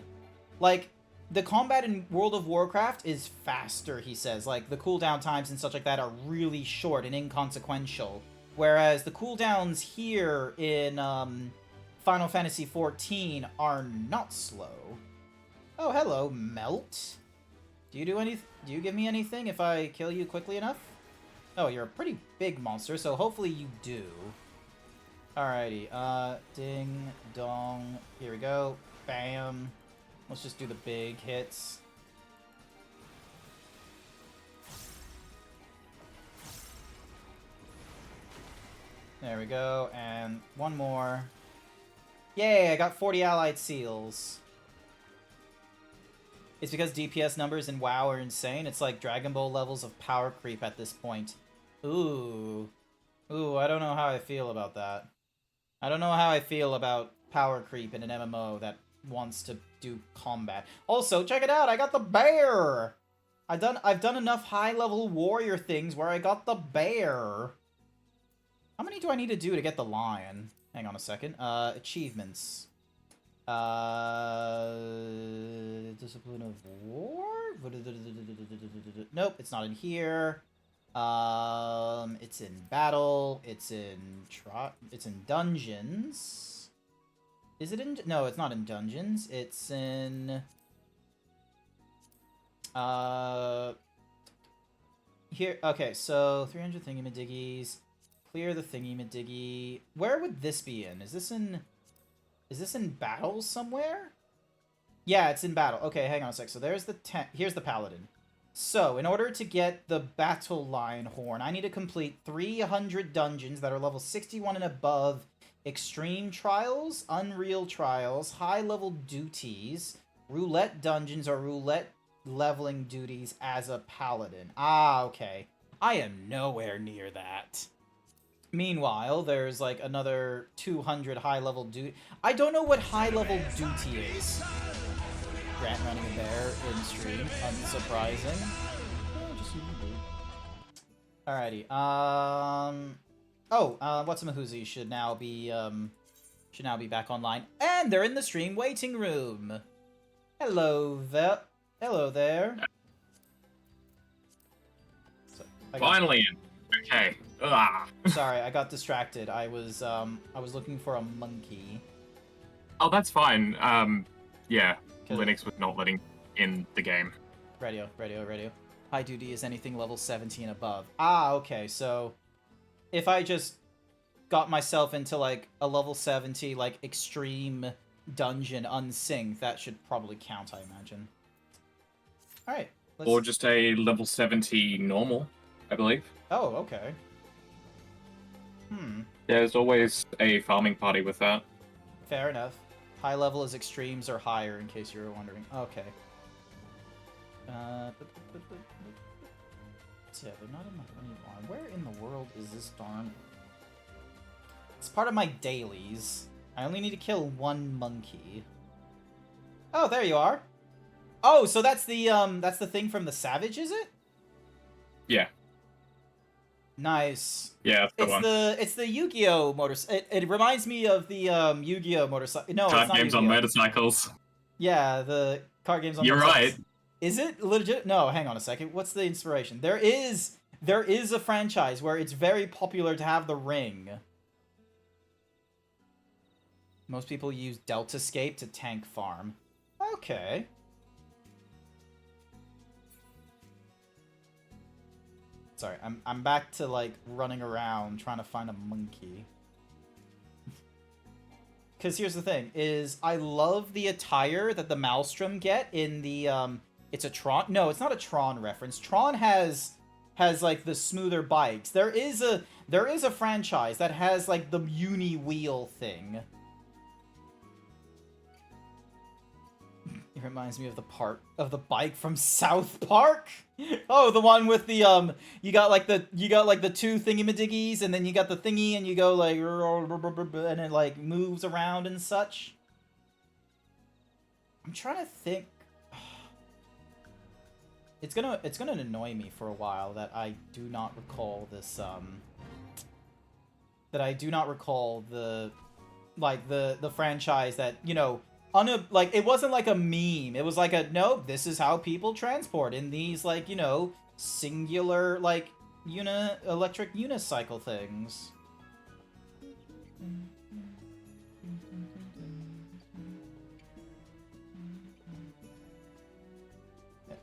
Like, the combat in World of Warcraft is faster, he says. Like, the cooldown times and such like that are really short and inconsequential. Whereas the cooldowns here in Final Fantasy XIV are not slow. Oh, hello, Melt. Do you give me anything if I kill you quickly enough? Oh, you're a pretty big monster, so hopefully you do. Alrighty, ding, dong, here we go. Bam. Let's just do the big hits. There we go, and one more. Yay, I got 40 allied seals. It's because DPS numbers in WoW are insane. It's like Dragon Ball levels of power creep at this point. Ooh. Ooh, I don't know how I feel about that. I don't know how I feel about power creep in an MMO that wants to do combat. Also, check it out, I got the bear! I've done enough high-level warrior things where I got the bear. How many do I need to do to get the lion? Hang on a second. Achievements. Discipline of War? Nope, it's not in here. It's in battle. It's in dungeons. Is it in? No, it's not in dungeons. It's in. Here. Okay, so 300 thingy-madiggies. Clear the thingy-madiggy. Where would this be in? Is this in battle somewhere? Yeah, it's in battle. Okay, hang on a sec. So there's the here's the paladin. So, in order to get the battle line horn, I need to complete 300 dungeons that are level 61 and above, extreme trials, unreal trials, high-level duties, roulette dungeons or roulette leveling duties as a paladin. Ah, okay. I am nowhere near that. Meanwhile, there's like another 200 high-level duty. I don't know what high-level duty is. Grant running a bear in stream, unsurprising. Alrighty. What's-a-mahoozy should now be back online, and they're in the stream waiting room. Hello there. Hello there. Finally in. Okay. Ugh. Sorry, I got distracted. I was looking for a monkey. Oh, that's fine. Yeah. Linux was not letting in the game. Radio. High duty is anything level 70 and above. Ah, okay, so if I just got myself into like a level 70 like extreme dungeon unsynced, that should probably count, I imagine. Alright. Or just a level 70 normal, I believe. Oh, okay. There's always a farming party with that. Fair enough. High level is extremes or higher, in case you were wondering. Okay. Yeah, they're not enough anymore. Where in the world is this darn... It's part of my dailies. I only need to kill one monkey. Oh, there you are. Oh, so that's the thing from the Savage, is it? Yeah. Nice. Yeah, that's the one. It's the Yu-Gi-Oh motorcycle. It reminds me of the Yu-Gi-Oh motorcycle. No, Card it's not games on Yu-Gi-Oh. motorcycles. Yeah, the card games on You're motorcycles. right. Is it legit? No, hang on a second. What's the inspiration? There is a franchise where it's very popular to have the ring. Most people use Deltascape to tank farm. Okay. Sorry, I'm back to like running around trying to find a monkey. Because here's the thing, is I love the attire that the Maelstrom get in the, it's a Tron, no, it's not a Tron reference. Tron has like the smoother bikes. There is a franchise that has like the uni wheel thing. It reminds me of the part of the bike from South Park. Oh, the one with the you got like the two thingy-madiggies, and then you got the thingy, and you go like, and it like moves around and such. I'm trying to think. It's gonna annoy me for a while that I do not recall this that I do not recall the franchise that, you know, like, it wasn't like a meme. It was like a, nope, this is how people transport in these, like, you know, singular, like, electric unicycle things.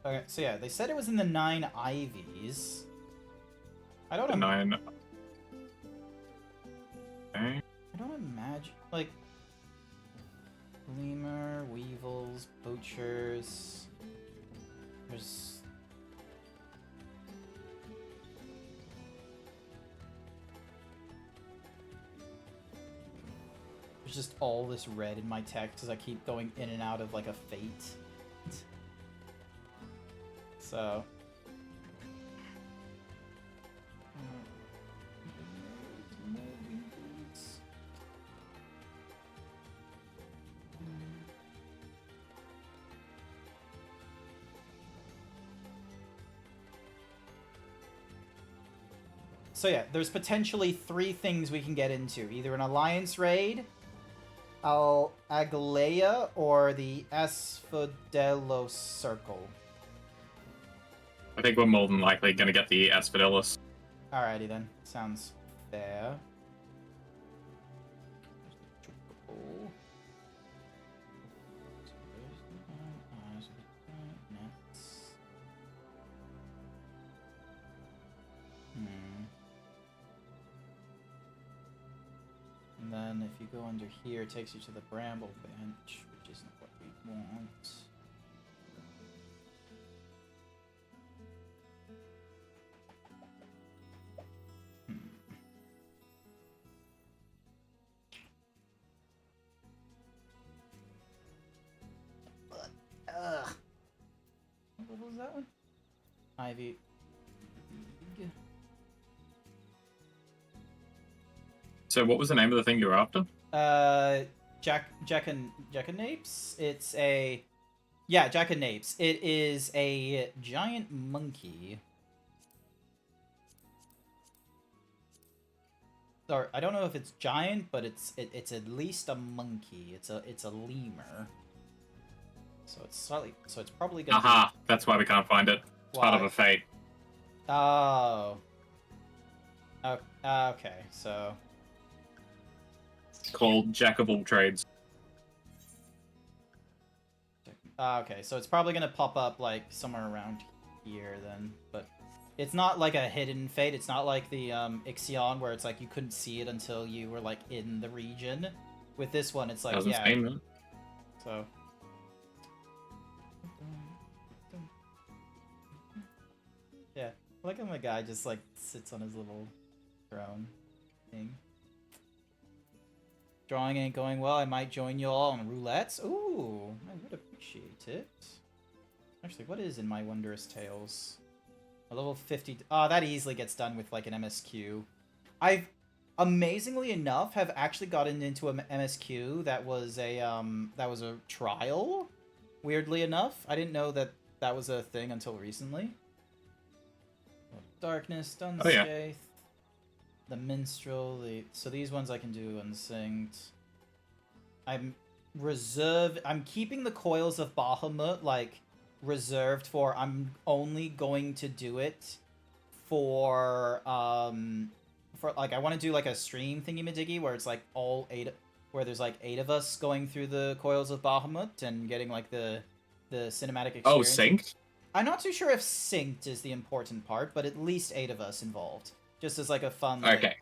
Okay, so yeah, they said it was in the 9 Ivies. I don't The know. 9. Okay. I don't imagine, like, lemur, weevils, poachers. There's just all this red in my text because I keep going in and out of like a fate. So. So yeah, there's potentially 3 things we can get into. Either an Alliance raid, Agalea, or the Asphodelos Circle. I think we're more than likely going to get the Asphodelos. Alrighty then. Sounds fair. And then if you go under here, it takes you to the Bramble Bench, which isn't what we want. What was that one? Ivy. So what was the name of the thing you were after? Jackanapes? It's a... Yeah, Jackanapes. It is a giant monkey. Or, I don't know if it's giant, but it's at least a monkey. It's a lemur. So it's probably gonna Aha! That's why we can't find it. It's part of Why? a fate. Oh. Okay, so... Called Jack of all trades. Okay, so it's probably gonna pop up, like, somewhere around here, then. But it's not, like, a hidden fate. It's not like the, Ixion, where it's, like, you couldn't see it until you were, like, in the region. With this one, it's like, Doesn't yeah. seem that. So... Yeah, I like how my guy just, like, sits on his little throne thing. Drawing ain't going well. I might join you all on roulettes. Ooh, I would appreciate it. Actually, what is in my Wondrous Tales? A level 50... Oh, that easily gets done with, like, an MSQ. I've, amazingly enough, have actually gotten into an MSQ that was a trial. Weirdly enough. I didn't know that that was a thing until recently. Darkness, Dunscath. Oh, yeah. The Minstrel, so these ones I can do unsynced. I'm keeping the Coils of Bahamut, like, reserved for, I'm only going to do it for like, I want to do, like, a stream thingy-majiggy where it's, like, where there's, like, 8 of us going through the Coils of Bahamut and getting, like, the cinematic experience. Oh, synced? I'm not too sure if synced is the important part, but at least 8 of us involved. Just as, like, a fun, like... Okay.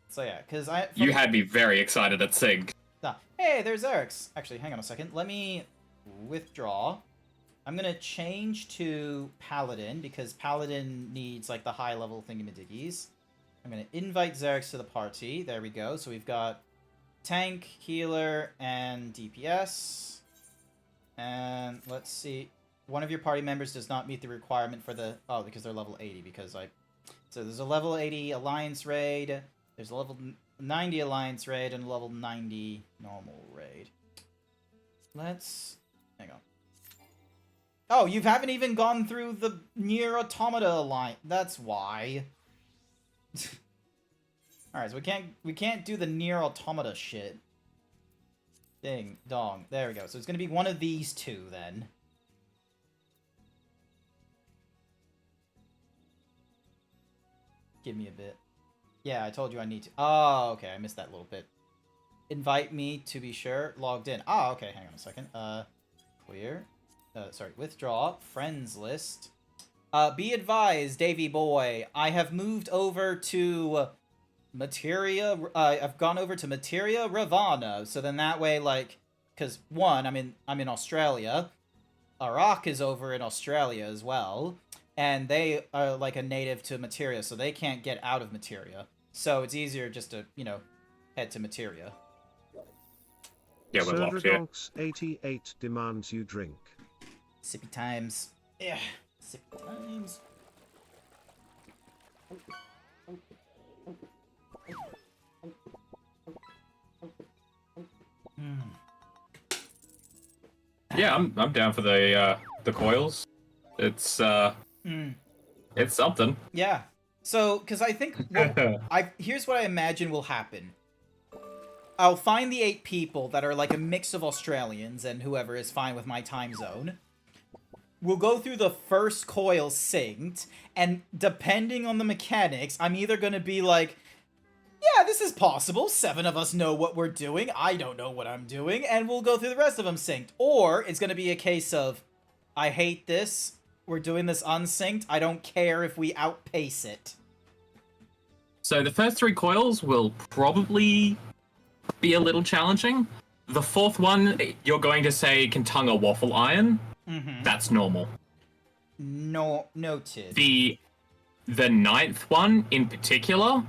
So, yeah, because You had me very excited at sync. Hey, there's Eric's. Actually, hang on a second. Let me withdraw. I'm gonna change to Paladin, because Paladin needs, like, the high-level thingy-majiggies. I'm gonna invite Xerix to the party. There we go. So we've got tank, healer, and DPS. And let's see. One of your party members does not meet the requirement for the... Oh, because they're level 80, because I... So there's a level 80 Alliance raid, there's a level 90 Alliance raid, and a level 90 normal raid. Let's... Hang on. Oh, you haven't even gone through the Nier Automata Alliance. That's why. Alright, so we can't do the Nier Automata shit. Ding, dong. There we go. So it's gonna be one of these 2, then. Give me a bit. Yeah, I told you I need to... Oh, okay, I missed that little bit. Invite me to be sure. Logged in. Ah, okay, hang on a second. Clear. withdraw friends list. Be advised, Davy boy, I have moved over to Materia. I've gone over to Materia Ravana. So then that way, like, because one, I'm in Australia. Arak is over in Australia as well, and they are like a native to Materia, so they can't get out of Materia. So it's easier just to, head to Materia. Yeah, we're locked here. Serdradonks 88 demands you drink. Sippy times. Yeah, sippy times. Yeah, I'm down for the coils. It's it's something. Yeah. So, because I think here's what I imagine will happen. I'll find the 8 people that are like a mix of Australians and whoever is fine with my time zone. We'll go through the first coil synced, and depending on the mechanics, I'm either going to be like, yeah, this is possible. 7 of us know what we're doing. I don't know what I'm doing. And we'll go through the rest of them synced. Or it's going to be a case of, I hate this. We're doing this unsynced. I don't care if we outpace it. So the first 3 coils will probably be a little challenging. The 4th one, you're going to say can tongue a waffle iron. Mm-hmm. That's normal. No, noted. The 9th one, in particular,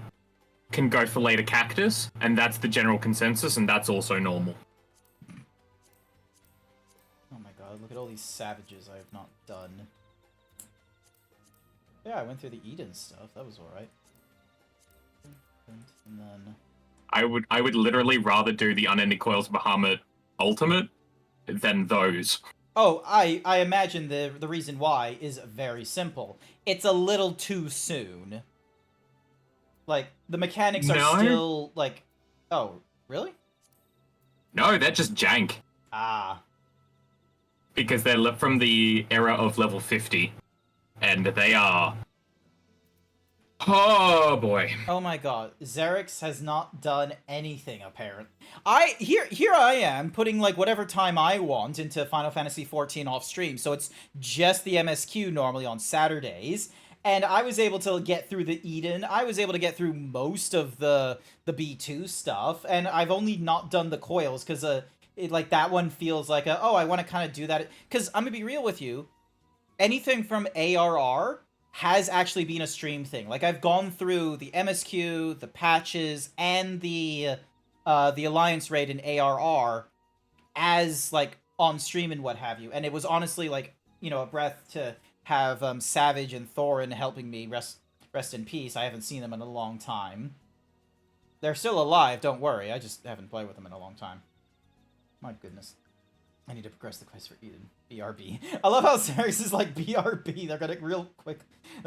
can go for later cactus, and that's the general consensus, and that's also normal. Oh my god, look at all these savages I have not done. Yeah, I went through the Eden stuff. That was alright. And then... I would literally rather do the Unending Coils Bahamut Ultimate than those. Oh, I imagine the reason why is very simple. It's a little too soon. Like, the mechanics are still, like... Oh, really? No, they're just jank. Ah. Because they're from the era of level 50. And they are... Oh, boy. Oh my god. Xerix has not done anything, apparently. Here I am, putting, like, whatever time I want into Final Fantasy XIV off-stream, so it's just the MSQ normally on Saturdays. And I was able to get through the Eden. I was able to get through most of the B2 stuff. And I've only not done the coils because like that one feels like I want to kind of do that. Because I'm going to be real with you. Anything from ARR has actually been a stream thing. Like I've gone through the MSQ, the patches, and the Alliance raid in ARR as like on stream and what have you. And it was honestly like, a breath to have Savage and Thorin helping me rest in peace. I haven't seen them in a long time. They're still alive, don't worry. I just haven't played with them in a long time. My goodness. I need to progress the quest for Eden. BRB. I love how Xerix is like BRB. They're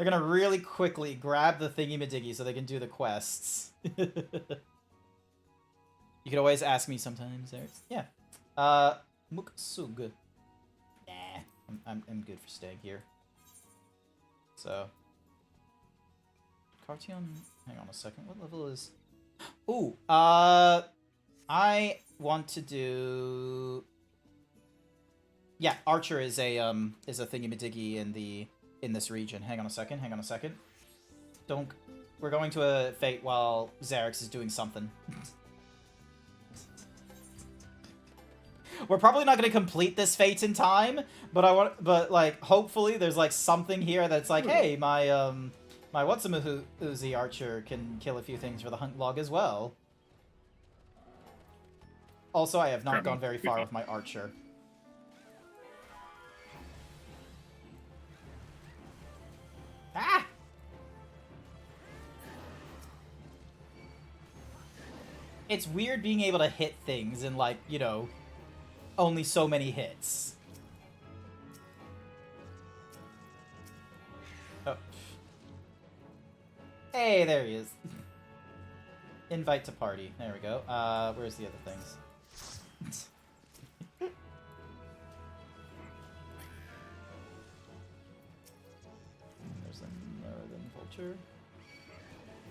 gonna really quickly grab the thingy-majiggy so they can do the quests. You can always ask me sometimes, Xerix. Yeah. Muksug. Nah. I'm good for staying here. So, Cartion, hang on a second, what level is... Ooh, I want to do... Yeah, Archer is a thingy-majiggy in this region. Hang on a second. We're going to a fate while Xerix is doing something. We're probably not going to complete this fate in time, but like hopefully there's like something here that's like, hey, my Whatsamuzi Archer can kill a few things for the hunt log as well. Also, I have not gone very far with my Archer. Ah! It's weird being able to hit things in like, only so many hits. Oh. Hey, there he is. Invite to party. There we go. Where's the other things? There's a Northern Vulture.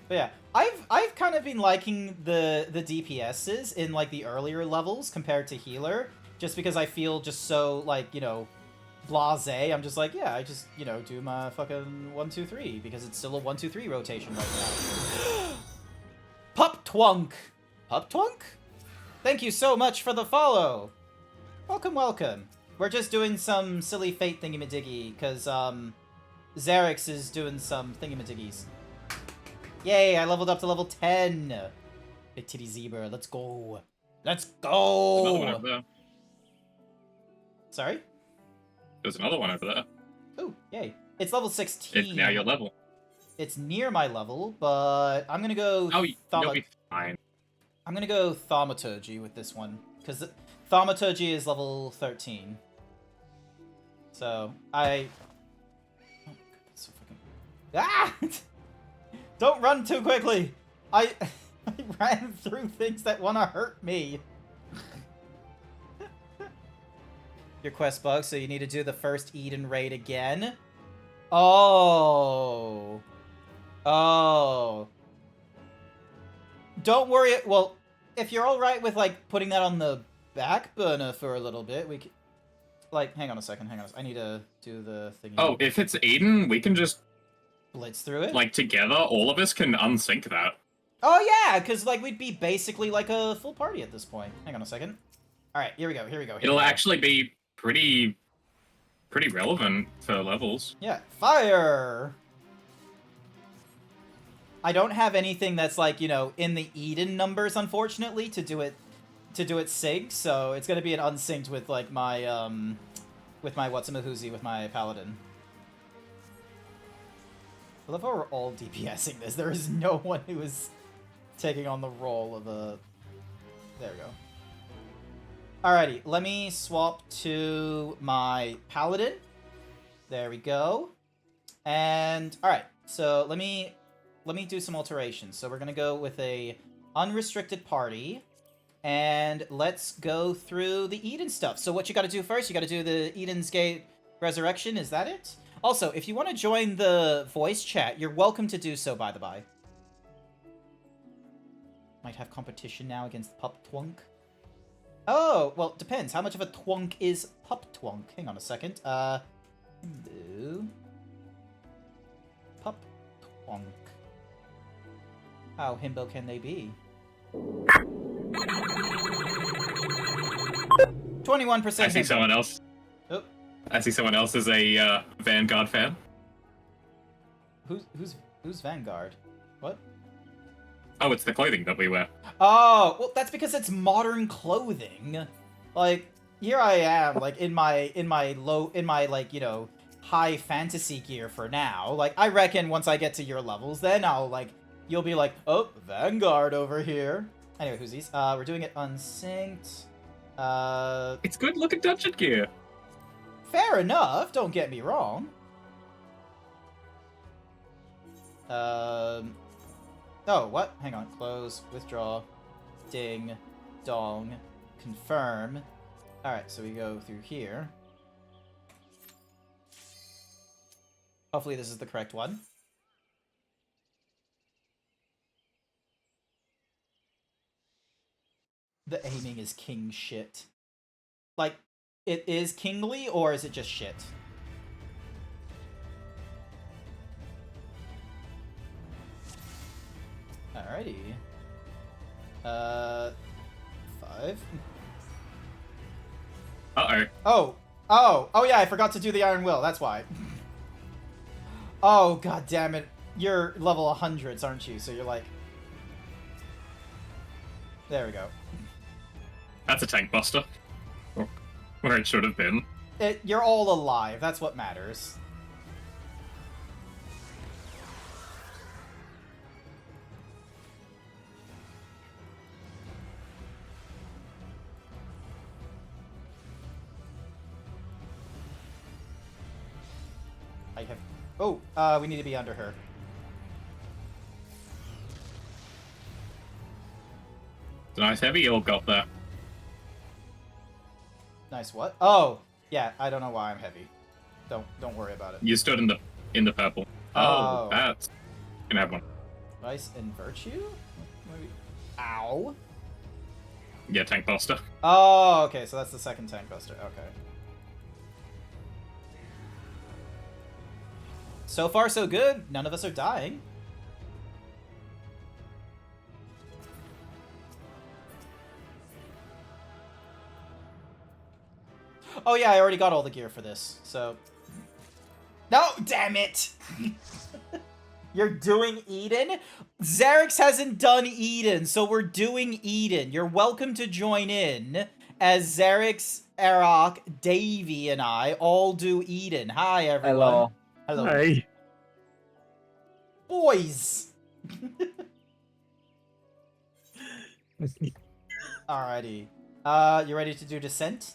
But yeah, I've kind of been liking the DPSs in like the earlier levels compared to healer. Just because I feel just so, like, blasé. I'm just like, yeah, I just, you know, do my fucking 1, 2, 3 because it's still a 1, 2, 3 rotation right now. Pup Twunk! Pup Twunk? Thank you so much for the follow! Welcome, welcome. We're just doing some silly fate thingy-majiggy, because, Xerix is doing some thingy-majiggies. Yay, I leveled up to level 10! Big titty zebra, let's go! Let's go! Another one over there. Sorry? There's another one over there. Ooh, yay. It's level 16. It's now your level. It's near my level, but I'm gonna go... Oh, you'll be fine. I'm gonna go Thaumaturgy with this one, because Thaumaturgy is level 13. So, Oh, God, that's so fucking... Ah! Don't run too quickly! I ran through things that wanna hurt me. Your quest bug, so you need to do the first Eden raid again. Oh. Oh. Don't worry. Well, if you're all right with like putting that on the back burner for a little bit, we could. Like, hang on a second. Hang on. I need to do the thing. Oh, if it's Eden, we can just blitz through it. like together. All of us can unsync that. Oh yeah, because like we'd be basically like a full party at this point. Hang on a second. All right, here we go. Here we go. It'll actually be pretty relevant for levels. Yeah, fire. I don't have anything that's like, you know, in the Eden numbers, unfortunately, to do it sync, so it's gonna be an unsynced with like my whatsamahoozy with my paladin. I love how we're all DPSing this. There is no one who is taking on the role of a... There we go. Alrighty, let me swap to my paladin. There we go. And alright, so let me do some alterations. So we're gonna go with a unrestricted party, and let's go through the Eden stuff. So what you gotta do first, you gotta do the Eden's Gate Resurrection, is that it? Also, if you want to join the voice chat, you're welcome to do so, by the by. Might have competition now against Pup Twunk. Oh, well, depends. How much of a twunk is Pup Twunk? Hang on a second. Hello. Pup Twunk. How himbo can they be? 21%. I see someone else. Oh. I see someone else is a Vanguard fan. Who's Vanguard? What? Oh, it's the clothing that we wear. Oh, well, that's because it's modern clothing. Like, here I am, like in my like, you know, high fantasy gear for now. Like, I reckon once I get to your levels, then I'll like, you'll be like, oh, Vanguard over here. Anyway, who's these? We're doing it unsynced. It's good looking dungeon gear. Fair enough, don't get me wrong. Oh, what? Hang on. Close, withdraw, ding, dong, confirm. Alright, so we go through here. Hopefully this is the correct one. The aiming is king shit. Like, it is kingly, or is it just shit? Alrighty. 5. Uh-oh. Oh yeah, I forgot to do the Iron Will, that's why. Oh, god damn it. You're level 100s, aren't you? So you're like... There we go. That's a tank buster. Where it should have been. You're all alive, that's what matters. I have... Oh, we need to be under her. It's a nice heavy you all got there. Nice what? Oh, yeah, I don't know why I'm heavy. Don't worry about it. You stood in the purple. Oh. Oh, that's... You can have one. Vice and Virtue? Maybe... Ow. Yeah, tank buster. Oh, okay, so that's the second tank buster. Okay. So far, so good. None of us are dying. Oh yeah, I already got all the gear for this, so... No, damn it! You're doing Eden? Xerix hasn't done Eden, so we're doing Eden. You're welcome to join in as Xerix, Arak, Davey, and I all do Eden. Hi, everyone. Hello. Hi. Boys! Alrighty. You ready to do Descent?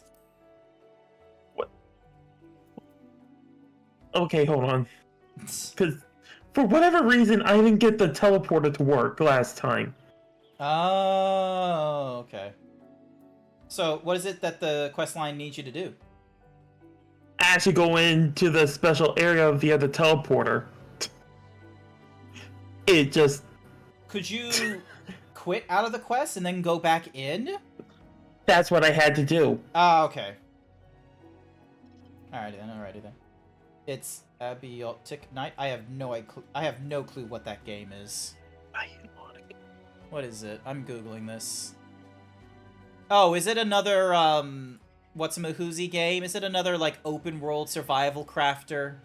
Okay, hold on. Because for whatever reason, I didn't get the teleporter to work last time. Oh, okay. So, what is it that the quest line needs you to do? I actually go into the special area of the other teleporter. It just... Could you quit out of the quest and then go back in? That's what I had to do. Ah, okay. Alrighty then. It's Abiotic Night. I have no clue what that game is. What is it? I'm googling this. Oh, is it another what's a Mahoozy game? Is it another like open world survival crafter?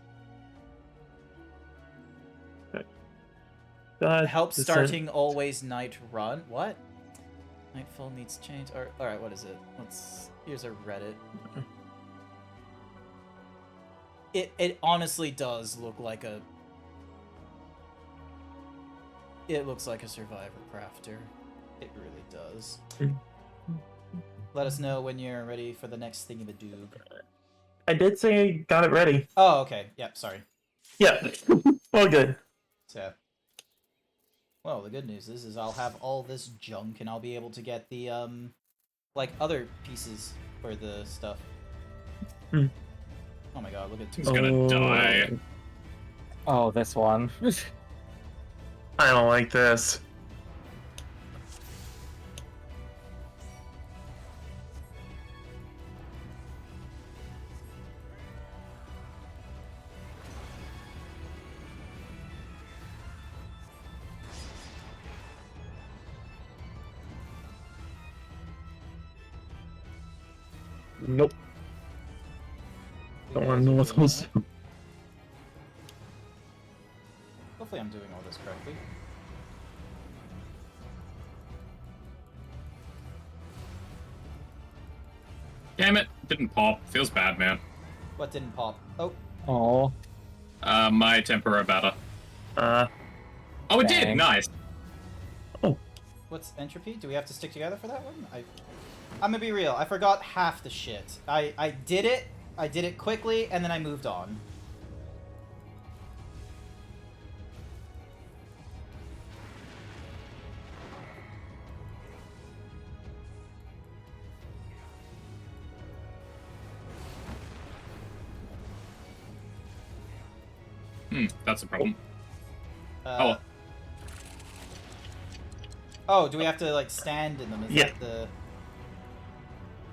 Help starting always night run. What? Nightfall needs change. All right, what is it? Here's a Reddit. It honestly does look like a... It looks like a survivor crafter. It really does. Let us know when you're ready for the next thingy-ma-doob. I did say I got it ready. Oh, okay. Yep, sorry. Yeah. All good. So... Well, the good news is I'll have all this junk and I'll be able to get the, like, other pieces for the stuff. Oh my god, look at... He's gonna die. Oh, this one. I don't like this. Nope. Don't want to know what those. Hopefully I'm doing all this correctly. Damn it, didn't pop. Feels bad, man. What didn't pop? Oh. Oh. My tempura batter. Oh, it did! Dang. Nice. What's entropy? Do we have to stick together for that one? I'm gonna be real. I forgot half the shit. I did it quickly, and then I moved on. That's a problem. Oh, do we have to, like, stand in them? Is Yeah. that the...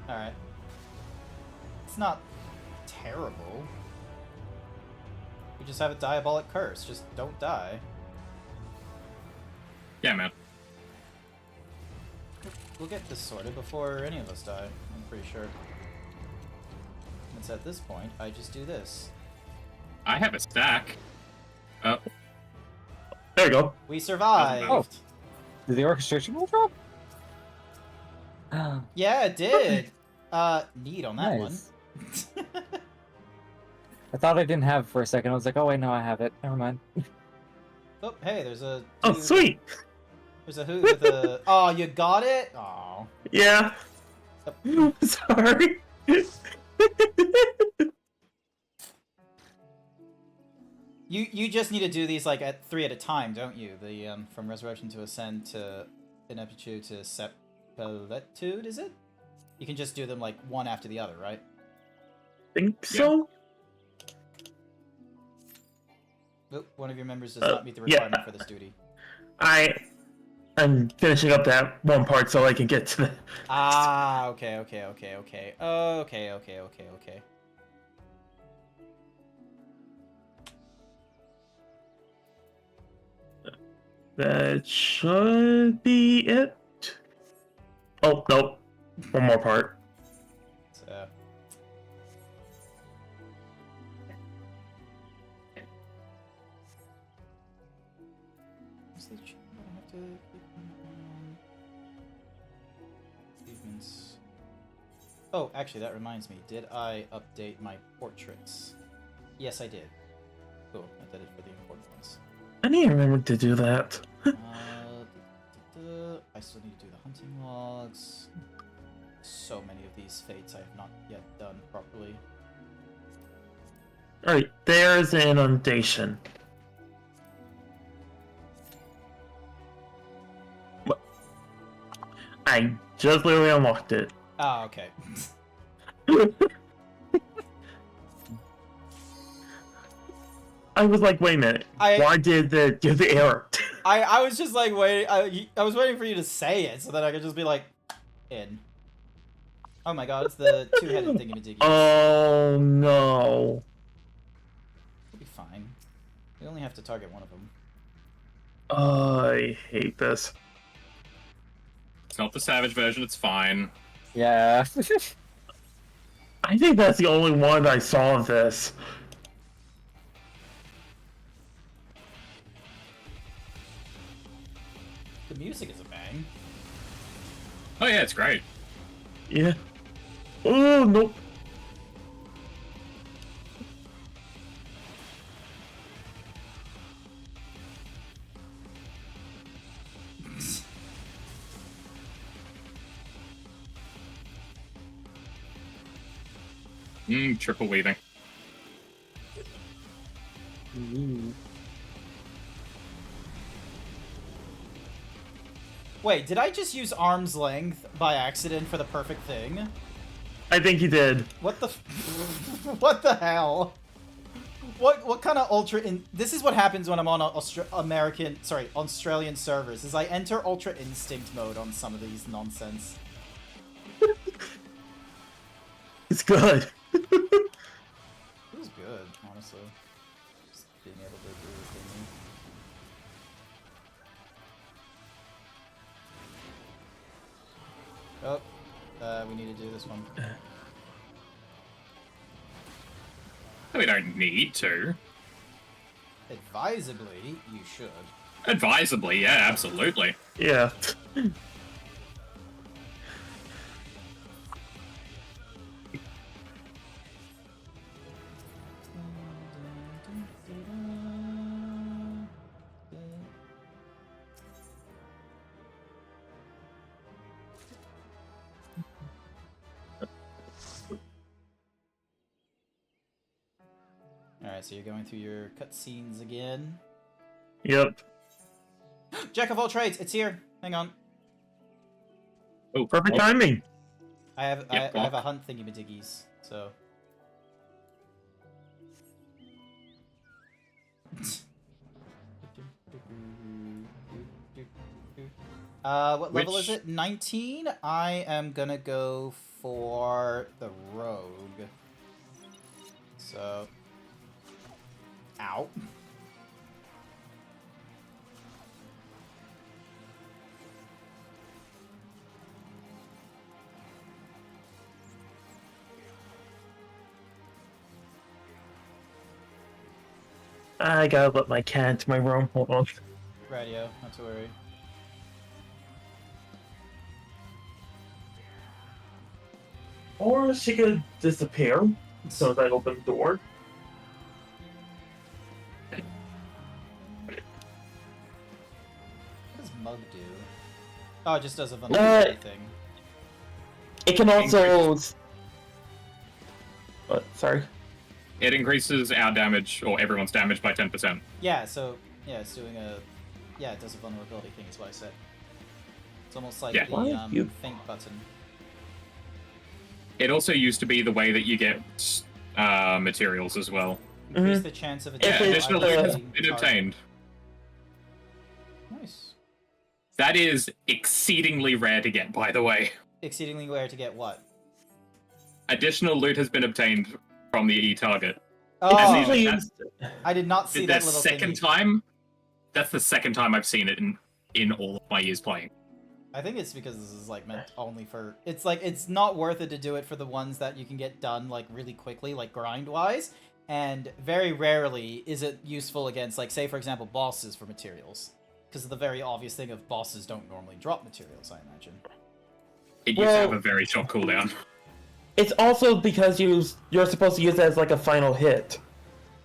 Alright. It's not terrible. We just have a diabolic curse. Just don't die. Yeah, man. We'll get this sorted before any of us die, I'm pretty sure. It's at this point, I just do this. I have a stack. Oh, There you go. We survived! Oh. Did the orchestration roll drop? Yeah, it did! Neat on that Nice. one. I thought I didn't have it for a second. I was like, oh wait, no, I have it. Never mind. Oh, hey, there's a... Oh, dude- sweet. There's a who with a... Oh, you got it? Oh. Yeah. Sorry. You just need to do these like at 3 at a time, don't you? The from Resurrection to Ascend to Ineptitude to Sepulitude, is it? You can just do them like one after the other, right? Think so? Oop, one of your members does not meet the yeah. requirement for this duty. I'm finishing up that one part so I can get to the... Ah, okay. That should be it. Oh, nope. One more part. So. What's the cheat I have to keep on? Achievements. Oh, actually, that reminds me. Did I update my portraits? Yes, I did. Cool. I did it for the important ones. I need to remember to do that. I still need to do the hunting logs. So many of these fates I have not yet done properly. Alright, there's an inundation. I just literally unlocked it. Ah, okay. I was like, wait a minute. I- Why did the give the error? I was just like waiting. I was waiting for you to say it so that I could just be like, in. Oh my god, it's the two-headed thingy-majiggy. Oh no. It'll be fine. We only have to target one of them. I hate this. It's not the savage version, it's fine. Yeah. I think that's the only one I saw of this. The music is a bang. Oh yeah, it's great. Yeah. Oh, nope. Triple weaving. Wait, did I just use arm's length by accident for the perfect thing? I think you did. What the what the hell? What kind of ultra this is what happens when I'm on Australian servers, is I enter ultra instinct mode on some of these nonsense. It's good. It was good, honestly. Just being able to do the thing. Oh, we need to do this one. We don't need to. Advisably, you should. Advisably, yeah, absolutely. Yeah. Alright, so you're going through your cutscenes again. Yep. Jack of all trades, it's here. Hang on. Oh, Perfect timing. I have Yep, I have a hunt thingy-majiggies, so. What level is it? 19? I am gonna go for the rogue. So. Ow. I gotta let my cat into my room. Hold on. Radio, not to worry. Or she could disappear so that I open the door. What does Mug do? Oh, it just does a vulnerability thing. It can also. What? Sorry. It increases our damage, or everyone's damage, by 10%. Yeah, so, yeah, it's doing a... Yeah, it does a vulnerability thing, is what I said. It's almost like Yeah. the think button. It also used to be the way that you get materials as well. Increase the chance of a Yeah, If it's, additional loot has target. been obtained. Nice. That is exceedingly rare to get, by the way. Exceedingly rare to get what? Additional loot has been obtained from the E-target. Oh, And usually that's I did not see the that little second thingy. time That's the second time I've seen it in all of my years playing. I think it's because this is like meant only for. It's like it's not worth it to do it for the ones that you can get done like really quickly, like grind wise. And very rarely is it useful against, like, say for example, bosses for materials, because of the very obvious thing of bosses don't normally drop materials. I imagine. It used to have a very short cooldown. It's also because you're supposed to use it as like a final hit.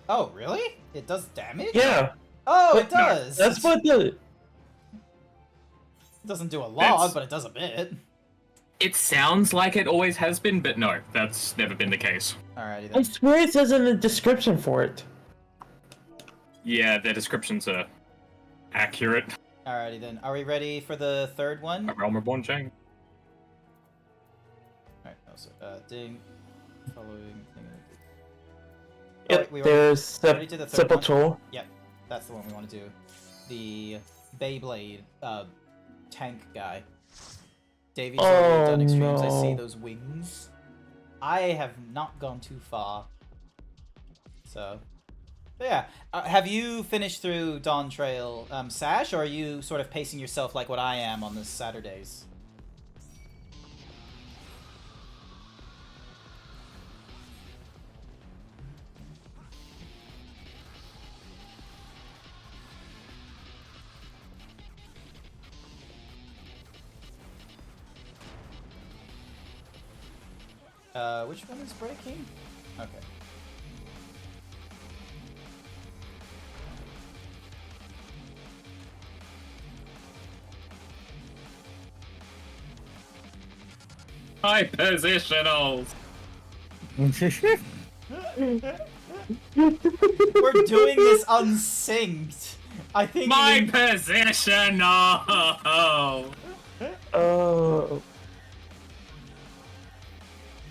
Oh really? It does damage? Yeah. Oh, But it does. That's what the. It doesn't do a lot, That's- but it does a bit. It sounds like it always has been, but no, that's never been the case. Alrighty I then. swear it says in the description for it. Yeah, their descriptions are accurate. Alrighty then. Are we ready for the third one? A Realm Reborn chain. Alright, no, so, ding. Following thing. Yep, we there's ready to the third one? Sepulchral. Yep, that's the one we want to do. The Beyblade, tank guy. Davy's already done extremes. I see no. those wings. I have not gone too far. So, but yeah. Have you finished through Dawn Trail, Sash, or are you sort of pacing yourself like what I am on the Saturdays? Which one is breaking? Okay. High positionals! We're doing this unsynced. I think My you mean- positional! Oh.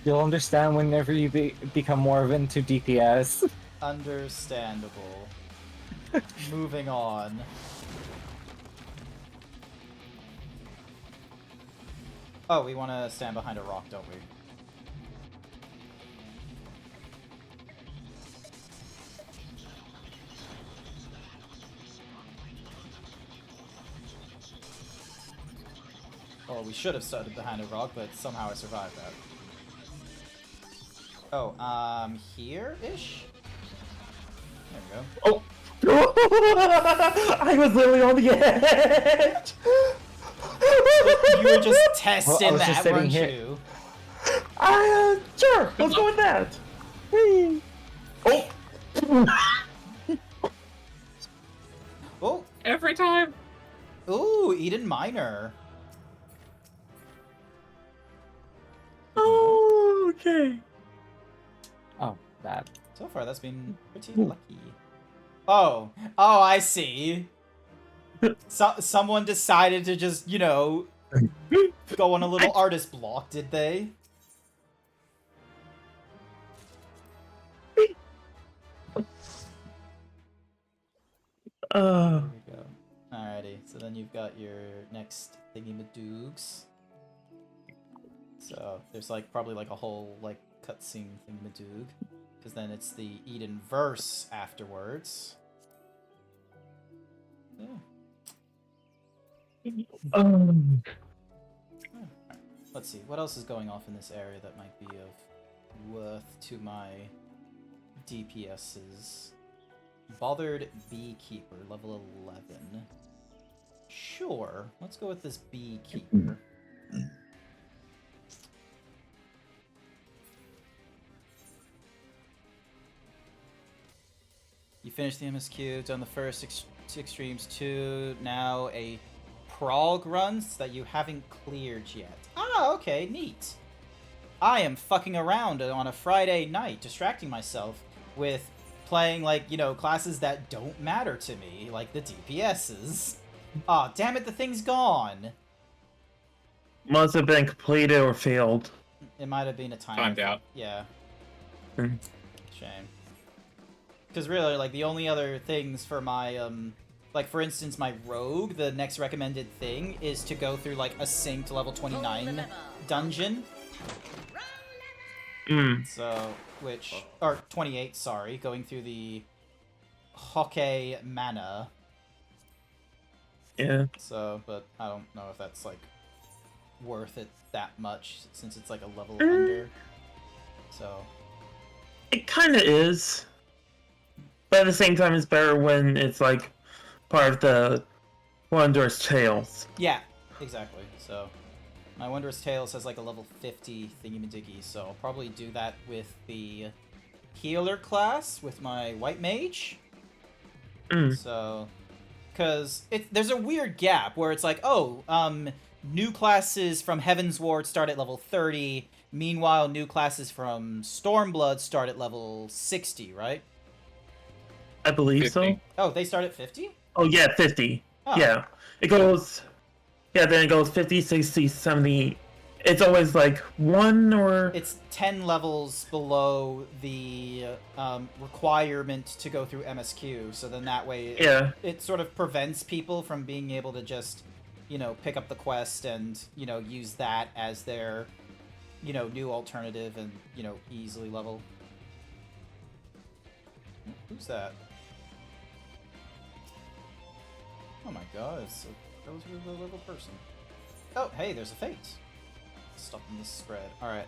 You'll understand whenever you become more of into DPS. Understandable. Moving on. Oh, we want to stand behind a rock, don't we? Or we should have started behind a rock, but somehow I survived that. Oh, here-ish? There we go. Oh! I was literally on the edge! You were just testing I was that, just sitting weren't here. you? Sure, let's go with that. Whee. Oh! Oh! Every time! Ooh, Eden Minor. Oh, okay. Oh, that. So far, that's been pretty lucky. Oh, I see. Someone decided to just, you know, go on a little artist block, did they? There we go. Alrighty, so then you've got your next thingy-madoogs. So there's like probably like a whole like cutscene thingamadoog, because then it's the Eden verse afterwards. Yeah. Let's see, what else is going off in this area that might be of worth to my DPSs? Bothered Beekeeper, level 11. Sure, let's go with this Beekeeper. You finished the MSQ, done the first extremes 2, now a prog runs that you haven't cleared yet. Ah, okay, neat. I am fucking around on a Friday night, distracting myself with playing, like, you know, classes that don't matter to me, like the DPSs. Aw, damn it, the thing's gone. Must have been completed or failed. It might have been a time. Timed out. Yeah. Hmm. Shame. Because really, like, the only other things for my, like, for instance, my rogue, the next recommended thing is to go through, like, a synced level 29 dungeon. So, which, or 28, sorry, going through the Hokke Mana. Yeah. So, but I don't know if that's like worth it that much since it's like a level under. So It kind of is. But at the same time, it's better when it's like part of the Wondrous Tales. yeah, exactly. So my Wondrous Tales has like a level 50 thingy-majiggy, so I'll probably do that with the healer class with my white mage. So, because there's a weird gap where it's like, oh, new classes from Heaven's Ward start at level 30. Meanwhile, new classes from Stormblood start at level 60, right? I believe 50. so. Oh, they start at 50? Oh, yeah, 50. Oh. Yeah. It goes... Yeah, then it goes 50, 60, 70... It's always like 1 or... It's 10 levels below the requirement to go through MSQ, so then that way it sort of prevents people from being able to just, you know, pick up the quest and, you know, use that as their, you know, new alternative and, you know, easily level. Who's that? Oh my god, it's a relatively low level person. Oh, hey, there's a Fate. Stopping this spread. Alright,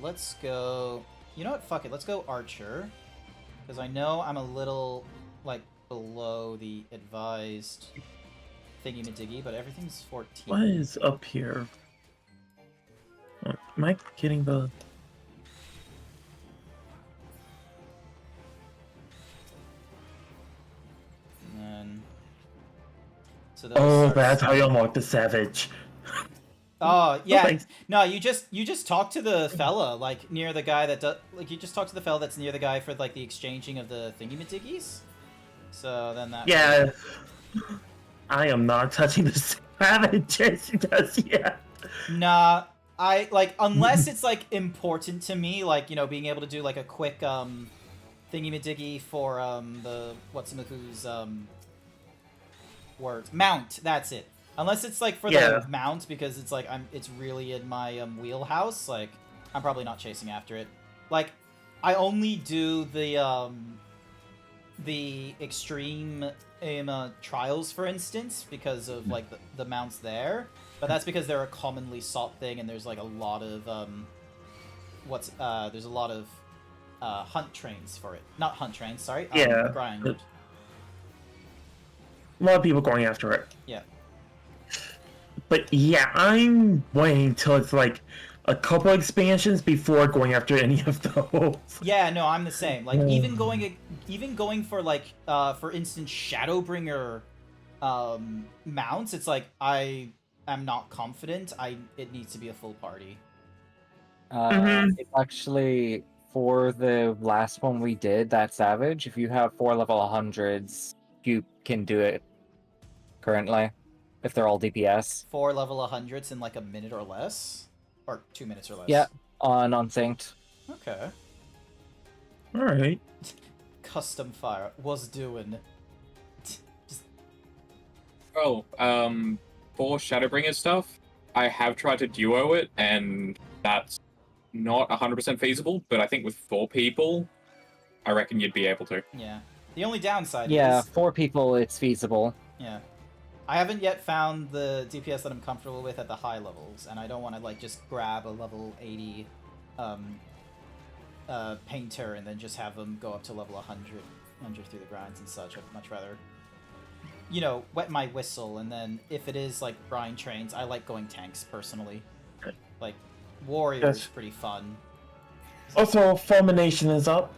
let's go... You know what? Fuck it. Let's go Archer. Because I know I'm a little, like, below the advised thingy-majiggy, but everything's 14. What is up here? Am I getting the... And then... So that's how you unlock the Savage. Oh yeah, thanks. no, you just talk to the fella like near the guy that does you just talk to the fella that's near the guy for like the exchanging of the thingy-majiggies. So then that. Yeah, I am not touching the Savage as he does yet. Nah, I like unless it's like important to me, like you know being able to do like a quick thingy-majiggy for the who's words mount. That's it. Unless it's like for the mount, because it's like it's really in my wheelhouse. Like I'm probably not chasing after it. Like I only do the extreme trials, for instance, because of like the mounts there. But that's because they're a commonly sought thing, and there's like a lot of there's a lot of hunt trains for it. Not hunt trains, sorry. Grind. A lot of people going after it. Yeah. But yeah, I'm waiting till it's like a couple expansions before going after any of those. Yeah, no, I'm the same. Like even going for like for instance Shadowbringer mounts, it's like I am not confident. It needs to be a full party. It's actually for the last one we did, that Savage, if you have 4 level 100s, you can do it currently. If they're all DPS. 4 level 100s in like a minute or less? Or 2 minutes or less? Yeah, on Unsynced. Okay. Alright. Custom fire. Was doing. For Shadowbringer stuff, I have tried to duo it, and that's not 100% feasible, but I think with 4 people, I reckon you'd be able to. Yeah. The only downside is... 4 people, it's feasible. Yeah. I haven't yet found the DPS that I'm comfortable with at the high levels, and I don't want to like just grab a level 80 painter and then just have them go up to level 100 through the grinds and such. I'd much rather, you know, wet my whistle, and then if it is like grind trains, I like going tanks personally. Like warrior is pretty fun. Also, Fulmination is up.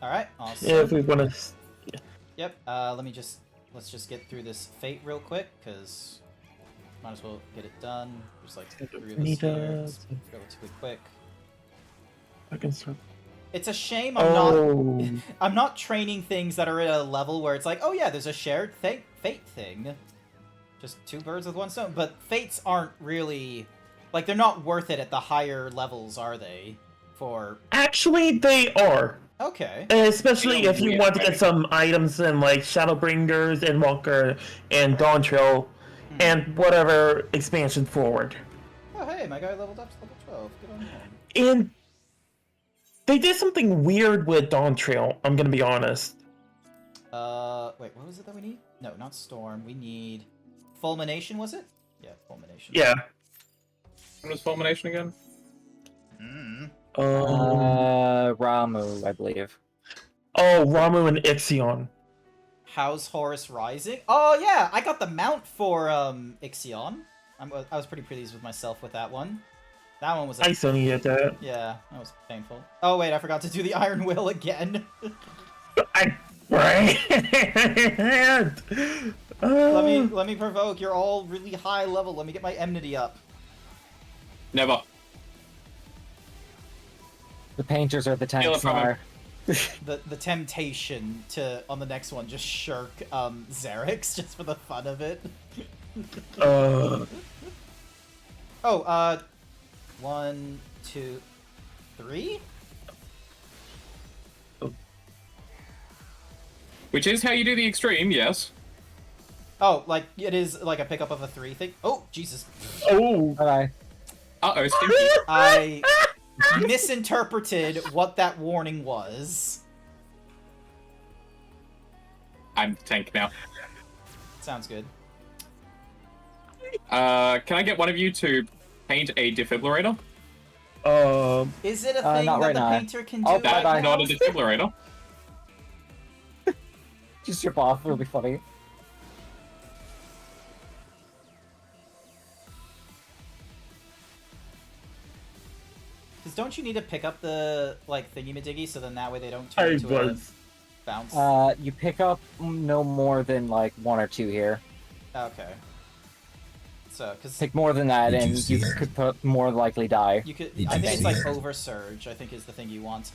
All right, awesome. Yeah, if we want to. Yep. Let's just get through this Fate real quick, because might as well get it done. There's like 3 of us here. It's relatively quick. I can start. It's a shame I'm not training things that are at a level where it's like, oh yeah, there's a shared Fate thing. Just 2 birds with 1 stone. But Fates aren't really... Like, they're not worth it at the higher levels, are they? Actually, they are. Okay. Especially if you want to get some items in like Shadowbringers, Endwalker, and Dawntrail, and whatever expansion forward. Oh hey, my guy leveled up to level 12. Good on him. And they did something weird with Dawntrail, I'm gonna be honest. Wait, what was it that we need? No, not storm. We need fulmination. Was it? Yeah, fulmination. Yeah. What is fulmination again? Mm. Ramu, I believe. Oh, Ramu and Ixion. How's Horus Rising? Oh yeah, I got the mount for Ixion. I was pretty pleased with myself with that one. That one was I still need that. yeah, that was painful. Oh wait, I forgot to do the Iron Will again. Right. Let me provoke. You're all really high level. Let me get my enmity up. Never. The painters are the Steal it tanks from him. are. The temptation to on the next one just shirk Xerix just for the fun of it. Oh, 1, 2, 3. Which is how you do the extreme, yes. Oh, like it is like a pickup of a 3 thing. Oh, Jesus. Oh. Bye. Uh-oh, stinky. I misinterpreted what that warning was. I'm tank now. Sounds good. Can I get one of you to paint a defibrillator? Is it a thing not that right the now. painter can do? Oh, right That's bye-bye. now? not a defibrillator. Just strip off, it'll be funny. Because don't you need to pick up the like thingy-majiggy so then that way they don't turn I into was. a bounce? You pick up no more than like 1 or 2 here. Okay. So, because Pick more than that, Did you and see you her? could put more likely die. you could. Did I you think it's see like her? oversurge. I think is the thing you want.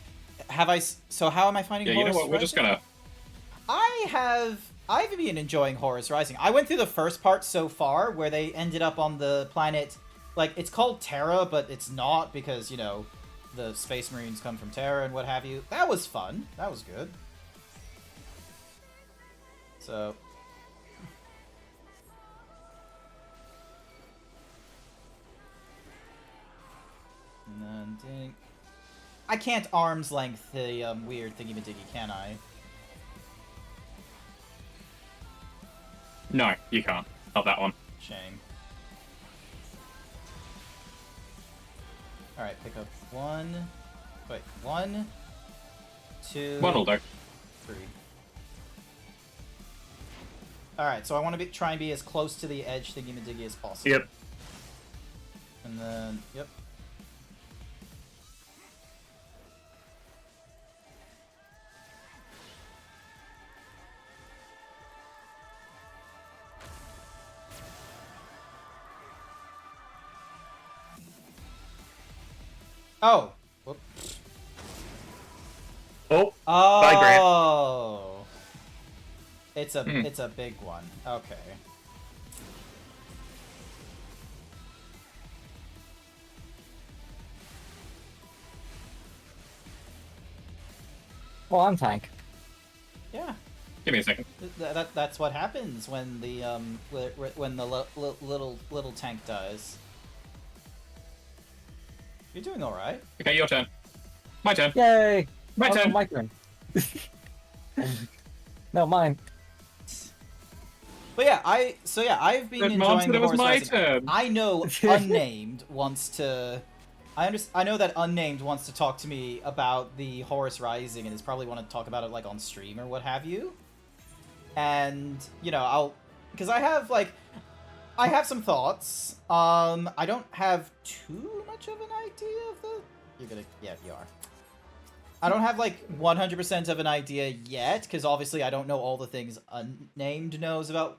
Have I? So how am I finding? Yeah, you know Horus what? We're just Rising? gonna. I've been enjoying Horus Rising. I went through the first part so far where they ended up on the planet, like it's called Terra, but it's not because, you know, the Space Marines come from Terra and what have you. That was fun. That was good. So. And then ding. I can't arm's length the weird thingy-majiggy, can I? No, you can't. Not that one. Shame. Alright, pick up 1. Wait, 1, 2, One will do. 3. Alright, so I want to try and be as close to the edge thingy-majiggy as possible. Yep. And then, yep. Oh. Whoop. Oh. Oh. Bye, Grant. It's a big one. Okay. Well, I'm tank. Yeah. Give me a second. That's what happens when the when the little tank dies. You're doing all right. Okay, your turn. My turn. Yay! My Oh, no, turn. my turn. No, mine. But yeah, I've been But Mom enjoying said the it was Horus my Rising. turn. I know Unnamed wants to. I know that Unnamed wants to talk to me about the Horus Rising and is probably want to talk about it like on stream or what have you. And you know, because I have some thoughts. I don't have too much of an idea of the. Yeah, you are. I don't have like 100% of an idea yet, because obviously I don't know all the things Unnamed knows about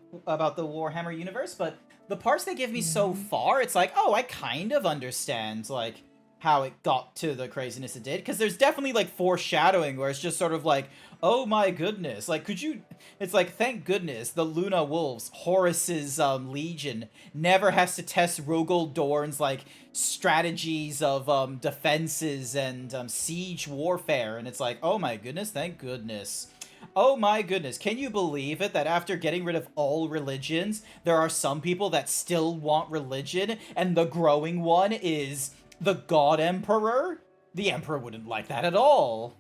the Warhammer universe. But the parts they give me so far, it's like, oh, I kind of understand like how it got to the craziness it did, because there's definitely like foreshadowing where it's just sort of like, oh my goodness, like could you, it's like, thank goodness the Luna Wolves, Horus's legion, never has to test Rogol Dorn's like strategies of defenses and siege warfare, and it's like, oh my goodness, thank goodness. Oh my goodness, can you believe it that after getting rid of all religions, there are some people that still want religion, and the growing one is the God Emperor? The Emperor wouldn't like that at all.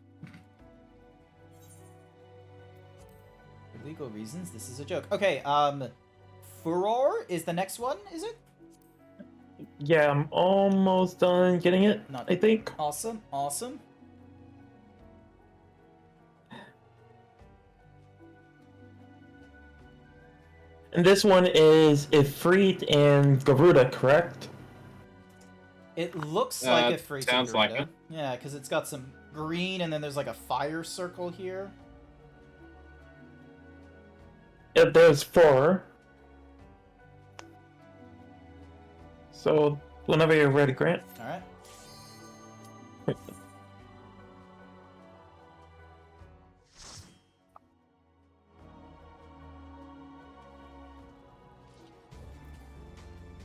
legal reasons, this is a joke. Okay, Furor is the next one, is it? Yeah, I'm almost done getting it, I think. Awesome, awesome. And this one is Ifrit and Garuda, correct? It looks like it freaks sounds like it. Yeah, because it's got some green and then there's like a fire circle here. Yeah, there's 4. So, whenever you're ready, Grant. Alright.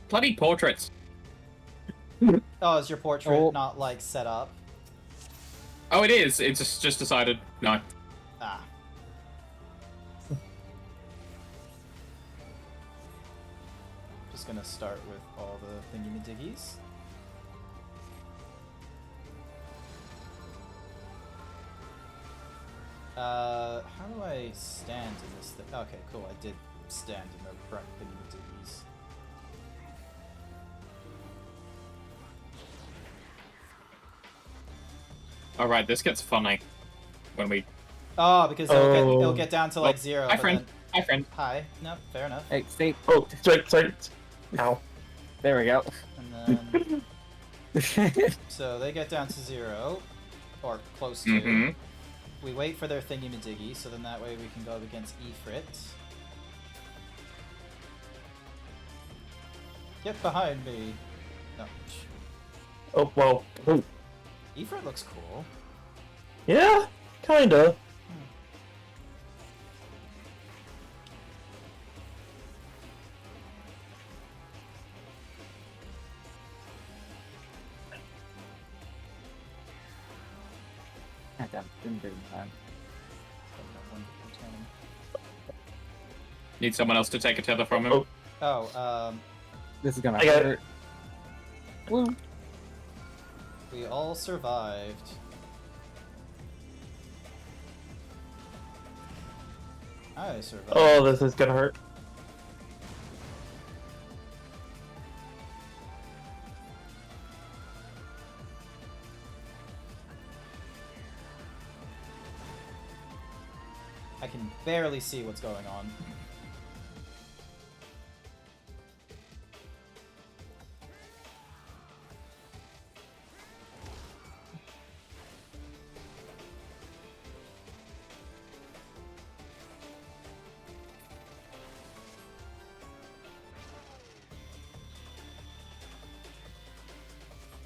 Bloody portraits. Oh, is your portrait Oh. not, like, set up? Oh, it is. It's just decided. No. Ah. Just gonna start with all the thingy-majiggies. How do I stand in this thing? Okay, cool, I did stand in the correct thingy-majiggies. Alright, this gets funny. When we... Oh, because it'll get down to, like, 0. Hi, but friend. then- Hi, friend. Hi. No, fair enough. Hey, stay. Oh, sorry. Ow. There we go. And then... So they get down to 0, or close to. Mm-hmm. We wait for their thingy-majiggy, so then that way we can go up against Ifrit. Get behind me! No. Oh, well. Oh. Ifrit looks cool. Yeah, kinda. Goddamn, didn't bring time. Need someone else to take a tether from him. Oh, This is gonna I got it. hurt. Woo. we all survived. I survived. Oh, this is gonna hurt. I can barely see what's going on.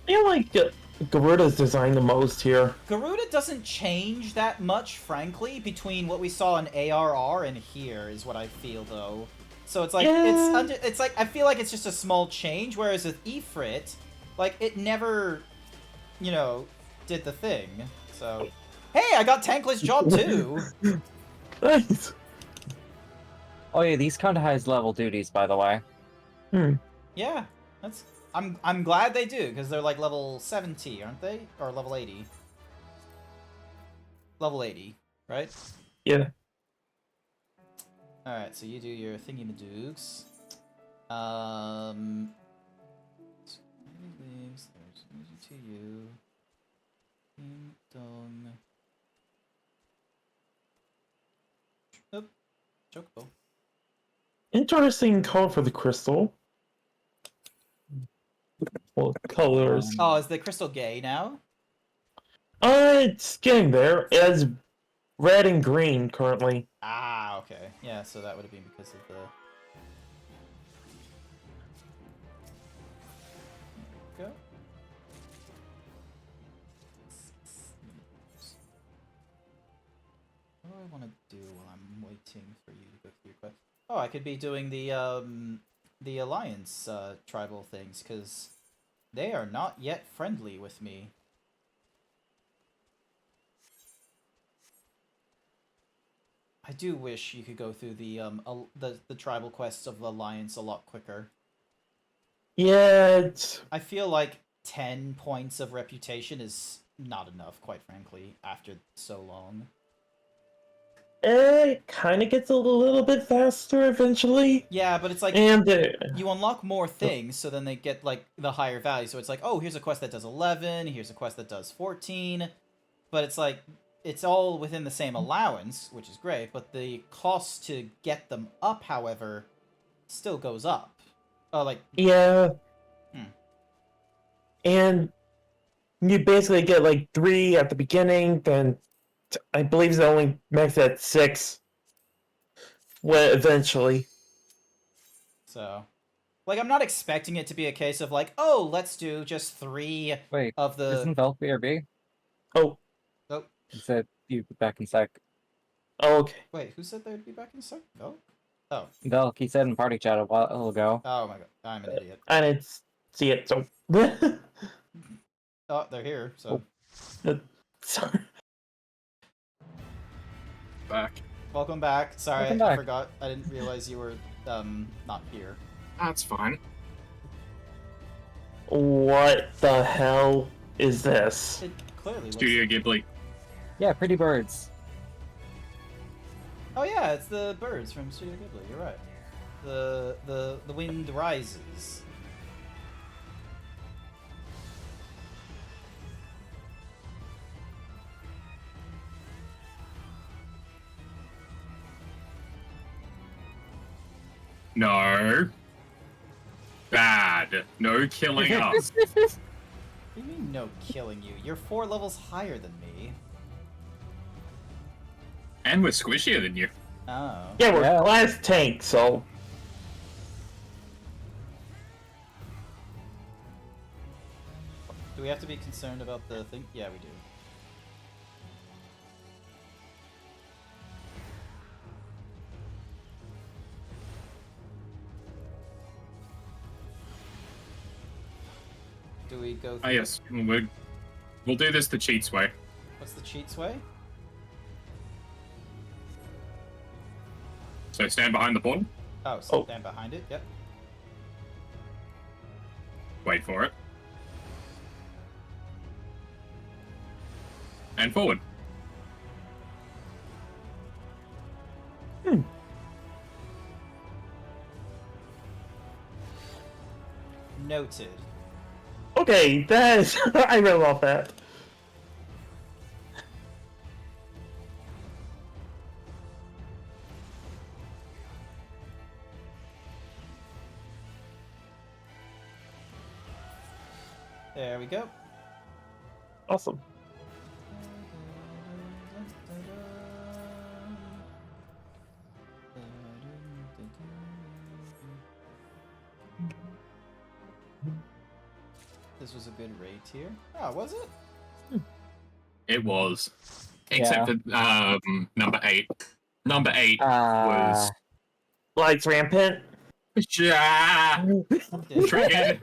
I feel like Garuda's designed the most here. Garuda doesn't change that much, frankly, between what we saw in ARR and here, is what I feel, though. So it's like, Yeah. it's like, I feel like it's just a small change, whereas with Ifrit, like, it never, you know, did the thing. So, hey, I got Tankless job too! Nice. Oh yeah, these count as level duties, by the way. Yeah, that's... I'm glad they do, because they're like level 70, aren't they? Or level 80. Level 80, right? Yeah. Alright, so you do your thingy-madoogs. Leaves, there's music to you. Ding dong. Oop. Chocobo. Interesting color for the crystal. Well, colors. Oh, is the crystal gay now? It's getting there. It has red and green currently. Ah, okay. Yeah, so that would have been because of the... Go. What do I want to do while I'm waiting for you to go through your quest? Oh, I could be doing the Alliance tribal things, because they are not yet friendly with me. I do wish you could go through the tribal quests of the Alliance a lot quicker. Yeah, it's... I feel like 10 points of reputation is not enough, quite frankly, after so long. It kind of gets a little bit faster eventually. Yeah, but it's like And you unlock more things, so then they get like the higher value. So it's like, oh, here's a quest that does 11, here's a quest that does 14, but it's like it's all within the same allowance, which is great. But the cost to get them up, however, still goes up. Oh, like yeah. Hmm. And you basically get like 3 at the beginning, then I believe it's only max at 6. Well, eventually. so, like I'm not expecting it to be a case of like, oh, let's do just 3 Wait, of the. isn't Velk BRB? Oh, Oh, He said you back in sec. okay. wait, who said they'd be back in sec? Oh, oh, Velk, he said in party chat a while ago. oh my god, I'm an idiot. I didn't see it, so. Oh, they're here. So Sorry. Back. welcome back. Sorry, Welcome I back. forgot. I didn't realize you were not here. That's fine. What the hell is this? It clearly looks. Studio Ghibli. Yeah, pretty birds. Oh yeah, it's the birds from Studio Ghibli. You're right. The wind rises. No. Bad. No killing us. What do you mean no killing you? You're 4 levels higher than me. And we're squishier than you. Oh. Yeah, we're Yeah. class tank, so. Do we have to be concerned about the thing? Yeah, we do. Do we go through... Ah, yes. We'll do this the cheats way. What's the cheats way? So stand behind the pawn. Oh, so stand behind it, yep. Wait for it. And forward. Noted. Okay, that is. I read off that. There we go. Awesome. This was a good raid tier. Oh, was it? It was. Except for number 8. Number 8 Ah. was. Lights rampant. Yeah. Triggered.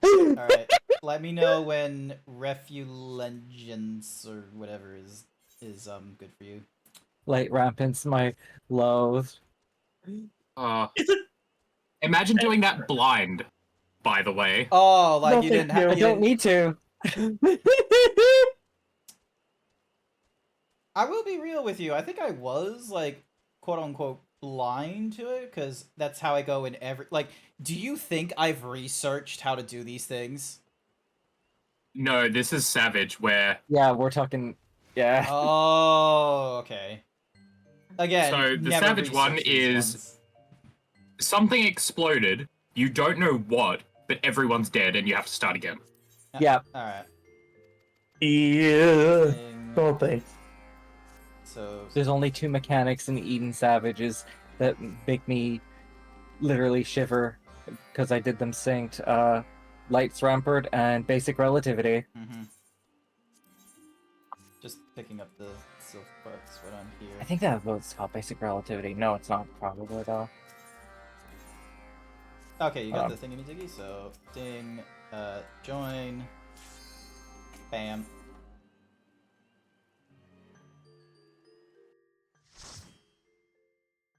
Alright. Let me know when Refulgence or whatever is good for you. Light rampant's my loathe. Imagine doing that blind, by the way. Oh, like No, you thank didn't have I don't need to. I will be real with you. I think I was like quote unquote blind to it because that's how I go in every like do you think I've researched how to do these things? No, this is Savage, where Yeah, we're talking. Yeah. Oh, okay. Again, So, the never Savage one researched these is- ones. something exploded, you don't know what, but everyone's dead and you have to start again. Yeah. Alright. Yeah. Don't think. So There's only 2 mechanics in Eden Savages that make me literally shiver because I did them synced. Lights Rampart and Basic Relativity. just picking up the silk parts when I'm here. I think that was called Basic Relativity. No, it's not probably though. Okay, you got the thingy diggy, so ding, join, bam.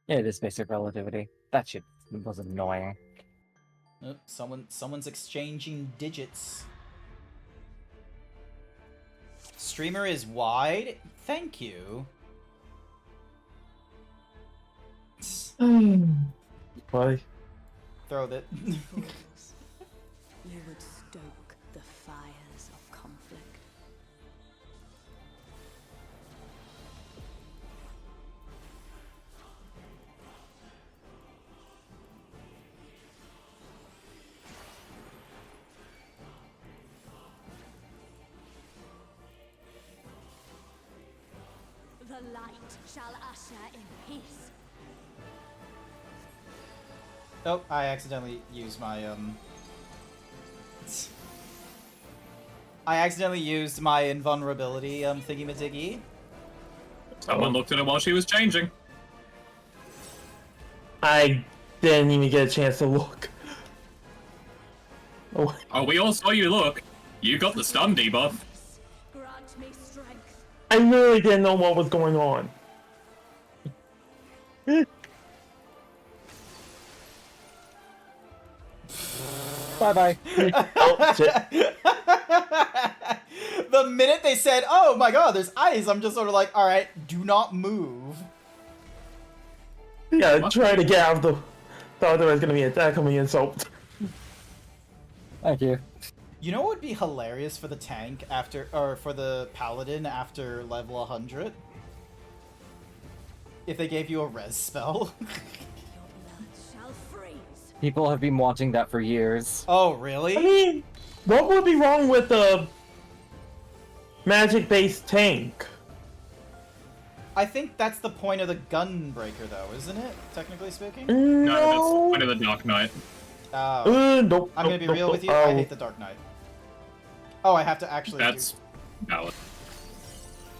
Yeah, it is Basic Relativity. That shit was annoying. Oh, someone's exchanging digits. Streamer is wide. Thank you. Why? Throw that. You would stoke the fires of conflict. The light shall usher in peace. Oh, I accidentally used my I accidentally used my invulnerability thingy-majiggy. Someone looked at it while she was changing. I didn't even get a chance to look. Oh, Oh, we all saw you look. You got the stun debuff. Grant me strength. I really didn't know what was going on. Bye-bye. Oh, shit. The minute they said, "Oh my god, there's ice," I'm just sort of like, "All right, do not move." Yeah, What? try to get out of the... Thought there was gonna be an attack coming in, so... Thank you. You know what would be hilarious for the tank after, or for the paladin after level 100? If they gave you a res spell. Your blood shall freeze. People have been wanting that for years. Oh, really? I mean, what would be wrong with a magic-based tank? I think that's the point of the Gunbreaker, though, isn't it? Technically speaking. No, that's the point of the Dark Knight. Nope. I'm gonna be real with you. I hate the Dark Knight. Oh, I have to actually. That's valid.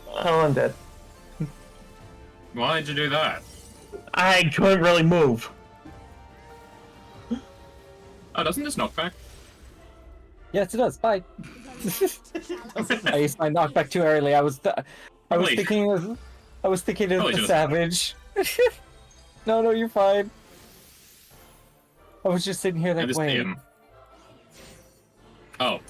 Oh, I'm dead. Why did you do that? I couldn't really move. Oh, doesn't this knock back? Yes, it does. Bye. I used my knockback too early. I was Holy. thinking of Holy the shit. savage. No, you're fine. I was just sitting here I like, just wait. Oh,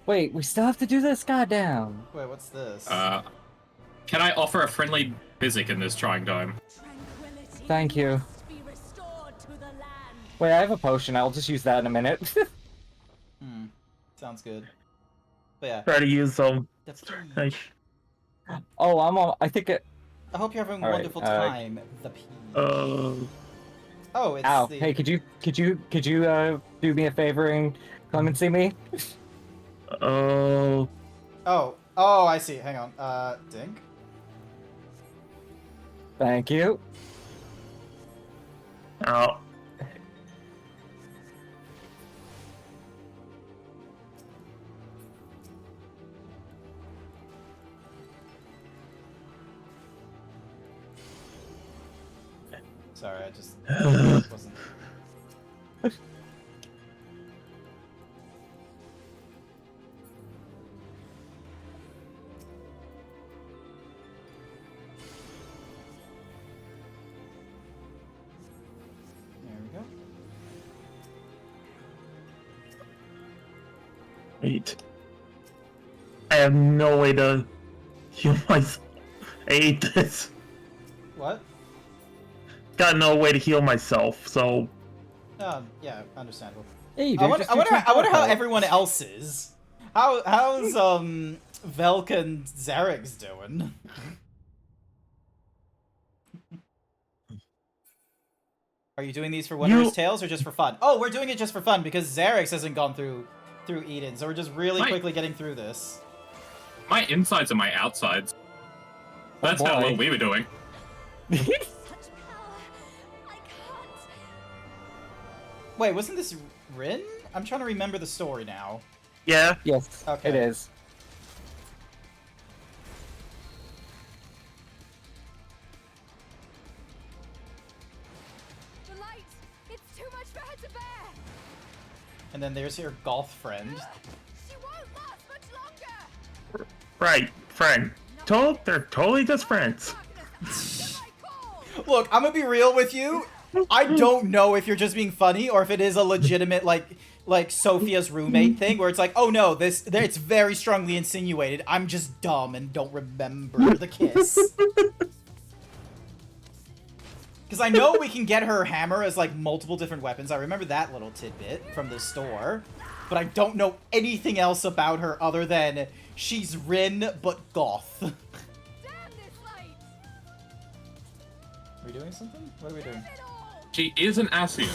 Wait, we still have to do this? Goddamn. Wait, what's this? can I offer a friendly physic in this trying time? Tranquility Thank you. must be restored to the land. Wait, I have a potion. I'll just use that in a minute. Sounds good. But yeah. Try to use some... The P. Like, Oh, I'm on. I think it. I hope you're having a All right, wonderful time. The P. uh... Oh, it's Ow. the. Hey, could you do me a favor and come and see me? Oh, I see. Hang on. Dink. Thank you. Oh. Sorry, I just wasn't. There we go. Wait. I have no way to heal myself. I hate this. What? Got no way to heal myself, so... Yeah, understandable. Hey, dude, I wonder just do two how protocols. everyone else is. How's Velk and Zarek's doing? Are you doing these for Winter's Tales or just for fun? Oh, we're doing it just for fun because Zarek's hasn't gone through Eden, so we're just really Right. quickly getting through this. My insides are my outsides. That's how boy. well we were doing. Such power. I can't. Wait, wasn't this Rin? I'm trying to remember the story now. Yeah. Yes, Okay. it is. The light. It's too much for her to bear. And then there's your golf friend. She won't last much longer. Right, friend. They're totally just friends. Darkness, answer my call. Look, I'm gonna be real with you. I don't know if you're just being funny or if it is a legitimate like Sophia's roommate thing where it's like, oh no, it's very strongly insinuated. I'm just dumb and don't remember the kiss. Because I know we can get her hammer as, like, multiple different weapons. I remember that little tidbit from the store. But I don't know anything else about her other than she's Rin, but goth. Damn this light! Are we doing something? What are we doing? It all! She is an Asian.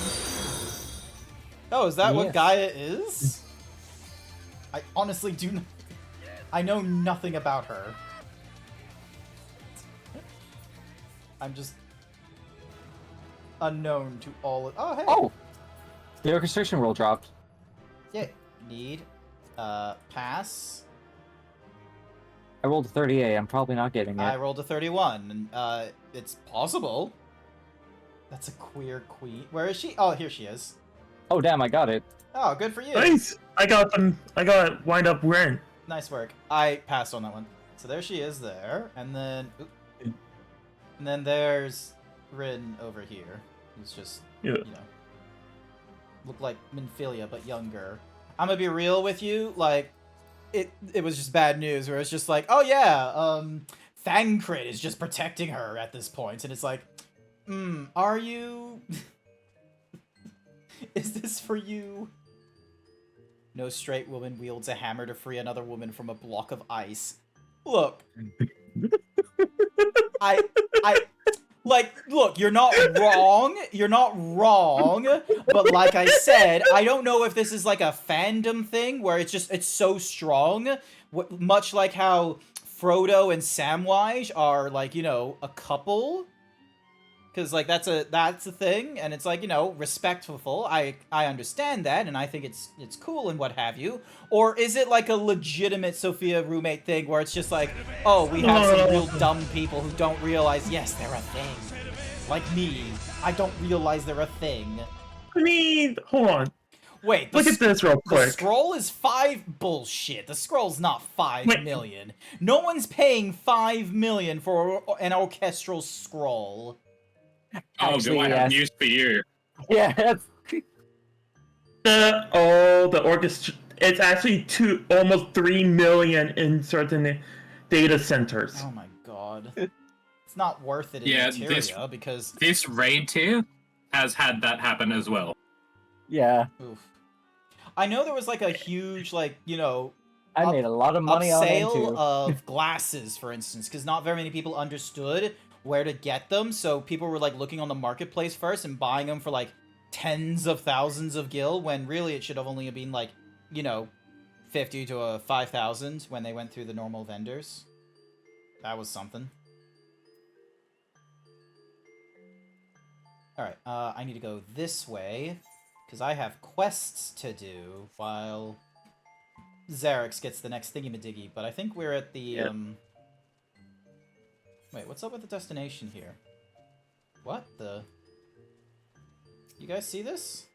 Oh, is that what Yes. Gaia is? I honestly do not... I know nothing about her. I'm just... unknown to all of... Oh, hey! Oh! The orchestration roll dropped. Yeah. Need. Pass. I rolled a 38. I'm probably not getting I it. rolled a 31. And, it's possible. That's a queer queen. Where is she? Oh, here she is. Oh, damn, I got it. Oh, good for you. Nice. I got wind up Ren. Nice work. I passed on that one. So there she is there. And then... oop. And then there's Rin over here. Who's just, Yeah. you know... look like Minfilia, but younger. I'm gonna be real with you, like... It was just bad news, where it's just like, oh yeah, Thancred is just protecting her at this point. And it's like, are you... Is this for you? No straight woman wields a hammer to free another woman from a block of ice. Look. Look, you're not wrong. You're not wrong. But like I said, I don't know if this is like a fandom thing where it's so strong. Much like how Frodo and Samwise are like, you know, a couple. Because, like, that's a thing, and it's, like, you know, respectful. I understand that, and I think it's cool and what have you. Or is it, like, a legitimate Sophia roommate thing where it's just like, oh, we have some real dumb people who don't realize, yes, they're a thing. Like me. I don't realize they're a thing. I mean, hold on. Wait, Look at this real the quick. scroll is 5... Bullshit. The scroll's not 5 Wait. million. No one's paying 5 million for an orchestral scroll. Oh, do I have yes. news for you? Yeah, that's... The orchestra. It's actually almost 3 million in certain data centers. Oh my god. It's not worth it in Yeah, Materia because... This raid tier has had that happen as well. Yeah. Oof. I know there was like a huge, like, you know... I made a lot of money on it sale too. of glasses, for instance, because not very many people understood where to get them, so people were like looking on the marketplace first and buying them for like tens of thousands of gil, when really it should have only been like, you know, 50 to 5,000 when they went through the normal vendors. That was something. Alright, I need to go this way, because I have quests to do while Xerix gets the next thingy-madiggy, but I think we're at the, Wait, what's up with the destination here? What the... You guys see this?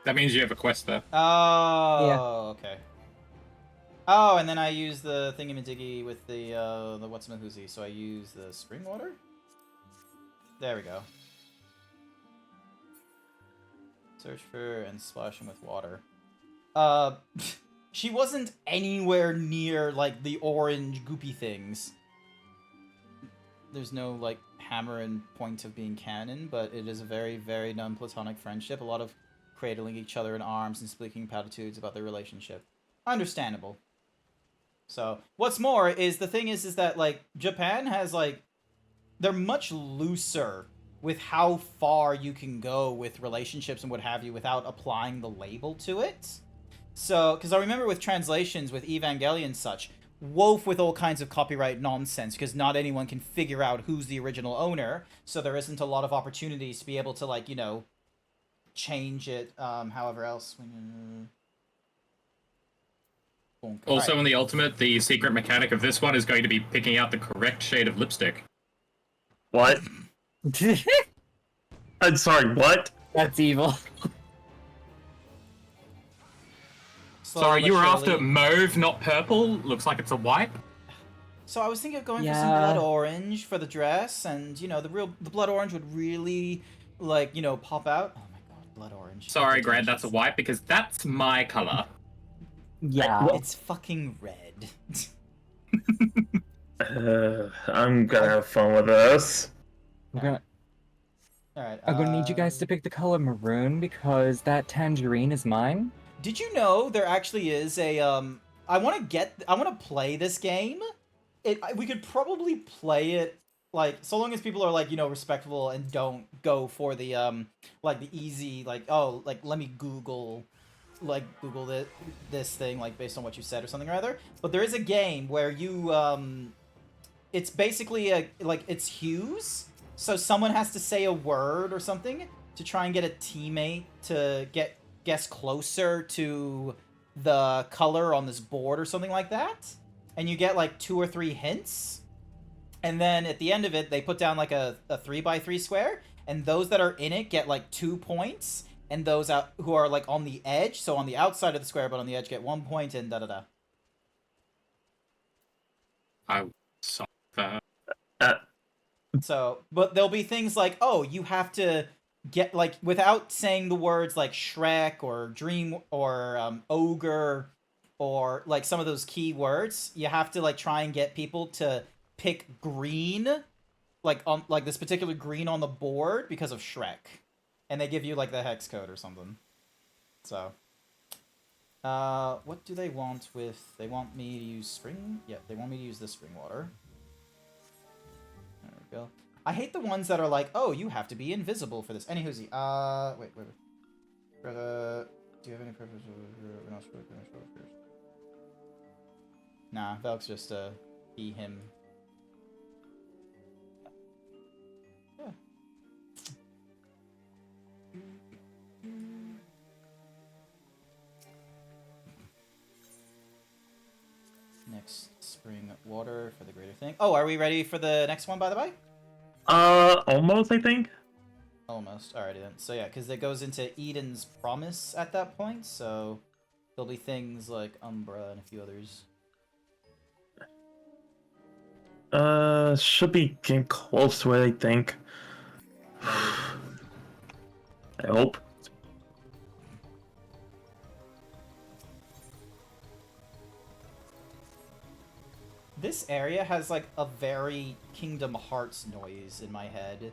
That means you have a quest there. Oh, okay. Oh, and then I use the thingy-majiggy with the what's-my-hoozy, so I use the spring water? There we go. Search for and splash him with water. She wasn't anywhere near, like, the orange goopy things. There's no, like, hammer and point of being canon, but it is a very, very non-platonic friendship. A lot of cradling each other in arms and speaking platitudes about their relationship. Understandable. So, what's more is, the thing is that, like, Japan has, like, they're much looser with how far you can go with relationships and what have you without applying the label to it. So, because I remember with translations with Evangelion and such, woof with all kinds of copyright nonsense, because not anyone can figure out who's the original owner, so there isn't a lot of opportunities to be able to, like, you know, change it, however else. Also, in the Ultimate, the secret mechanic of this one is going to be picking out the correct shade of lipstick. What? I'm sorry, what? That's evil. Sorry, you were after mauve, not purple? Looks like it's a white. So I was thinking of going for some blood orange for the dress, and, you know, the blood orange would really, like, you know, pop out. Oh my god, blood orange. Sorry, Grant, that's a white, because that's my color. Yeah. It's fucking red. I'm gonna have fun with this. I'm Alright, gonna need you guys to pick the color maroon because that tangerine is mine. Did you know there actually is a, I want to play this game. We could probably play it, like, so long as people are, like, you know, respectful and don't go for the, like, the easy, like, oh, like, let me Google this thing, like, based on what you said or something or other. But there is a game where you, it's basically like, it's hues. So someone has to say a word or something to try and get a teammate to guess closer to the color on this board or something like that. And you get like 2 or 3 hints. And then at the end of it, they put down like a 3x3 square. And those that are in it get like 2 points. And those who are like on the edge, so on the outside of the square but on the edge, get 1 point and da-da-da. I saw that. So, but there'll be things like, oh, you have to get, like, without saying the words like Shrek or Dream or Ogre or, like, some of those key words, you have to, like, try and get people to pick green, like, on, like, this particular green on the board because of Shrek. And they give you, like, the hex code or something. So, what do they want with, they want me to use spring? Yeah, they want me to use this spring water. There we go. I hate the ones that are like, oh, you have to be invisible for this. Anywho's, wait. Do you have any preference? Nah, Velk's just, he, him. Yeah. Next spring water for the greater thing. Oh, are we ready for the next one, by the way? Almost, I think. Almost. Alrighty then. So yeah, because it goes into Eden's Promise at that point, so there'll be things like Umbra and a few others. Should be getting close to it, I think. I hope. This area has like a very Kingdom Hearts noise in my head.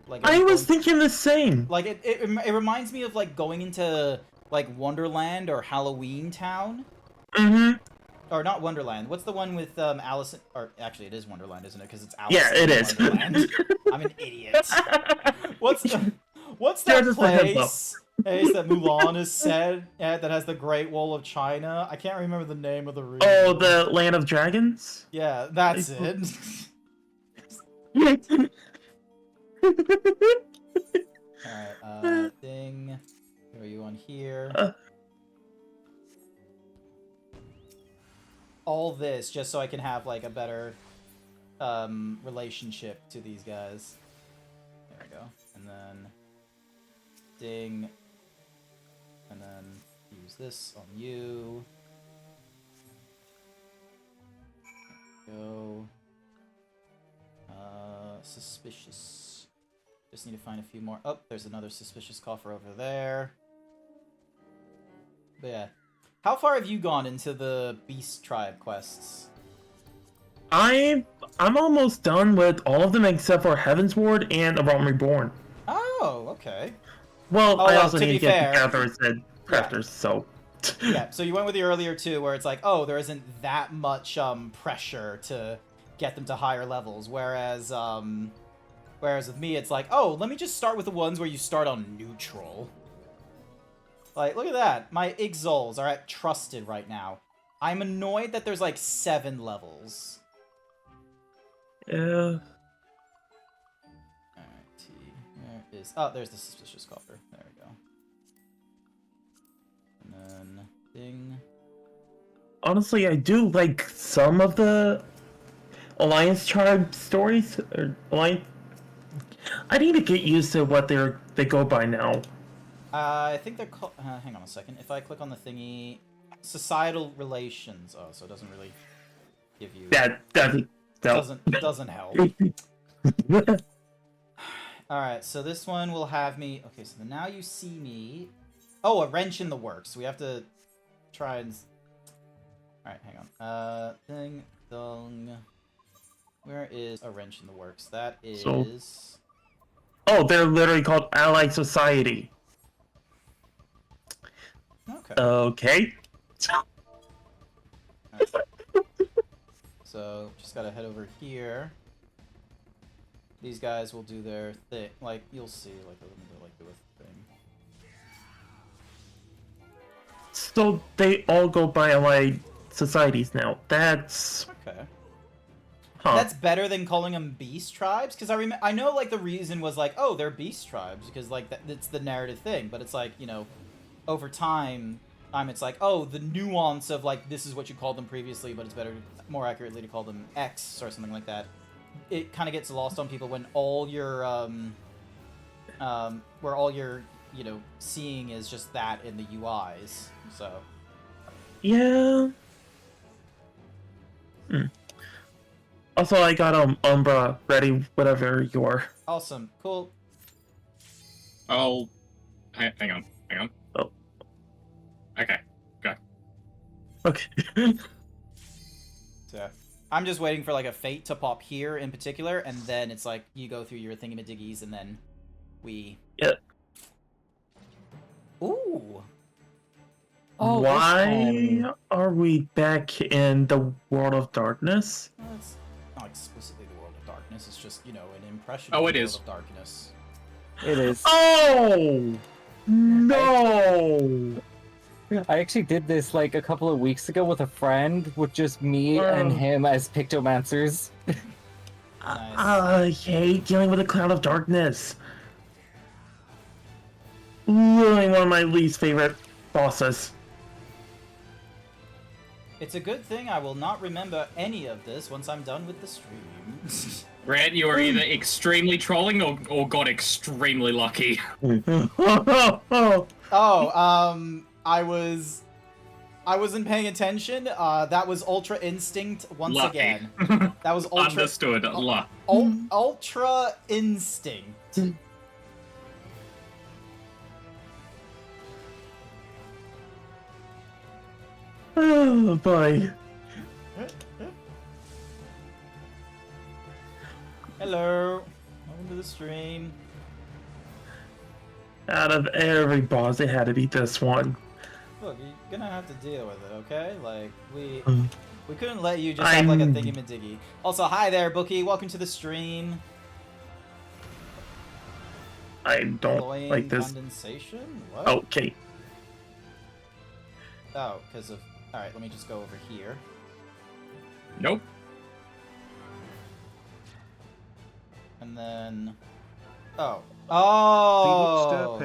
Like I was thinking the same. Like it reminds me of like going into like Wonderland or Halloween Town. Mm-hmm. Or not Wonderland. What's the one with Alice? Or actually, it is Wonderland, isn't it? Because it's Alice. Yeah, it is. Wonderland. I'm an idiot. What's that place that Mulan is set at that has the Great Wall of China? I can't remember the name of the region. Oh, the Land of Dragons? Yeah, that's it. Alright, thing. Who are you on here? All this just so I can have like a better relationship to these guys. There we go. And then ding. And then use this on you. Go. Suspicious. Just need to find a few more. Oh, there's another suspicious coffer over there. But yeah. How far have you gone into the Beast Tribe quests? I'm almost done with all of them except for Heaven's Ward and A Realm Reborn. Oh, okay. Well, I also to need be to get fair, the Gathers and Crafters, so... Yeah, so you went with the earlier two where it's like, oh, there isn't that much pressure to get them to higher levels, whereas with me it's like, oh, let me just start with the ones where you start on neutral. Like, look at that. My Ixols are at Trusted right now. I'm annoyed that there's like 7 levels. Yeah. Alright, T. There is... Oh, there's the Suspicious Coffer. There we go. And then... Ding. Honestly, I do like some of the Alliance Tribe stories. Or Alliance... I need to get used to what they go by now. I think they're called... hang on a second. If I click on the thingy... Societal Relations. Oh, so it doesn't really give you... That doesn't help. Alright, so this one will have me... Okay, so now you see me... Oh, a wrench in the works. We have to try and... Alright, hang on. Thing, dong... Where is a wrench in the works? That is... So- Oh, they're literally called Allied Society. Okay. Okay. So, just gotta head over here. These guys will do their thing. Like, you'll see, like, let me go, like, do a thing. So they all go by Allied Societies now. That's... Okay. Huh. That's better than calling them beast tribes, because I know, like, the reason was, like, oh, they're beast tribes, because, like, that's the narrative thing, but it's like, you know, over time, it's like, oh, the nuance of, like, this is what you called them previously, but it's better, more accurately to call them X, or something like that. It kind of gets lost on people when all your, where all your, you know, seeing is just that in the UIs, so... Yeah. Also, I got Umbra ready, whatever you're. Awesome. Cool. Oh, hang on. Oh. Okay, go. Okay. So, I'm just waiting for, like, a fate to pop here in particular, and then it's like, you go through your thingamadiggies, and then we... Yeah. Ooh! Oh, this Why time. are we back in the World of Darkness? Well, it's not explicitly the World of Darkness, it's just, you know, an impression Oh, of it the is. World of Darkness. It is. Oh! No! I actually did this like a couple of weeks ago with a friend, with just me and Oh. him as pictomancers. Nice. I hate dealing with a cloud of darkness. Really one of my least favorite bosses. It's a good thing I will not remember any of this once I'm done with the stream. Grant, you are either extremely trolling or got extremely lucky. Oh, I wasn't paying attention. That was Ultra Instinct once Lucky. again. That was Ultra... Understood. Luck. Ultra Instinct. Oh boy. Hello. Welcome to the stream. Out of every boss, it had to be this one. Look, you're gonna have to deal with it, okay? Like, we Mm. couldn't let you just have like a I'm- thingy-majiggy. Also, hi there, Bookie. Welcome to the stream. I don't Annoying like this. condensation? What? Okay. Oh, because of... Alright, let me just go over here. Nope. And then... Oh. Oh!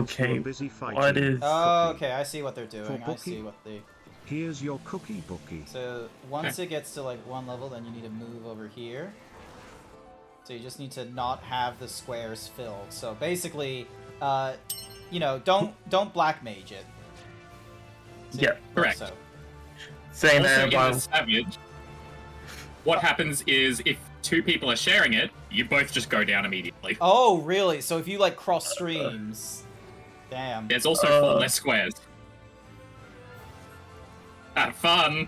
Okay. Busy fighting. What is... Oh, okay, I see what they're doing. For I see Bookie? what they... Here's your cookie bookie. So, once it gets to, like, one level, then you need to move over here. So you just need to not have the squares filled. So, basically, you know, don't black mage it. See? Yeah. Correct. So, Saying Also, that in while... the Savage, what happens is if two people are sharing it, you both just go down immediately. oh, really? So if you, like, cross streams... Damn. There's also 4 less squares. Have fun!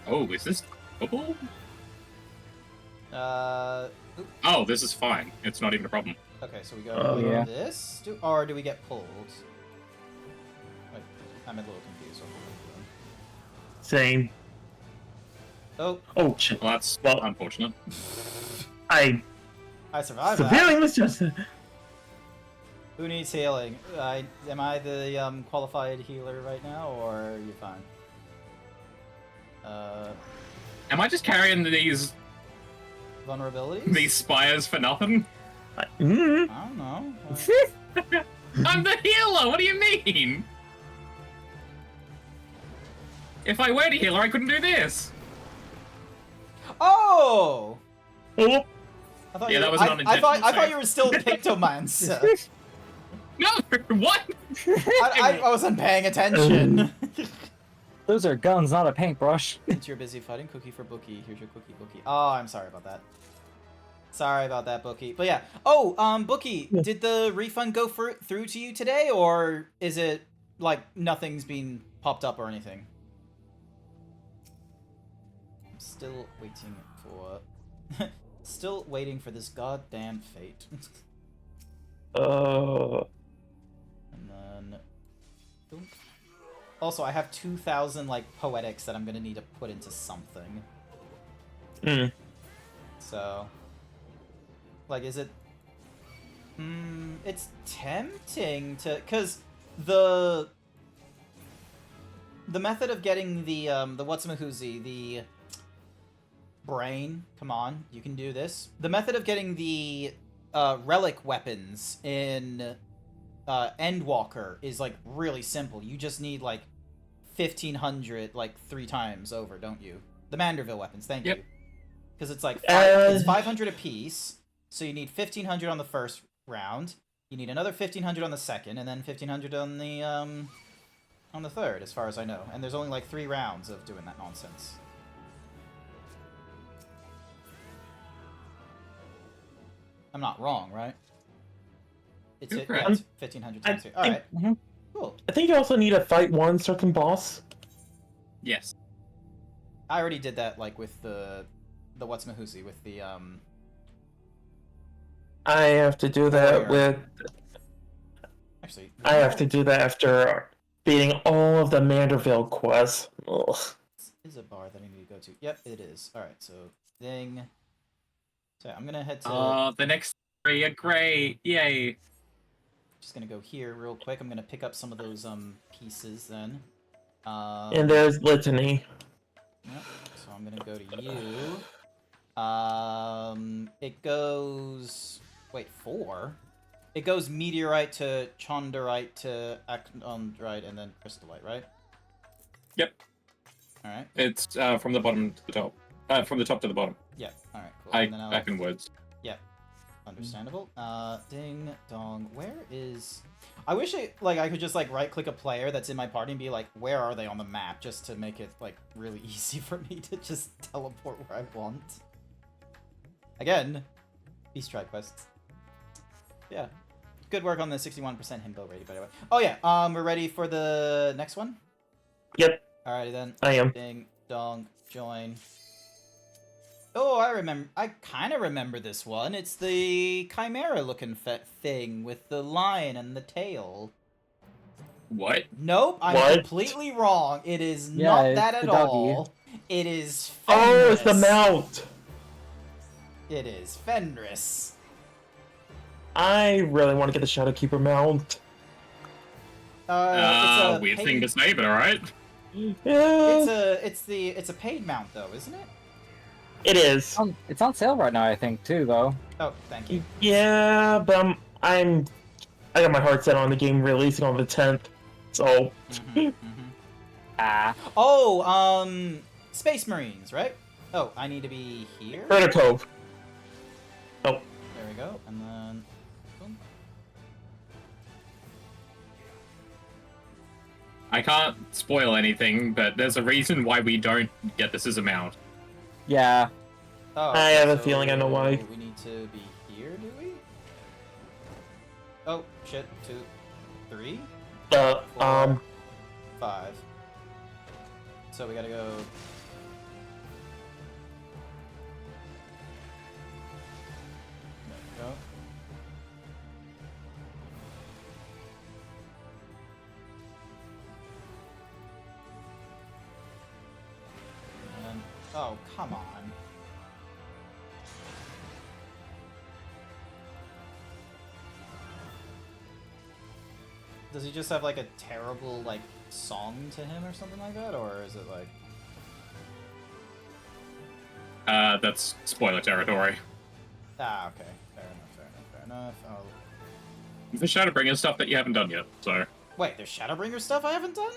Oh, is this doable? Oop. Oh, this is fine. It's not even a problem. Okay, so we go Oh, yeah. this, or do we get pulled? Wait, I'm a little confused. Saying... Oh, Oh, shit. Well, that's Well- unfortunate. I I survived that. severely misjudged. Who needs healing? Am I the qualified healer right now, or are you fine? Am I just carrying these Vulnerabilities? spires for nothing? Mm. I don't know. I'm the healer! What do you mean? If I were the healer, I couldn't do this! Oh! Oh, I thought Yeah, you, that was I, an I unintentional thought I thought save. you were still Pictomancer. No! What? I wasn't paying attention. Those are guns, not a paintbrush. Since you're busy fighting, cookie for Bookie. Here's your cookie, Bookie. Oh, I'm sorry about that. Sorry about that, Bookie. But yeah. Oh, Bookie, did the refund go through to you today, or is it like nothing's been popped up or anything? Still waiting for... Still waiting for this goddamn fate. Uh, And then... Boom. Also, I have 2,000, like, poetics that I'm gonna need to put into something. So... Like, is it... it's tempting to... Because the method of getting the whatsamahoozy, the... Brain, come on, you can do this. The method of getting the relic weapons in Endwalker is like really simple. You just need like 1,500 like 3 times over, don't you? The Manderville weapons, thank you. Because it's like it's 500 a piece, so you need 1,500 on the first round. You need another 1,500 on the second, and then 1,500 on the third, as far as I know. And there's only like 3 rounds of doing that nonsense. I'm not wrong, right? It's, You're yeah, correct. it's 1,500 times 3. Alright, cool. I think you also need to fight one certain boss. Yes. I already did that, like, with the whatsamahoozy, with the, I have to do that Warrior. with... Actually... I have to do that after beating all of the Manderville quests. Ugh. Is a bar that I need to go to. Yep, it is. Alright, so, thing... So, I'm gonna head to... The next 3 are great. Yay. Just gonna go here real quick. I'm gonna pick up some of those, pieces, then. And there's Litany. Yep, so I'm gonna go to you. It goes... Wait, 4? It goes Meteorite to Chonderite to Actondrite and then Crystallite, right? Yep. Alright. It's from the bottom to the top. From the top to the bottom. Yeah, alright, cool. I And then I'll... back in words. Yeah. Understandable. Ding dong. Where is... I wish I could just, like, right-click a player that's in my party and be like, where are they on the map? Just to make it, like, really easy for me to just teleport where I want. Again, Beast Tribe quests. Yeah. Good work on the 61% himbo rating, by the way. Oh, yeah. We're ready for the next one? Yep. Alrighty then. I am. Ding dong. Join. Oh, I remember. I kind of remember this one. It's the chimera-looking thing with the lion and the tail. What? Nope, I'm What? completely wrong. It is Yeah, not it's that at the doggy. all. It is Fenris. Oh, it's the mount! It is Fenris. I really want to get the Shadowkeeper mount. It's a Weird paid, thing to say, but alright. Yeah, it's a paid mount though, isn't it? it is. It's on sale right now, I think, too, though. Oh, thank you. Yeah, but I got my heart set on the game releasing on the 10th, so... Ah. Oh, Space Marines, right? Oh, I need to be here. Predator Cove. Oh, There we go, and then. Boom. I can't spoil anything, but there's a reason why we don't get this as a mount. Yeah. Oh, I have a feeling I know why. We need to be here, do we? Oh, shit. 2, 3, 4, 5. So we gotta go. There we go. And, oh, come on. Does he just have like a terrible like song to him or something like that, or is it like? That's spoiler territory. Ah, okay, fair enough, fair enough. Oh, The Shadowbringer stuff that you haven't done yet, so wait, there's Shadowbringer stuff I haven't done?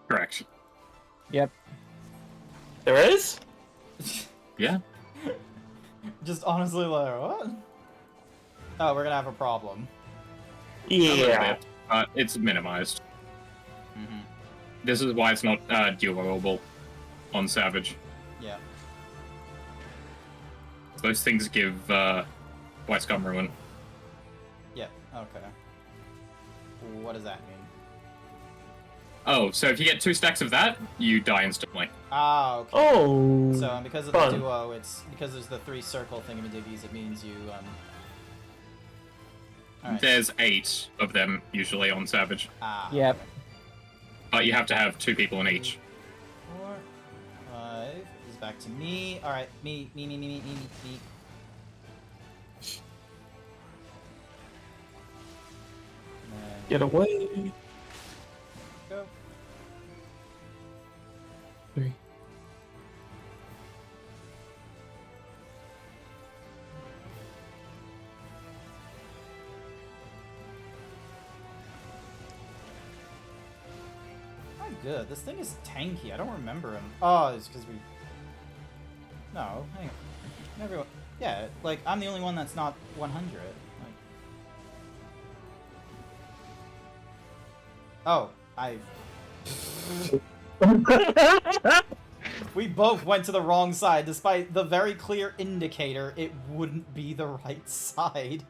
correct. Yep. there is? Yeah. Just honestly like what? Oh, we're gonna have a problem. A little Yeah. bit, it's minimized. Mm-hmm. This is why it's not duoable on Savage. Yeah. Those things give White Scum Ruin. Yeah. Okay. What does that mean? Oh, so if you get 2 stacks of that, you die instantly. Ah, okay. Oh. So and because of fun. the duo, it's because there's the 3 circle thingamajiggies. It means you Alright. There's 8 of them usually on Savage, Ah. Yep. but you have to have 2 people in each. 4, 5 is back to me. All right, me. And Get away. go. 3. I'm good. This thing is tanky. I don't remember him. Oh, it's because we. No, hang on. Everyone. Yeah, like I'm the only one that's not 100. Like. Oh, I. We both went to the wrong side, despite the very clear indicator it wouldn't be the right side.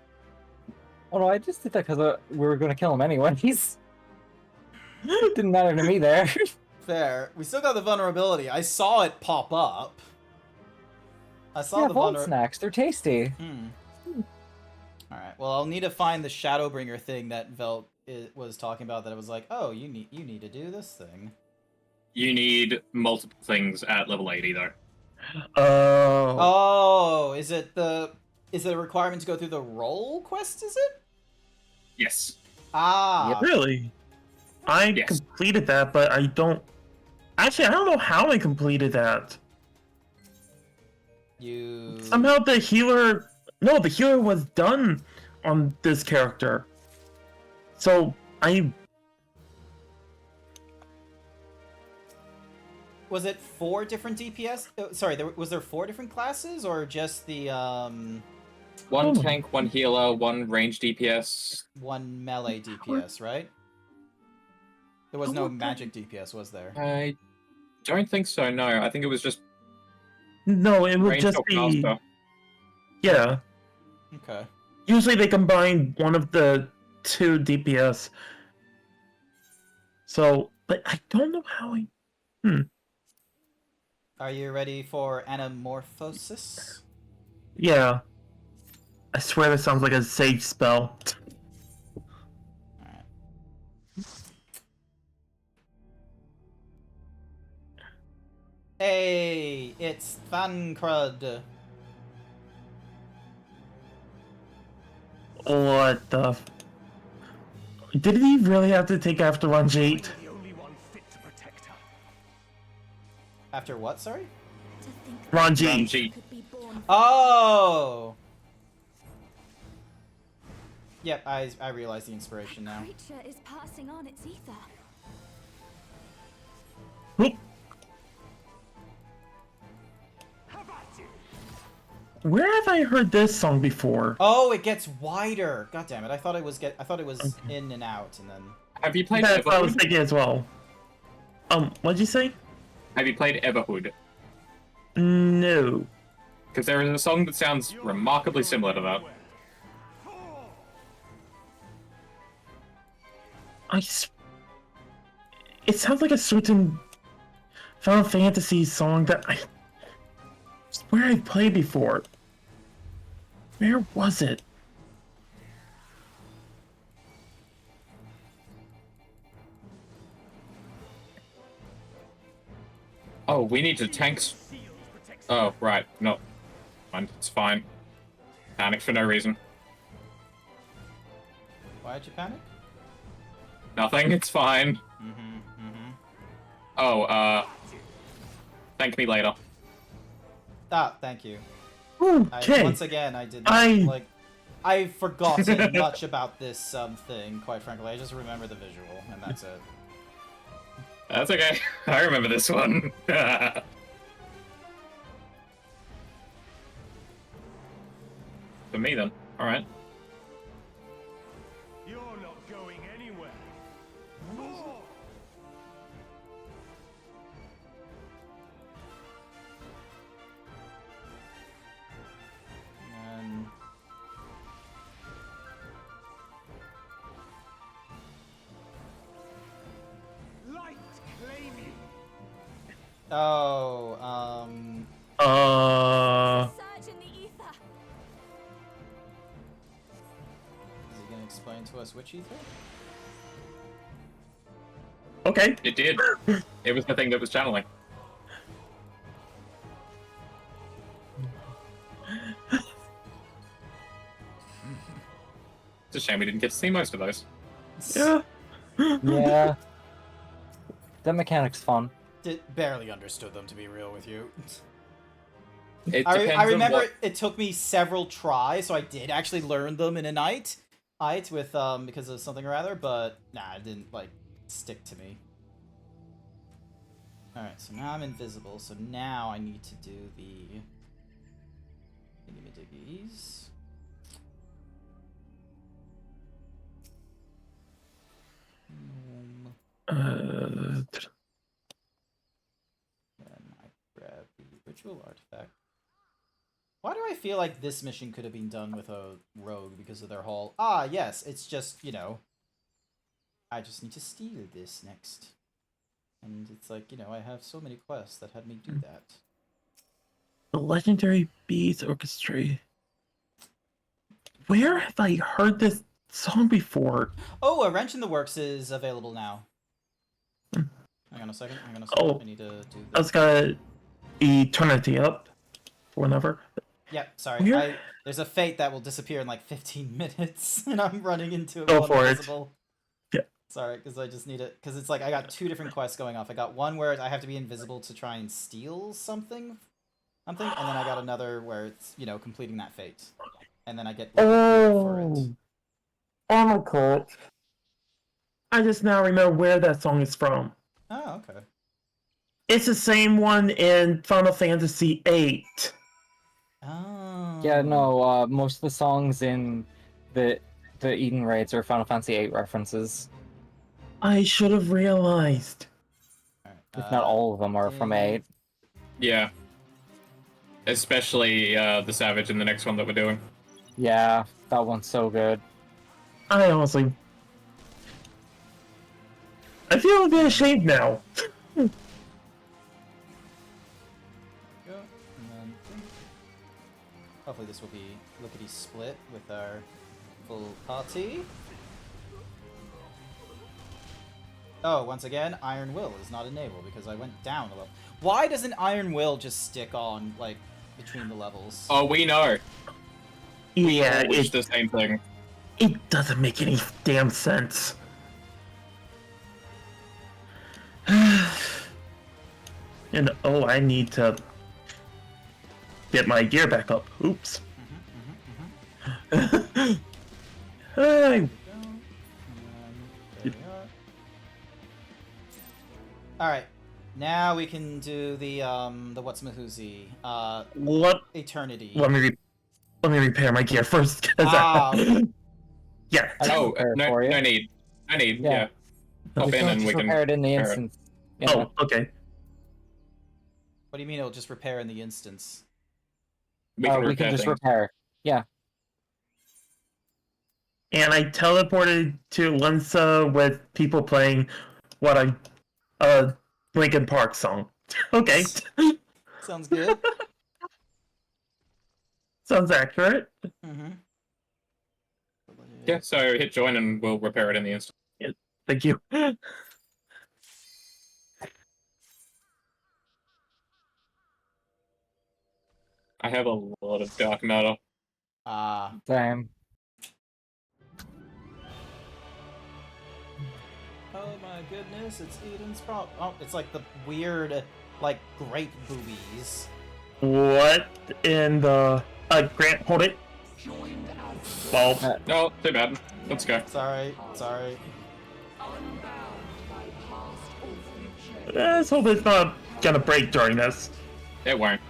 Oh no, I just did that because we were going to kill him anyways. Didn't matter to me there. Fair. We still got the vulnerability. I saw it pop up. I saw Yeah, the vault vulnerability. snacks, they're tasty. Alright, well, I'll need to find the Shadowbringer thing that Velt was talking about that I was like, oh, you need to do this thing. You need multiple things at level 80 though. Oh. Oh, is it a requirement to go through the role quest, is it? Yes. Ah. Really? I Yes. completed that, but I don't. Actually, I don't know how I completed that. You... Somehow the healer. No, the healer was done on this character. So I. Was it 4 different DPS? Sorry, was there 4 different classes, or just the, 1 tank, 1 healer, 1 range DPS. 1 melee DPS, right? There was no magic DPS, was there? I don't think so, no. I think it was just No, it would range just or be. caster. Yeah. Okay. Usually they combine one of the 2 DPS. So, but I don't know how I. Are you ready for Anamorphosis? Yeah. I swear that sounds like a sage spell. Alright. Hey, it's Fancrud. What the? Did he really have to take after Ranjit? After what, sorry? Ranjit. Ranjit. Oh! Yep, I realize the inspiration now. Creature is passing on its ether. Whoop. Where have I heard this song before? Oh, it gets wider. God damn it! I thought it was Okay. in and out, and then. Have you played That's what I was Everhood? thinking as well. What'd you say? Have you played Everhood? No. Because there is a song that sounds remarkably similar to that. It sounds like a certain Final Fantasy song that I swear I've played before. Where was it? Oh, we need to tanks. Oh, right. No. Fine. It's fine. Panic for no reason. Why'd you panic? Nothing. It's fine. Oh, thank me later. Ah, thank you. Okay. Once again, I did not, I've forgotten much about this thing, quite frankly. I just remember the visual, and that's it. That's okay. I remember this one. For me, then. Alright. You're not going anywhere. And... Light Oh, Surge in the ether. is he gonna explain to us which ether? Okay. It did. It was the thing that was channeling. It's a shame we didn't get to see most of those. Yeah. Yeah. The mechanic's fun. Barely understood them, to be real with you. It I depends on remember what... it took me several tries, so I did actually learn them in a night. With because of something or other, but nah, it didn't like stick to me. All right, so now I'm invisible. So now I need to do the diggies. Uh, Then I grab the ritual artifact. Why do I feel like this mission could have been done with a rogue because of their whole... Ah, yes, it's just, you know... I just need to steal this next. And it's like, you know, I have so many quests that had me do that. the legendary bees orchestra. Where have I heard this song before? Oh, a Wrench in the Works is available now. Hang on a second, Oh, I need to do I this. was gonna eternity up. Whenever. Yep, sorry. Where? There's a fate that will disappear in like 15 minutes, and I'm running into it Go while for I'm it. invisible. Yeah. Sorry, because I just need it. Because it's like I got 2 different quests going off. I got one where I have to be invisible to try and steal something, and then I got another where it's, you know, completing that fate, and then I get for it. Oh my god! I just now remember where that song is from. Oh, okay. It's the same one in Final Fantasy VIII. Oh. Yeah, no, most of the songs in the Eden raids are Final Fantasy VIII references. I should have realized. If not all of them are from 8. Yeah. Especially the Savage in the next one that we're doing. Yeah, that one's so good. I honestly... I feel a bit ashamed now. Go. And then hopefully this will be lickety split with our full party. Oh, once again, Iron Will is not enabled because I went down a level. Why doesn't Iron Will just stick on, like, between the levels? Oh, we know. Yeah, It's the same thing. It doesn't make any damn sense. And oh, I need to get my gear back up. Oops. Hey. Alright. Now we can do the what's-mahoozy. What? Eternity. Let me repair my gear first. Yeah. Oh, no need. I need, yeah. Hop in and we can repair it in the instance. Yeah. Oh, okay. What do you mean it'll just repair in the instance? We can just things. repair. Yeah. And I teleported to Lensa with people playing what a Linkin Park song. Okay. Sounds good. Sounds accurate. Mm-hmm. Yeah, so hit join and we'll repair it in the instant. Yeah, thank you. I have a lot of dark matter. Same. Oh my goodness, it's Eden's problem. Oh, it's like the weird, like, grape boobies. What in the... Grant, hold it. Well... No, too bad. Let's go. Sorry. Let's hope it's not gonna break during this. It won't.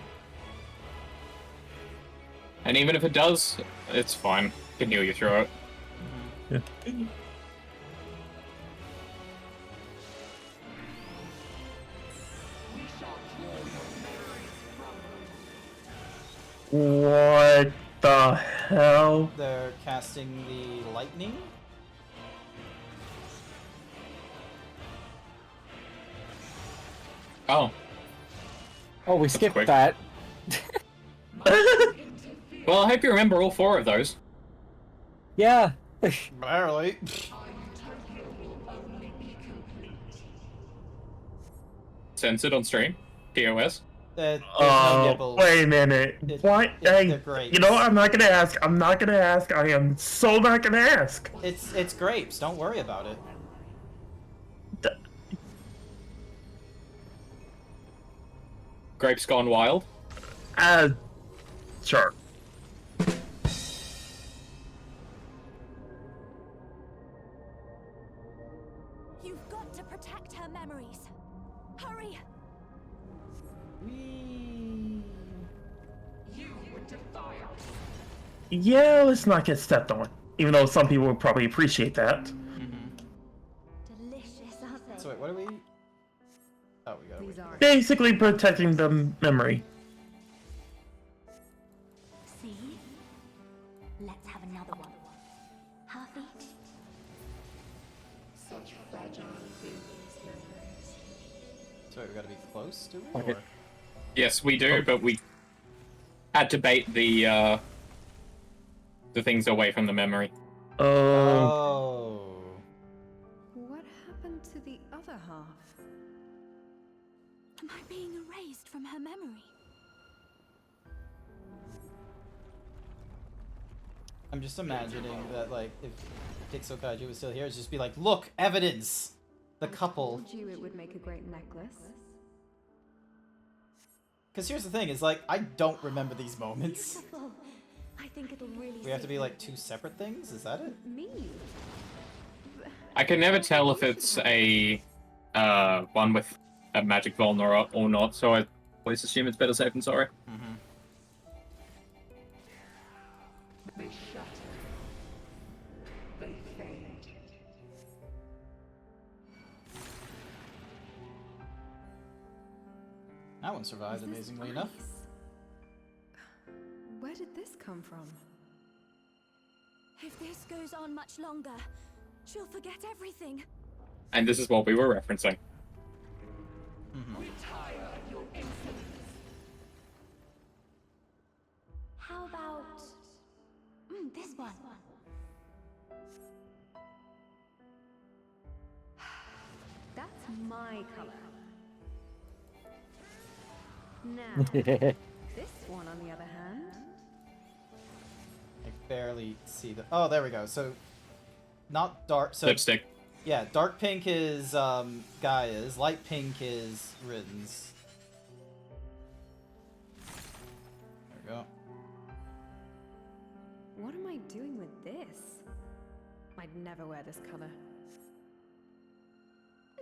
And even if it does, it's fine. Can heal you through it. Yeah. What the hell? They're casting the lightning. Oh. Oh, we skipped quick. that. Well, I hope you remember all 4 of those. Yeah. Barely. Censored on stream. TOS. There's no nipples. Wait a minute. What? Hey, They're grapes. you know what? I'm not gonna ask. I'm not gonna ask. I am so not gonna ask. It's grapes. Don't worry about it. Grapes gone wild. Sure. You've got to protect her memories. Hurry! Yeah, let's not get stepped on. Even though some people would probably appreciate that. Delicious, aren't they? So wait, what are we? Oh, we gotta wait. Basically protecting the memory. See? Let's have another one. Half each. So wait, we gotta be close to it? Okay. Or? Yes, we do, but we had to bait the things away from the memory. Oh. What happened to the other half? Am I being erased from her memory? I'm just imagining that, like, if Pixel Kaiju was still here, it'd just be like, look, evidence! The couple. I told you it would make a great necklace. Because here's the thing, is like, I don't remember these moments. Beautiful. I think it'll really We have to suit be you. like 2 separate things? Is that it? Me? I can never tell if it's a one with a magic vuln or not, so I always assume it's better safe than sorry. That one survived, Is this amazingly enough. ice? Where did this come from? If this goes on much longer, she'll forget everything. And this is what we were referencing. How about this one? That's my color. Now, this one on the other hand. I barely see the. Oh, there we go. So, not dark. So Lipstick. yeah, dark pink is Gaia's. Light pink is Ridden's. There we go. What am I doing with this? I'd never wear this color.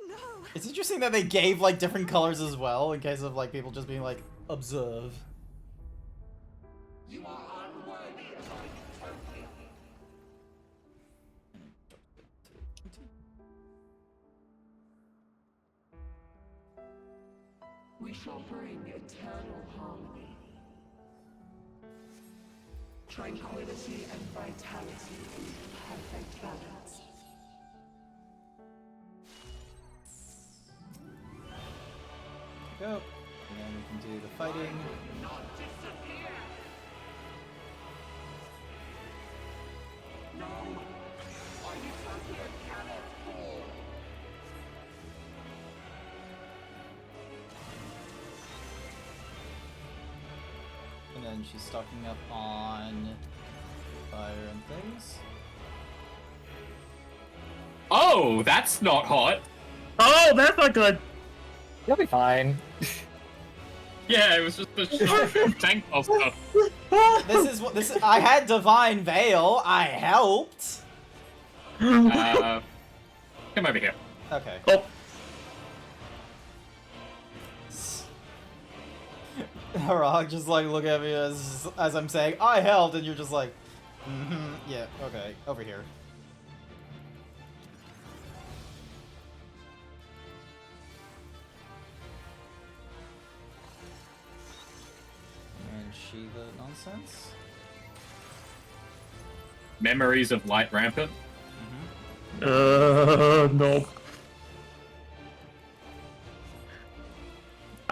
No! It's interesting that they gave like different colors as well, in case of like people just being like, observe. You are unworthy of my utopia. We shall bring eternal harmony, tranquility and vitality in perfect balance. Go. And then we can do the fighting. And then she's stocking up on fire and things. Oh, that's not hot. Oh, that's not good. You'll be fine. Yeah, it was just the short tank of stuff. This is what this is. I had Divine Veil. I helped. Come over here. Okay. Oh. Harag just like look at me as I'm saying I helped, and you're just like, yeah, okay, over here. And Shiva nonsense. Memories of Light Rampant. No.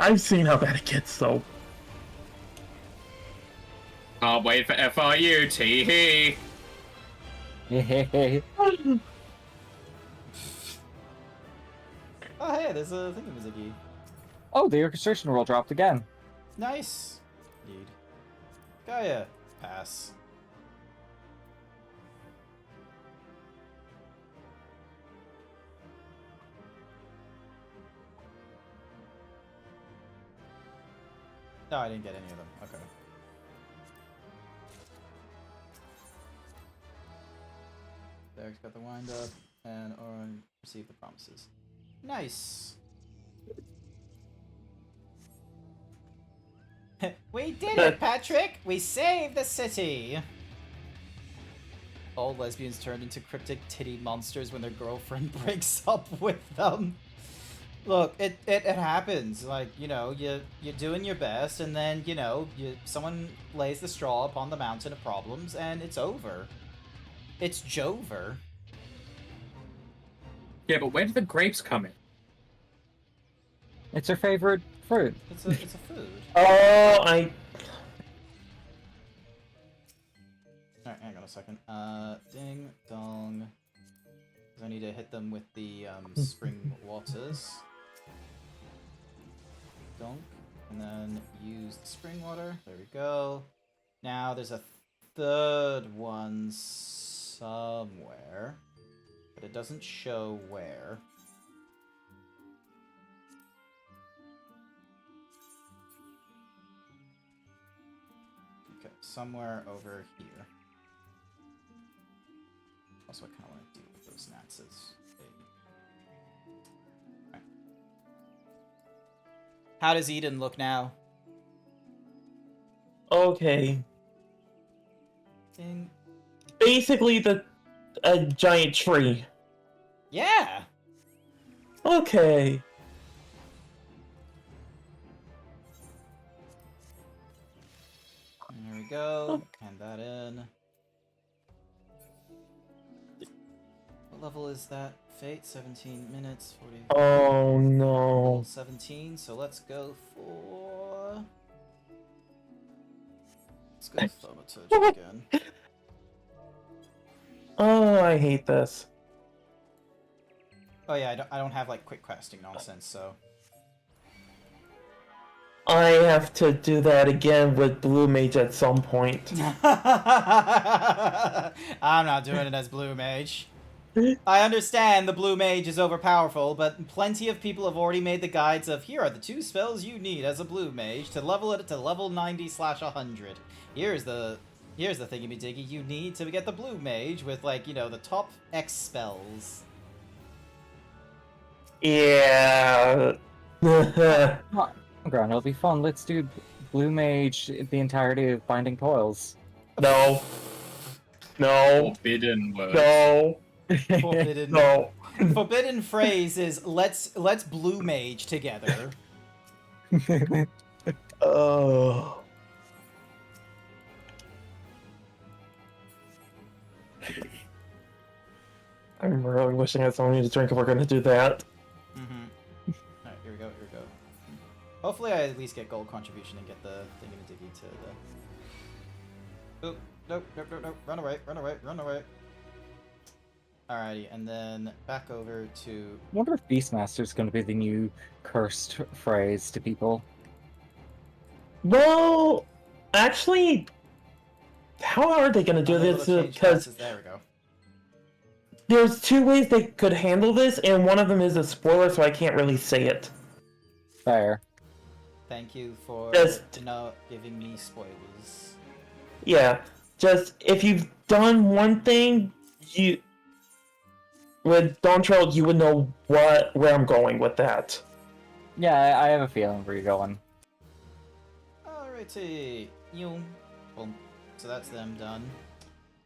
I've seen how bad it gets, though. Can't wait for FRU, tee-hee. Oh, hey, there's a thingamajiggy. Oh, the orchestration roll dropped again. Nice. Indeed. Gaia. Pass. No, I didn't get any of them. Okay. Derek's got the wind up, and Oren received the promises. Nice. We did it, Patrick! We saved the city! All lesbians turned into cryptic titty monsters when their girlfriend breaks up with them. Look, it happens. Like, you know, you're doing your best, and then, you know, someone lays the straw upon the mountain of problems, and it's over. It's Jover. Yeah, but where did the grapes come in? It's her favorite fruit. It's a food. Oh, Alright, hang on a second. Ding dong. 'Cause I need to hit them with the spring waters. Donk. And then use the spring water. There we go. Now there's a third one somewhere. But it doesn't show where. Okay, somewhere over here. Also, I kind of want to deal with those Nazis. Right. How does Eden look now? okay. Ding. Basically, a giant tree. Yeah! Okay. There we go. Hand that in. What level is that? Fate, 17 minutes, 40. Oh no. Level 17, so let's go for... Let's go Thaumaturgy again. Oh, I hate this. Oh yeah, I don't have like quick questing nonsense, so... I have to do that again with Blue Mage at some point. I'm not doing it as Blue Mage. I understand the Blue Mage is overpowerful, but plenty of people have already made the guides of here are the 2 spells you need as a Blue Mage to level it to level 90/100. Here's the thingy-majiggy you need to get the Blue Mage with, like, you know, the top X spells. Yeah. Grant, it'll be fun. Let's do Blue Mage the entirety of Binding Toils. No. No. Forbidden words. No. Forbidden. No. Forbidden phrase is let's Blue Mage together. Oh. I'm really wishing I had something to drink if we're gonna do that. Alright, here we go. Hopefully I at least get gold contribution and get the thingy-majiggy to the... Oop, nope, run away. Alrighty, and then back over to... I wonder if Beastmaster's going to be the new cursed phrase to people. Well, actually, how are they gonna do this? Because there we go. there's 2 ways they could handle this, and one of them is a spoiler, so I can't really say it. Fair. Thank you for not giving me spoilers. Yeah, just if you've done one thing, with Dawn Trail, you would know where I'm going with that. Yeah, I have a feeling where you're going. Alrighty. Boom. So that's them done.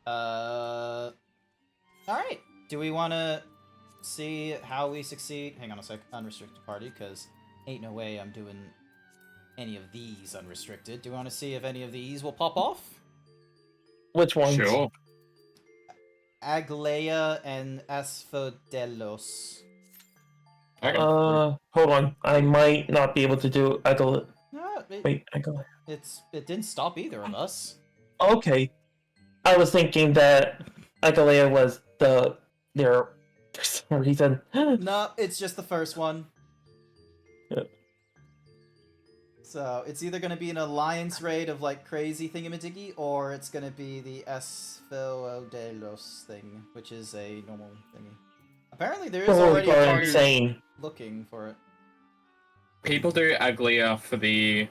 Alright. Do we want to see how we succeed? Hang on a sec. Unrestricted party, because ain't no way I'm doing any of these unrestricted. Do we want to see if any of these will pop off? Which ones? Sure. Aglaea and Asphodelos. Okay. Hold on. I might not be able to do Agala. No, Wait, Agala. it didn't stop either of us. Okay. I was thinking that Agalea was their for some reason. No, it's just the first one. Yep. So it's either gonna be an alliance raid of like crazy thingamadiggy, or it's gonna be the Esfo thing, which is a normal thingy. Apparently there is already a party insane. looking for it. People do Aglia for the,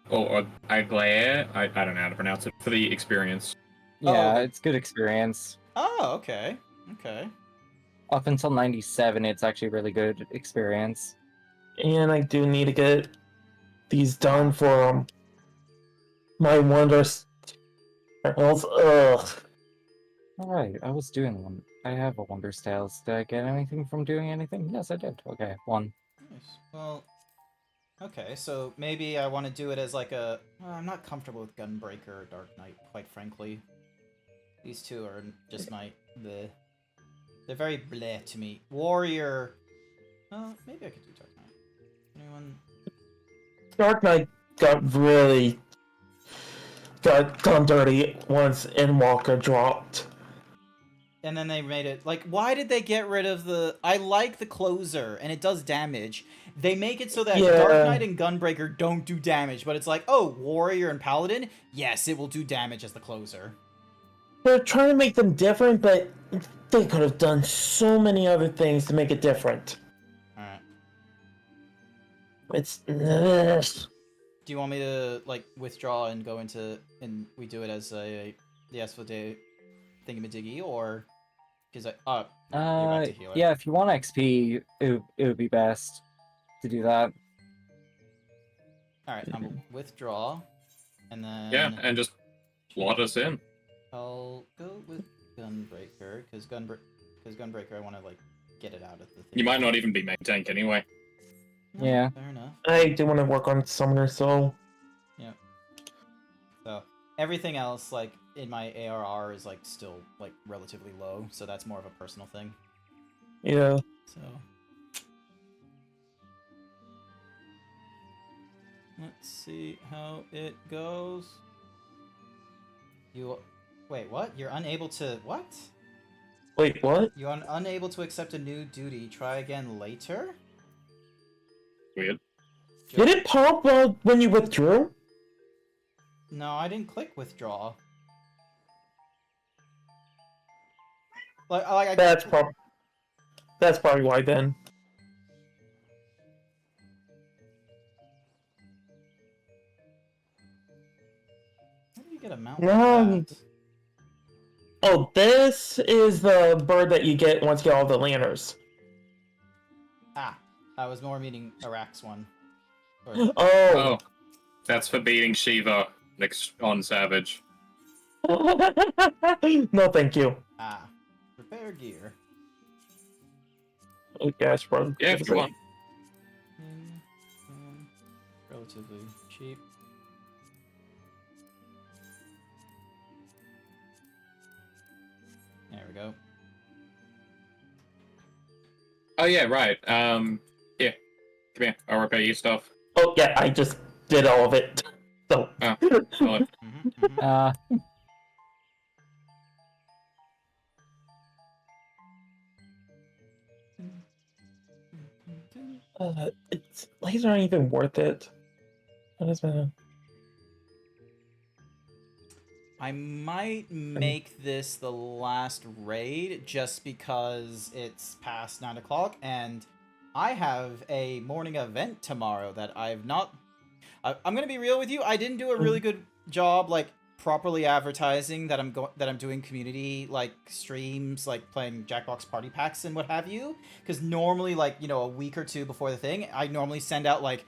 or Aglia, I don't know how to pronounce it, for the experience. Yeah, the- it's good experience. Oh, okay. Okay. Up until 97, it's actually really good experience. And I do need to get these done for my wonders. Else, ugh. Alright, I was doing one. I have a Wondrous Tales. Did I get anything from doing anything? Yes, I did. Okay, one. Nice. Well, okay, so maybe I want to do it as like a... I'm not comfortable with Gunbreaker or Dark Knight, quite frankly. These two are just my... bleh. They're very bleh to me. Warrior... maybe I could do Dark Knight. Anyone... Dark Knight got done dirty once Endwalker dropped. And then they made it... Like, why did they get rid of the... I like the closer, and it does damage. They make it so that Dark Knight and Gunbreaker don't do damage, but it's like, oh, Warrior and Paladin? Yes, it will do damage as the closer. They're trying to make them different, but they could have done so many other things to make it different. Alright. It's... Do you want me to, like, withdraw and go into... and we do it as a... the Esfode thingamadiggy, or... Because I... you're about to heal it. Yeah, if you want XP, it would be best to do that. Alright, I'm withdraw, and then... Yeah, and just plot us in. I'll go with Gunbreaker, because Gunbreaker, I want to, like, get it out of the thing. You might not even be main tank anyway. No, Yeah. Fair enough. I do want to work on Summoner, so... Yeah. So, everything else, like, in my ARR is, like, still, like, relatively low, so that's more of a personal thing. Yeah. So... let's see how it goes. You... Wait, what? You're unable to... What? Wait, what? You're unable to accept a new duty. Try again later? Weird. Did it pop when you withdrew? No, I didn't click withdraw. Like That's probably why then. How do you get a mount No. like that? Oh, this is the bird that you get once you get all the lanterns. Ah, I was more meaning Iraq's one. Or... Oh, that's for beating Shiva next on Savage. No, thank you. Ah, prepare gear. Oh, gosh, bro. Yeah, if you want. Relatively cheap. There we go. Oh yeah, right. Here, come here. I'll repair your stuff. Oh, yeah, I just did all of it. So. Oh, well, Laser aren't even worth it. What is that? I might make this the last raid just because it's past 9 o'clock and I have a morning event tomorrow that I've not... I'm gonna be real with you, I didn't do a really good job, like, properly advertising that I'm doing community, like, streams, like, playing Jackbox Party Packs and what have you. Because normally, like, you know, a week or two before the thing, I normally send out, like,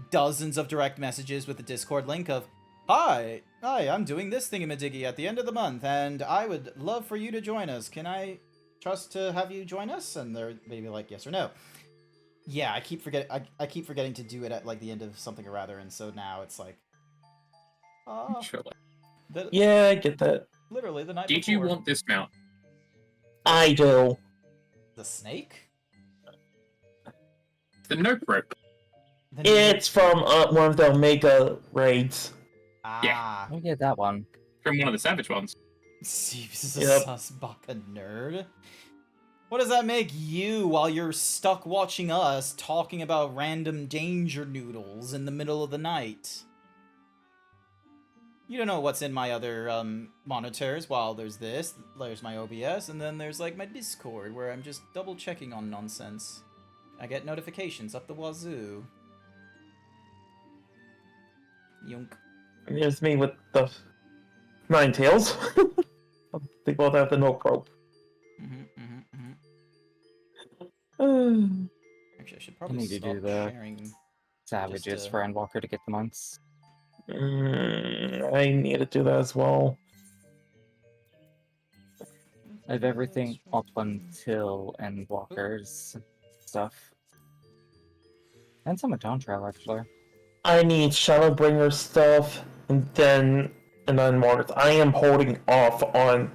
dozens of direct messages with the Discord link of, Hi, I'm doing this thingamadiggy at the end of the month, and I would love for you to join us. Can I trust to have you join us? And they're maybe like, yes or no. Yeah, I keep forgetting to do it at, like, the end of something or other, and so now it's like... surely. Yeah, I get that. Literally the night Did before. you want this mount? I do. The snake? The notebook. It's from one of the Omega raids. Ah. Let me get that one. From one of the Savage ones. Zeebs is a Yep. sus baka nerd. What does that make you while you're stuck watching us talking about random danger noodles in the middle of the night? You don't know what's in my other monitors. While there's this, there's my OBS, and then there's like my Discord where I'm just double checking on nonsense. I get notifications up the wazoo. Yunk. And there's me with the Nine Tails. They both have the notebook. Actually, I should I probably need to stop do the sharing. Savages just, for Endwalker to get the months. I need to do that as well. I have everything up until Endwalker's stuff. And some of Dawn Trail, actually. I need Shadowbringer stuff, and then Mars. I am holding off on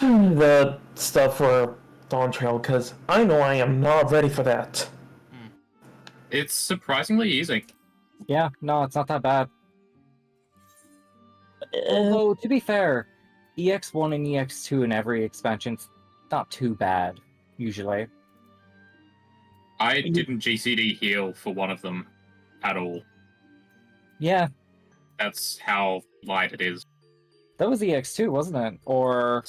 the stuff for Dawn Trail because I know I am not ready for that. It's surprisingly easy. Yeah, no, it's not that bad. Although, to be fair, EX1 and EX2 in every expansion's not too bad, usually. I didn't GCD heal for one of them at all. Yeah. That's how light it is. That was EX2, wasn't it? Or...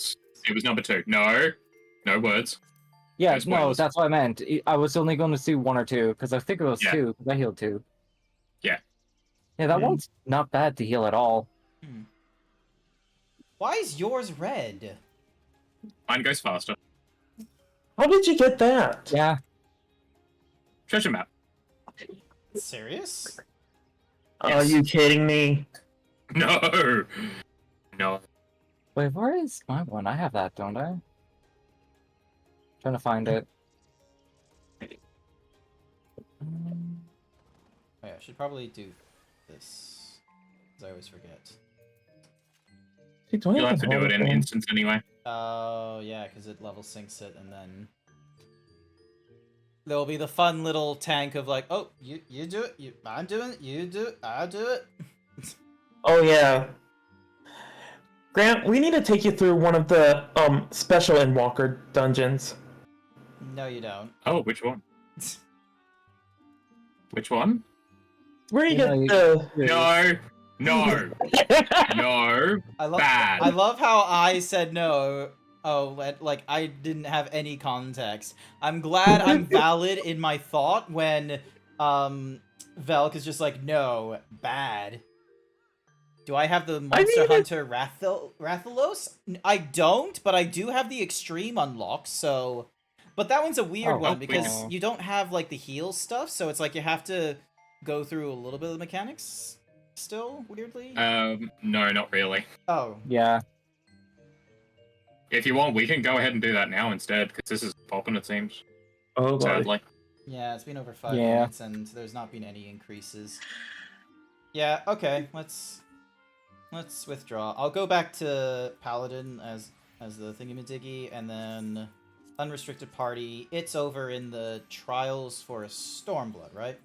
It was number 2. No. No words. Yeah, No no, spoilers. that's what I meant. I was only going to do 1 or 2, because I think it was 2, because I healed 2. Yeah. Yeah, that one's not bad to heal at all. Why is yours red? Mine goes faster. How did you get that? Yeah. Treasure map. Serious? Are you kidding me? No. No. Wait, where is my one? I have that, don't I? Trying to find it. Oh yeah, I should probably do this. Because I always forget. You'll have to do it in instance anyway. Oh, yeah, because it level syncs it, and then... There'll be the fun little tank of like, oh, you do it, I'm doing it, you do it, I do it. Oh yeah. Grant, we need to take you through one of the special Endwalker dungeons. No, you don't. Oh, which one? Which one? Where you get the... No. No. No. Bad. I love how I said no. Oh, like I didn't have any context. I'm glad I'm valid in my thought when Velk is just like, no, bad. Do I have the Monster Hunter Rathalos? I don't, but I do have the Extreme unlocked, so... But that one's a weird one, because you don't have, like, the heal stuff, so it's like you have to go through a little bit of the mechanics still, weirdly? No, not really. Oh. Yeah. If you want, we can go ahead and do that now instead, because this is popping, it seems. Oh, sadly. Yeah, it's been over 5 minutes, and there's not been any increases. Yeah, okay, let's withdraw. I'll go back to Paladin as the thingy-majiggy, and then Unrestricted Party. It's over in the Trials for Stormblood, right?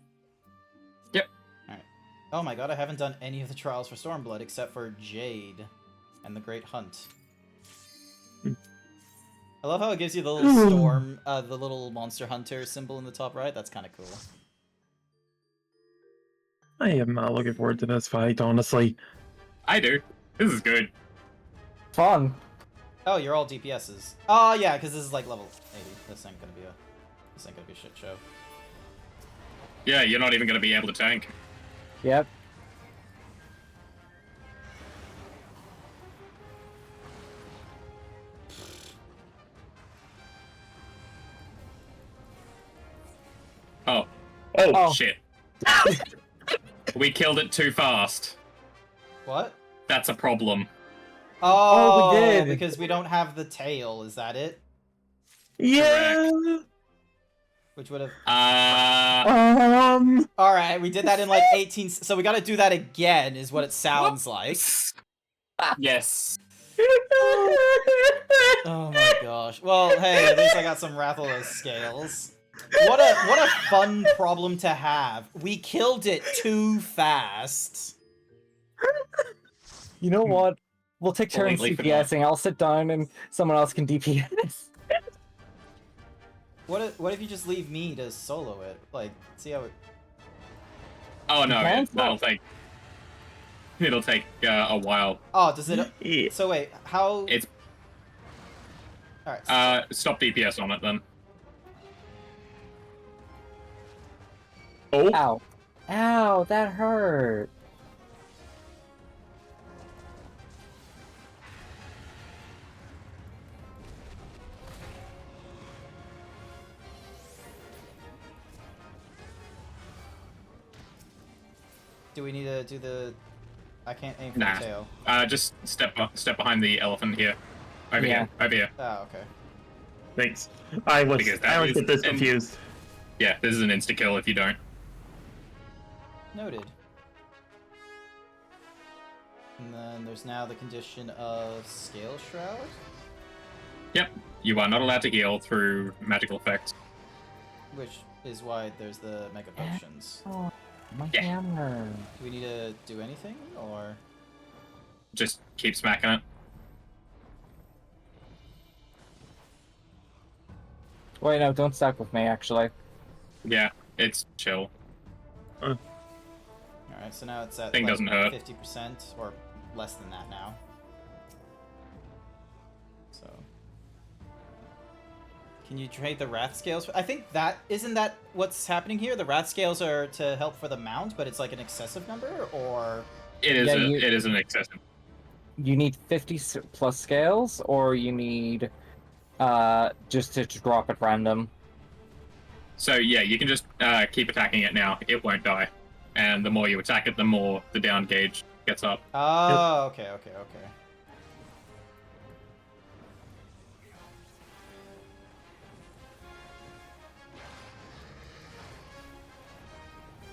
Yep. Alright. Oh my god, I haven't done any of the Trials for Stormblood except for Jade and the Great Hunt. I love how it gives you the little storm, the little Monster Hunter symbol in the top right. That's kind of cool. I am not looking forward to this fight, honestly. I do. This is good. Fun. Oh, you're all DPSs. Oh yeah, because this is like level 80. This ain't gonna be a shit show. Yeah, you're not even going to be able to tank. Yep. Oh. Shit. We killed it too fast. What? That's a problem. Oh, we did. Because we don't have the tail. Is that it? Yeah. Which would have. All right, we did that in like 18. So we got to do that again. Is what it sounds like. Yes. Oh my gosh. Well, hey, at least I got some Rathalos scales. What a fun problem to have. We killed it too fast. You know what? We'll take turns Completely forgot. CPSing. I'll sit down and someone else can DPS. What if you just leave me to solo it? Like, see how it... Oh no, Can? that'll take. It'll take a while. Oh, does it... Yeah. So wait, how... It's Alright, stop DPS on it then. Oh, Ow. Ow, that hurt. do we need to do the... I can't aim for Nah. the tail. Just step behind the elephant here. Over Yeah. here. Over here. Oh, okay. thanks. I was Because that always is- get this and- confused. Yeah, this is an insta kill if you don't. Noted. And then there's now the condition of Scale Shroud. Yep. You are not allowed to heal through magical effects. Which is why there's the Mega Potions. Oh, my Yeah. hammer. Do we need to do anything, or...? Just keep smacking it. Wait, no, don't stack with me, actually. Yeah, it's chill. Alright, so now it's at Thing like, doesn't hurt. 50%, or less than that now. So... Can you trade the Wrath Scales? I think that... Isn't that what's happening here? The Wrath Scales are to help for the mount, but it's like an excessive number, or... It is. Yeah, It is an excessive. You need 50 plus scales, or you need just to drop at random. So yeah, you can just keep attacking it now. It won't die, and the more you attack it, the more the down gauge gets up. Oh, okay.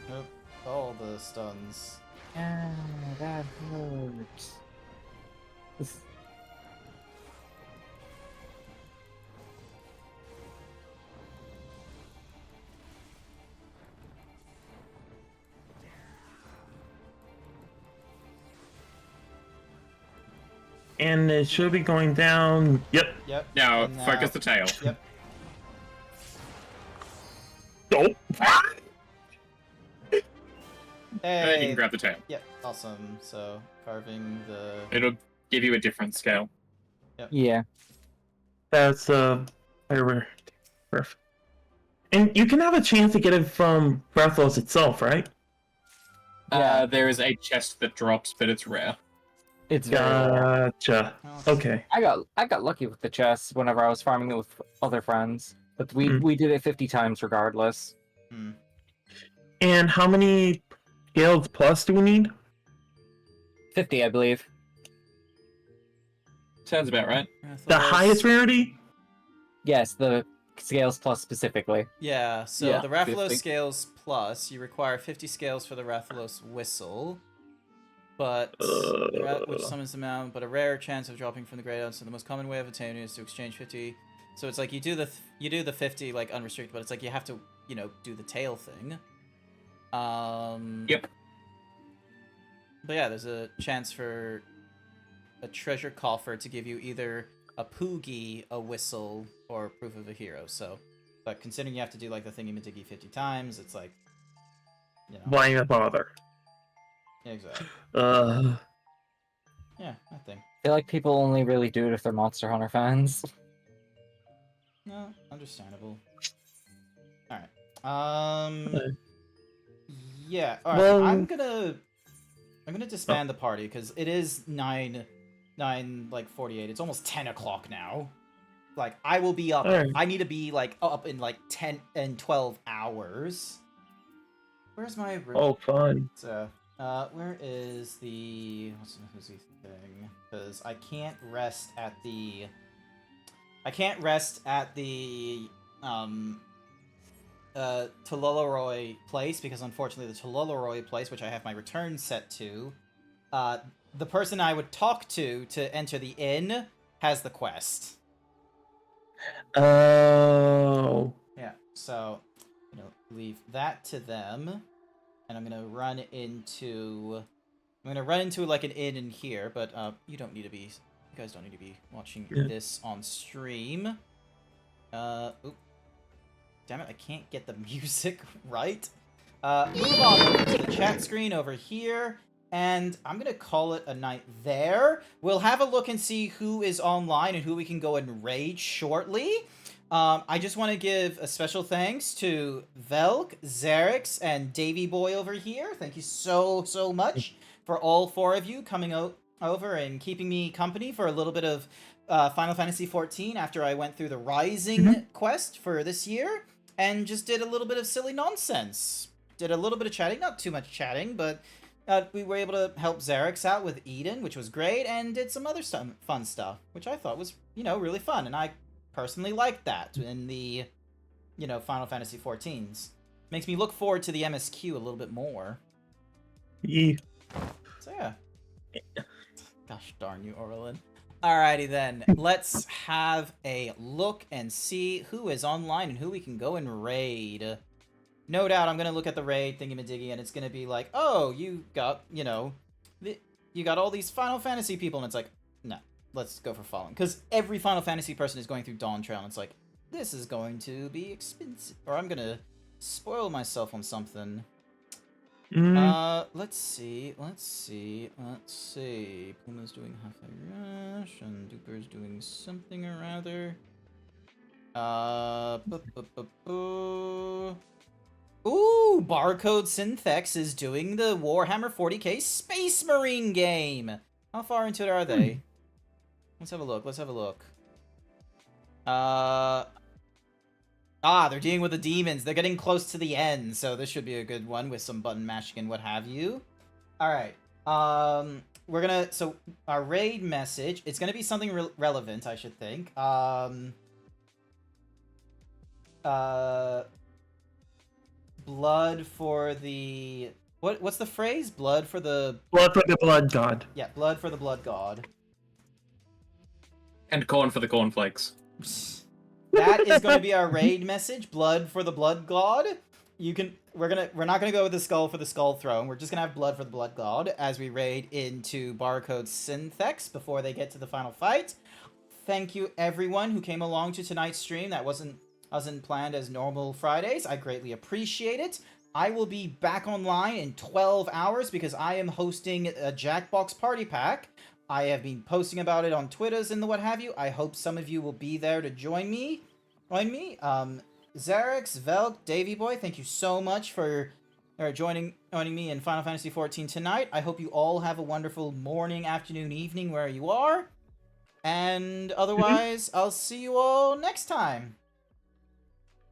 Nope, all the stuns. Ah, that hurts. And it should be going down. Yep. Yep. Now and focus the tail. Yep. Oh. And then you Hey. can grab the tail. Yep. Awesome. So carving the. It'll give you a different scale. Yeah. That's perfect. And you can have a chance to get it from Breathless itself, right? There is a chest that drops, but it's rare. It's very rare. Gotcha. Okay. I got lucky with the chest whenever I was farming it with other friends, but we did it 50 times regardless. Hmm. And how many scales plus do we need? 50, I believe. Sounds about right. The highest rarity? Yes, the scales plus specifically. Yeah. So Yeah, the Rathalos 50. scales plus, you require 50 scales for the Rathalos whistle. But which summons the mount, but a rare chance of dropping from the Great Elves. So the most common way of obtaining is to exchange 50. So it's like you do the 50 like unrestricted, but it's like you have to do the tail thing. Yep. But yeah, there's a chance for a treasure coffer to give you either a Poogie, a whistle, or proof of a hero. So, but considering you have to do like the thingy-majiggy 50 times, it's like, Why not bother? Yeah, exactly. Yeah, I think. I feel like people only really do it if they're Monster Hunter fans. No, understandable. Alright. Yeah, alright. Well- I'm gonna disband the party because it is 9:48. It's almost 10 o'clock now. Like, I will be up. Alright. I need to be like up in like 10 and 12 hours. Where's my room? Oh, fun. So, where is the who's the thing? Because I can't rest at the Tololoroi place because unfortunately the Tololoroi place, which I have my return set to, the person I would talk to enter the inn has the quest. Oh. Yeah. So leave that to them. And I'm gonna run into... I'm gonna run into like an inn in here, but you don't need to be... You guys don't need to be watching this on stream. Oop. Damn it, I can't get the music right. Move on over to the chat screen over here. And I'm gonna call it a night there. We'll have a look and see who is online and who we can go and raid shortly. I just want to give a special thanks to Velk, Xerix, and Davy Boy over here. Thank you so much for all 4 of you coming over and keeping me company for a little bit of Final Fantasy XIV after I went through the Rising quest for this year and just did a little bit of silly nonsense. Did a little bit of chatting, not too much chatting, but we were able to help Xerix out with Eden, which was great, and did some other fun stuff, which I thought was, really fun, and I personally liked that in the, Final Fantasy XIVs. Makes me look forward to the MSQ a little bit more. Yeah. So yeah. Gosh darn you, Orlin. Alrighty then, let's have a look and see who is online and who we can go and raid. No doubt I'm going to look at the raid thingy-majiggy and it's going to be like, oh, you got, you got all these Final Fantasy people, and it's like, no, let's go for Fallen. Because every Final Fantasy person is going through Dawn Trail, and it's like, this is going to be expensive. Or I'm going to spoil myself on something. Let's see. Puma's doing half a rush, and Duper's doing something or other. Ooh, Barcode Synthex is doing the Warhammer 40k Space Marine game. How far into it are they? Let's have a look. They're dealing with the demons. They're getting close to the end, so this should be a good one with some button mashing and what have you. Alright. We're gonna... So, our raid message, it's gonna be something relevant, I should think. Blood for the... What's the phrase? Blood for the blood god. Yeah, blood for the blood god. And corn for the cornflakes. That is going to be our raid message. Blood for the blood god. We're not gonna go with the skull for the skull throne. We're just gonna have blood for the blood god as we raid into Barcode Synthex before they get to the final fight. Thank you everyone who came along to tonight's stream. That wasn't planned as normal Fridays. I greatly appreciate it. I will be back online in 12 hours because I am hosting a Jackbox Party Pack. I have been posting about it on Twitters and the what have you. I hope some of you will be there to join me. Xerix, Velk, Davy Boy, thank you so much for joining me in Final Fantasy XIV tonight. I hope you all have a wonderful morning, afternoon, evening where you are. And otherwise, I'll see you all next time.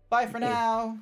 Bye for now.